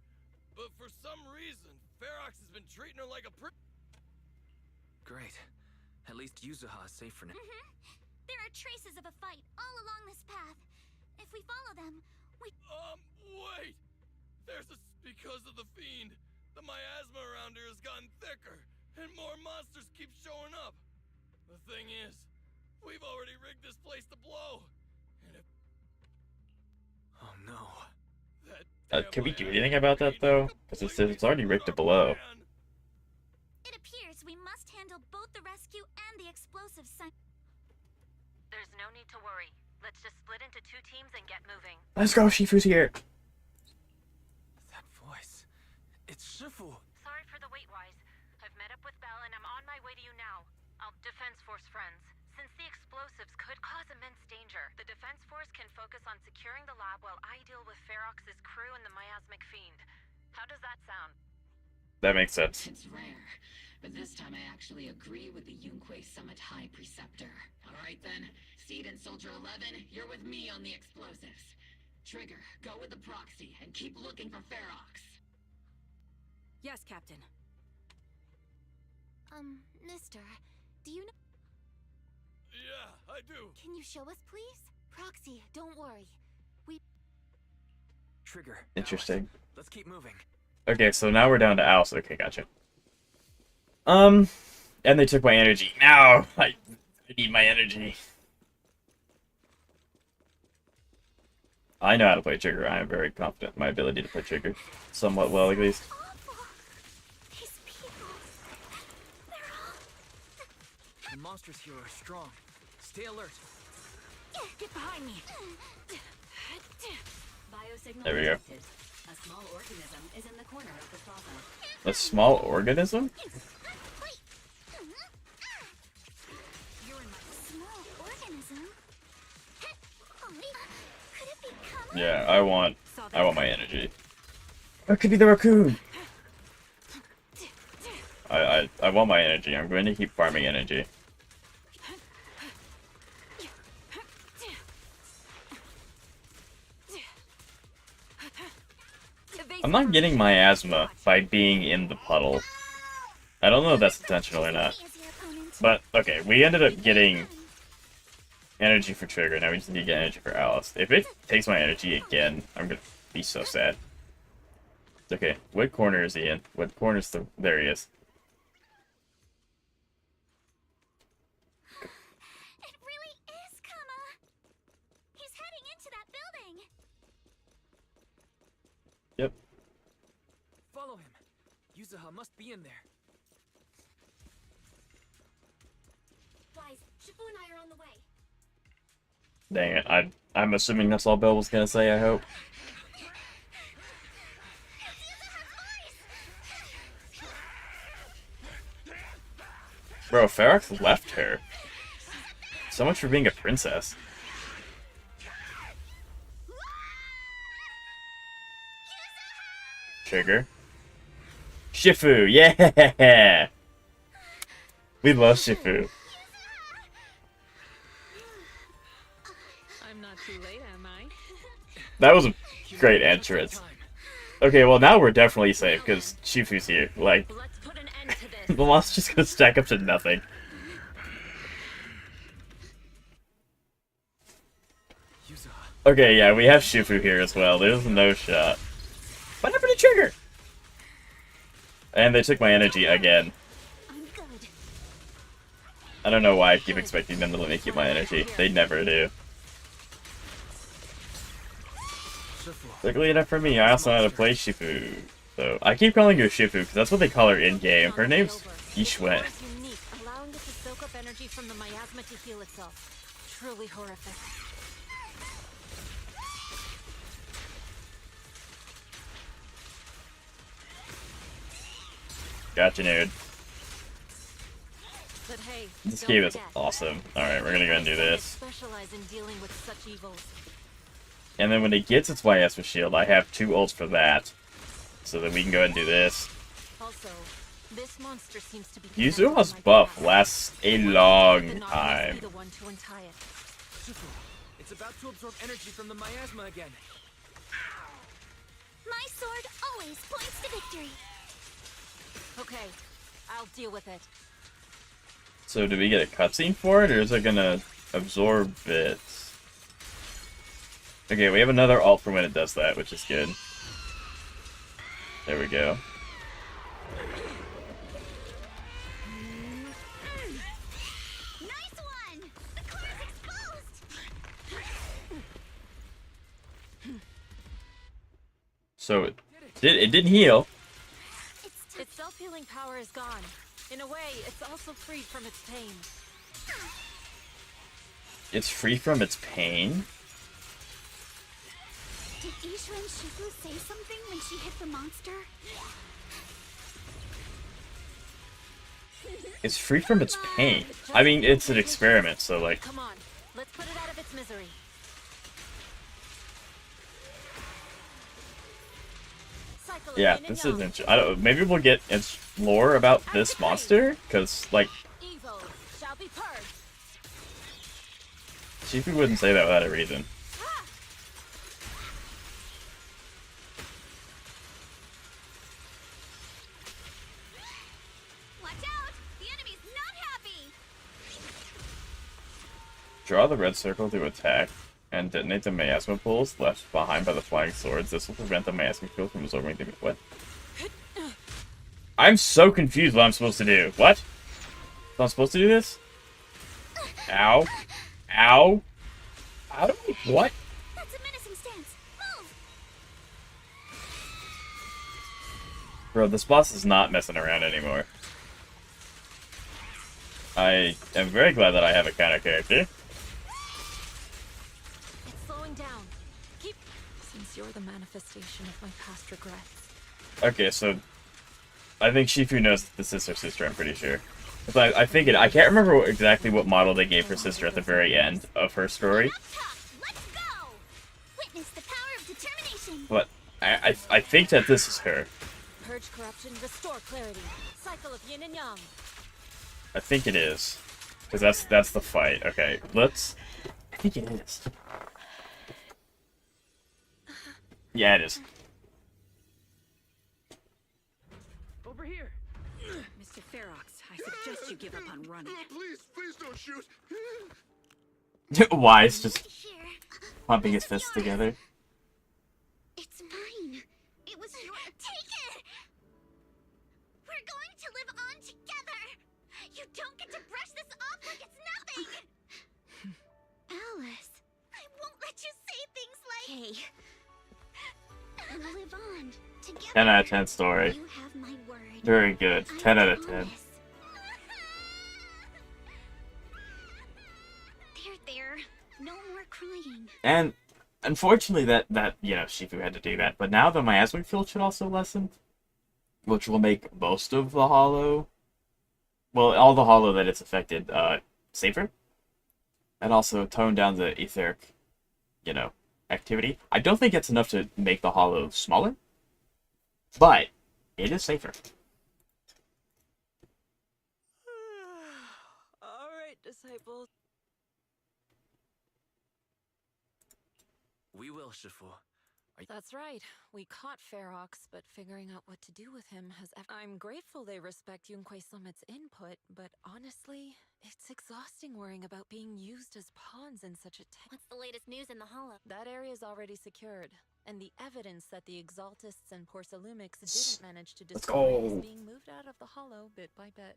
But for some reason, Ferox has been treating her like a Great. At least Yuzuha is safe for now. There are traces of a fight all along this path. If we follow them, we... wait! Because of the fiend, the miasma around here has gotten thicker, and more monsters keep showing up. The thing is, we've already rigged this place to blow. And if... Oh no. Can we do anything about that, though? Because it's already rigged to blow. It appears we must handle both the rescue and the explosives. There's no need to worry. Let's just split into 2 teams and get moving. Let's go, Shifu's here. That voice. It's Shifu. Sorry for the wait, Wise. I've met up with Belle and I'm on my way to you now. I'll Defense Force friends. Since the explosives could cause immense danger, the Defense Force can focus on securing the lab while I deal with Ferox's crew and the miasmic fiend. How does that sound? That makes sense. It's rare, but this time I actually agree with the Yunque Summit High Preceptor. Alright then, Seed and Soldier 11, you're with me on the explosives. Trigger, go with the proxy and keep looking for Ferox. Yes, Captain. Mister, do you know? Yeah, I do. Can you show us, please? Proxy, don't worry. Trigger. Interesting. Alice, let's keep moving. Okay, so now we're down to Alice. Okay, gotcha. And they took my energy. Now I need my energy. I know how to play Trigger. I am very confident in my ability to play Trigger. Somewhat well, at least. The monsters here are strong. Stay alert. Get behind me. Biosignal There we go. detected. A small organism is in the corner of the plaza. A small organism? Small organism? Could it be Yeah, I want my energy. Or it could be the raccoon. I want my energy. I'm going to keep farming energy. I'm not getting miasma by being in the puddle. I don't know if that's intentional or not. But, okay, we ended up getting energy for Trigger. Now we just need to get energy for Alice. If it takes my energy again, I'm gonna be so sad. Okay, what corner is he in? What corner's the... There he is. It really is Kama! He's heading into that building! Yep. Follow him. Yuzuha must be in there. Guys, Shifu and I are on the way. Dang it, I'm assuming that's all Bill was gonna say, I hope. Bro, Ferox left her. So much for being a princess. Trigger. Shifu, yeah! We love Shifu. I'm not too late, am I? That was a great entrance. Okay, well now we're definitely safe, because Shifu's here. Like, the monster's just gonna stack up to nothing. Okay, yeah, we have Shifu here as well. There's no shot. What happened to Trigger? And they took my energy again. I don't know why I keep expecting them to let me keep my energy. They never do. Luckily enough for me, I also know how to play Shifu. So, I keep calling her Shifu because that's what they call her in-game. Her name's Ishwe. Unique, allowing it to soak up energy from the miasma to heal itself. Truly horrific. Gotcha, nerd. But hey, This don't game is forget, awesome. Alright, we're gonna go and do this. specialize in dealing with such evils. And then when it gets its miasma shield, I have 2 ults for that. So that we can go ahead and do this. Also, this monster seems to be Yuzuha's buff lasts a long time. the one to untie it. Shifu, it's about to absorb energy from the miasma again. My sword always points to victory. Okay, I'll deal with it. So do we get a cutscene for it, or is it gonna absorb it? Okay, we have another ult for when it does that, which is good. There we go. Nice one! The core is exposed! So it didn't heal. Its self-healing power is gone. In a way, it's also freed from its pain. It's free from its pain. Did Isha and Shifu say something when she hit the monster? It's free from its pain. I mean, it's an experiment, so like... Come on, let's put it out of its misery. Yeah, this is interesting. I don't. Maybe we'll get lore about this monster, because like, Shifu wouldn't say that without a reason. Watch out! The enemy's not happy! Draw the red circle to attack, and detonate the miasma pools left behind by the flying swords. This will prevent the miasma field from absorbing the... What? I'm so confused what I'm supposed to do. What? I'm supposed to do this? Ow. Ow. How do we... What? That's a menacing stance. Move! Bro, this boss is not messing around anymore. I am very glad that I have a counter character. It's slowing down. Keep... Since you're the manifestation of my past regrets. Okay, so... I think Shifu knows that this is her sister, I'm pretty sure. But I think I can't remember exactly what model they gave her sister at the very end of her story. Let's go! Witness the power of determination. But I think that this is her. Purge corruption, restore clarity. Cycle of yin and yang. I think it is. Because that's the fight. Okay, let's... I think it is. Yeah, it is. Over here. Mr. Ferox, I suggest you give up on running. Please don't shoot. Wise just pumping his fists together. It's mine. It was your... Take it! We're going to live on together. You don't get to brush this off like it's nothing. Alice, I won't let you say things like... Hey. We'll live on together. 10 out of 10 story. You have my word. Very good. 10 out of 10. There. No more crying. And unfortunately that you know, Shifu had to do that. But now the miasmic field should also lessen, which will make most of the hollow, well, all the hollow that it's affected, safer. And also tone down the etheric, you know, activity. I don't think it's enough to make the hollow smaller, but it is safer. All right, disciples. We will, Shifu. That's right. We caught Ferox, but figuring out what to do with him has... I'm grateful they respect Yunquei Summit's input, but honestly, it's exhausting worrying about being used as pawns in such a... What's the latest news in the hollow? That area is already secured, and the evidence that the Exaltists and Porcelumix didn't manage to destroy is being moved out of the hollow bit by bit.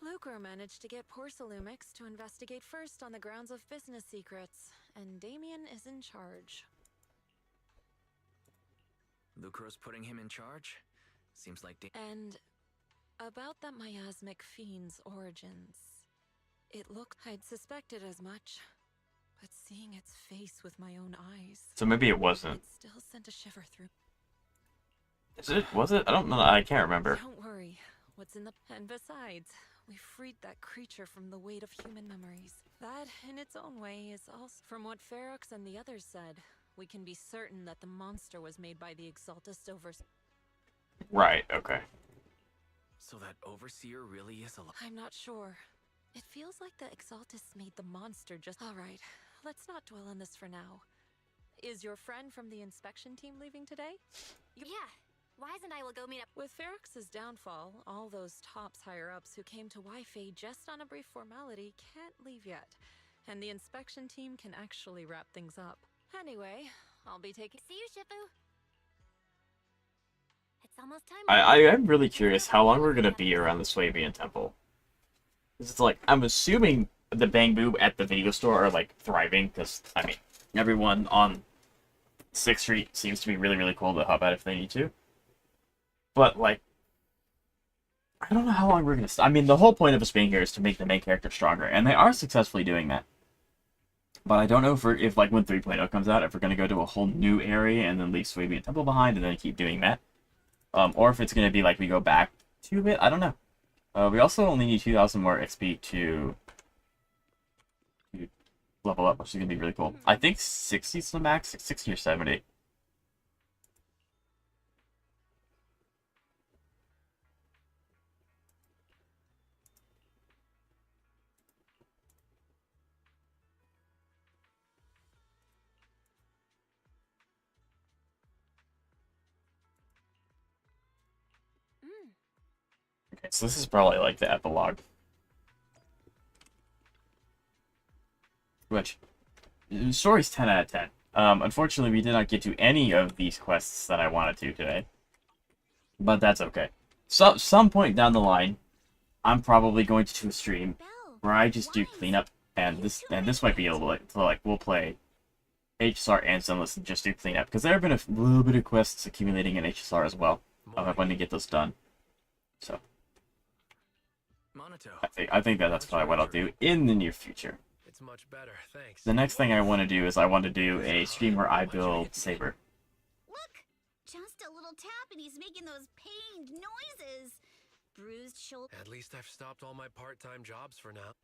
Lucre managed to get Porcelumix to investigate first on the grounds of business secrets, and Damien is in charge. Lucro's putting him in charge? Seems like... And about that miasmic fiend's origins. It looked... I'd suspected as much, but seeing its face with my own eyes... So maybe it wasn't. It still sent a shiver through... Is it? Was it? I don't know. I can't remember. Don't worry. What's in the... And besides, we freed that creature from the weight of human memories. That, in its own way, is also... From what Ferox and the others said, we can be certain that the monster was made by the Exaltist Right, okay. So that Overseer really is alive? I'm not sure. It feels like the Exaltists made the monster just... Alright, let's not dwell on this for now. Is your friend from the inspection team leaving today? Yeah. Wise and I will go meet up. With Ferox's downfall, all those tops higher-ups who came to Wi-Fi just on a brief formality can't leave yet. And the inspection team can actually wrap things up. Anyway, I'll be taking... See you, Shifu. It's almost time. I am really curious how long we're gonna be around the Swabian Temple. It's like, I'm assuming the Bang Boo at the video store are like thriving, because, I mean, everyone on 6th Street seems to be really, really cool to hop out if they need to. But, like, I don't know how long we're gonna... I mean, the whole point of us being here is to make the main character stronger, and they are successfully doing that. But I don't know if like, when 3.0 comes out, if we're gonna go to a whole new area and then leave Swabian Temple behind and then keep doing that. Or if it's gonna be like we go back to it. I don't know. We also only need 2,000 more XP to level up, which is gonna be really cool. I think 60 is the max, 60 or 70. So this is probably like the epilogue. Which, story's 10 out of 10. Unfortunately, we did not get to any of these quests that I wanted to today. But that's okay. So, some point down the line, I'm probably going to do a stream where I just do cleanup, and this might be a little like we'll play HSR and Zenless and just do cleanup, because there have been a little bit of quests accumulating in HSR as well. I want to get those done. So I think that's probably what I'll do in the near future. It's much better, thanks. The next thing I want to do is I want to do a stream where I build Saber. Look! Just a little tap and he's making those pained noises. Bruised shoulder. At least I've stopped all my part-time jobs for now.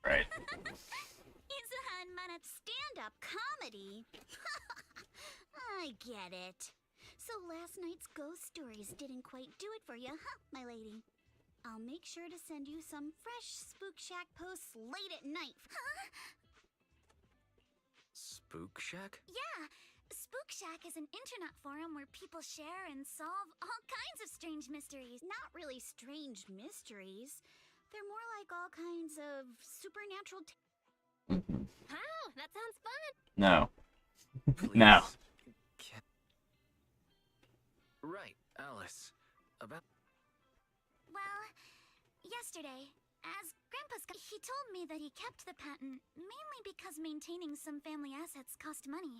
Right. Yuzuha and Manat's stand-up comedy. I get it. So last night's ghost stories didn't quite do it for you, huh, my lady? I'll make sure to send you some fresh Spook Shack posts late at night. Huh? Spook Shack? Yeah, Spook Shack is an internet forum where people share and solve all kinds of strange mysteries. Not really strange mysteries. They're more like all kinds of supernatural. Wow, that sounds fun. No. No. Right, Alice. About. Well, yesterday, as he told me that he kept the patent mainly because maintaining some family assets cost money.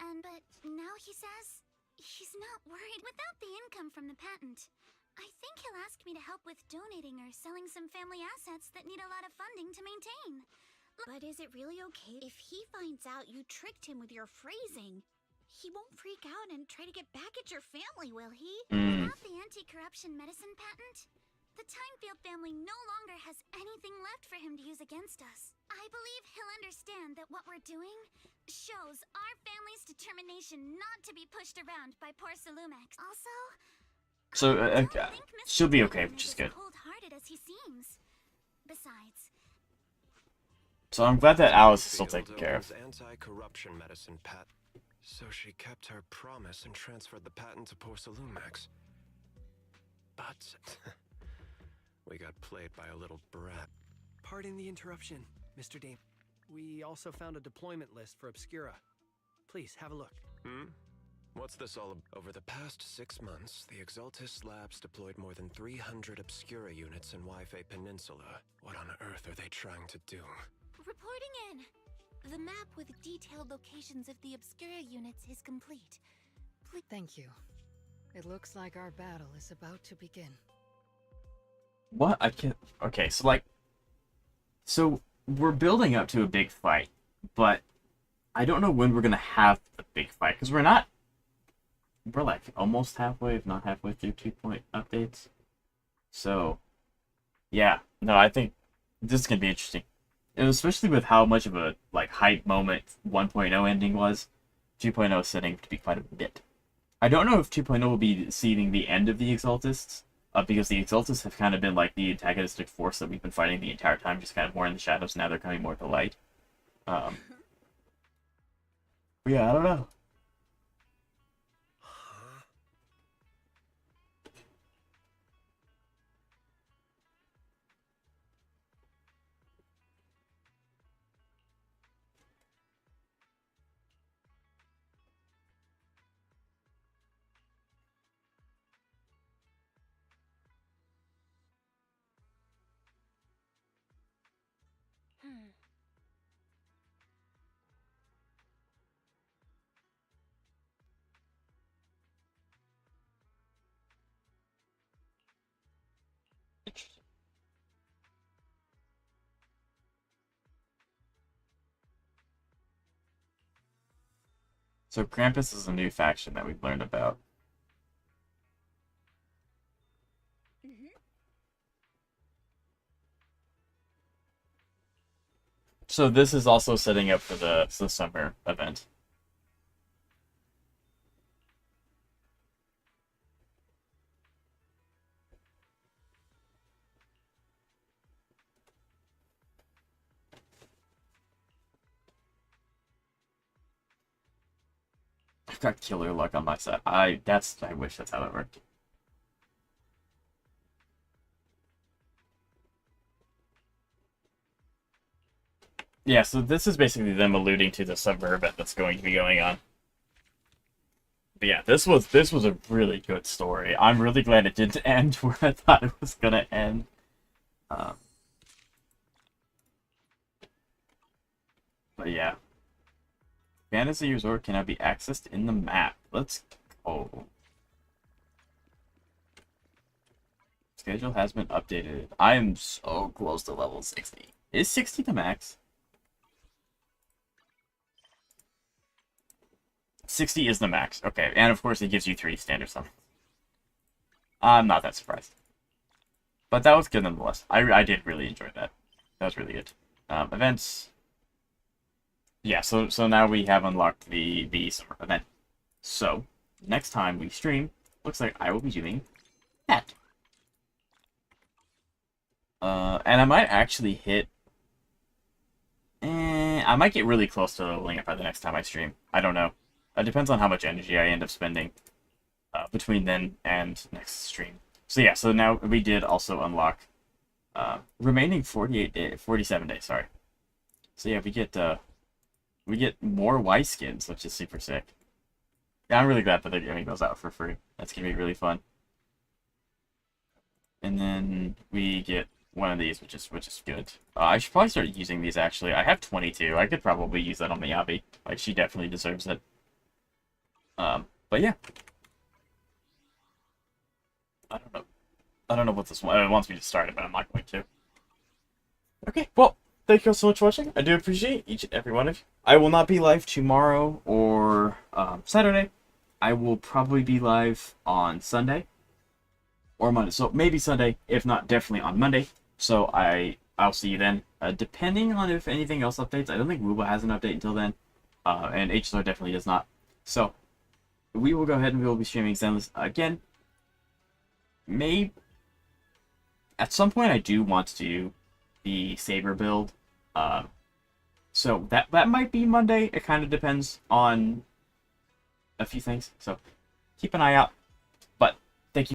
But now he says he's not worried without the income from the patent. I think he'll ask me to help with donating or selling some family assets that need a lot of funding to maintain. But is it really okay if he finds out you tricked him with your phrasing? He won't freak out and try to get back at your family, will he? Without the anti-corruption medicine patent, the Timefield family no longer has anything left for him to use against us. I believe he'll understand that what we're doing shows our family's determination not to be pushed around by poor Salumex. Also, So, she'll be okay, which is good. cold-hearted as he seems. Besides, So I'm glad that Alice is still taken care of. Anti-corruption medicine patent. So she kept her promise and transferred the patent to Porcelumax. But we got played by a little brat. Pardon the interruption, Mr. Dame. We also found a deployment list for Obscura. Please, have a look. What's this all about? Over the past 6 months, the Exaltis Labs deployed more than 300 Obscura units in Wi-Fi Peninsula. What on earth are they trying to do? Reporting in. The map with detailed locations of the Obscura units is complete. Thank you. It looks like our battle is about to begin. What? I can't... Okay, so like... So, we're building up to a big fight, but I don't know when we're gonna have the big fight, because we're not... We're like almost halfway, if not halfway through 2-point updates. So, yeah. No, I think this is gonna be interesting. And especially with how much of a like hype moment 1.0 ending was, 2.0 is setting to be quite a bit. I don't know if 2.0 will be seeing the end of the Exaltists, because the Exaltists have kind of been like the antagonistic force that we've been fighting the entire time, just kind of more in the shadows. Now they're coming more to light. Yeah, I don't know. So Krampus is a new faction that we've learned about. So this is also setting up for the summer event. I've got killer luck on my side. I wish that's how it worked. Yeah, so this is basically them alluding to the summer event that's going to be going on. But yeah, this was a really good story. I'm really glad it didn't end where I thought it was gonna end. But yeah. Fantasy Resort cannot be accessed in the map. Let's go. Schedule has been updated. I am so close to level 60. Is 60 the max? 60 is the max. Okay, and of course it gives you 3 standard summons. I'm not that surprised. But that was good nonetheless. I did really enjoy that. That was really good. Events. Yeah, so now we have unlocked the summer event. So, next time we stream, looks like I will be doing that. And I might actually hit... I might get really close to leveling up by the next time I stream. I don't know. It depends on how much energy I end up spending between then and next stream. So yeah, so now we did also unlock remaining 47 days, sorry. So yeah, we get more Y skins, which is super sick. Yeah, I'm really glad that they're giving those out for free. That's gonna be really fun. And then we get one of these, which is good. I should probably start using these actually. I have 22. I could probably use that on Miyabi. Like, she definitely deserves it. But yeah. I don't know what this one wants me to start it, but I'm not going to. Okay, well, thank you all so much for watching. I do appreciate each and every one of you. I will not be live tomorrow or Saturday. I will probably be live on Sunday or Monday. So maybe Sunday, if not definitely on Monday. So I'll see you then. Depending on if anything else updates. I don't think Wuba has an update until then. And HSR definitely does not. So we will go ahead and we will be streaming Zenless again. Maybe at some point I do want to do the Saber build. So that might be Monday. It kind of depends on a few things. So keep an eye out.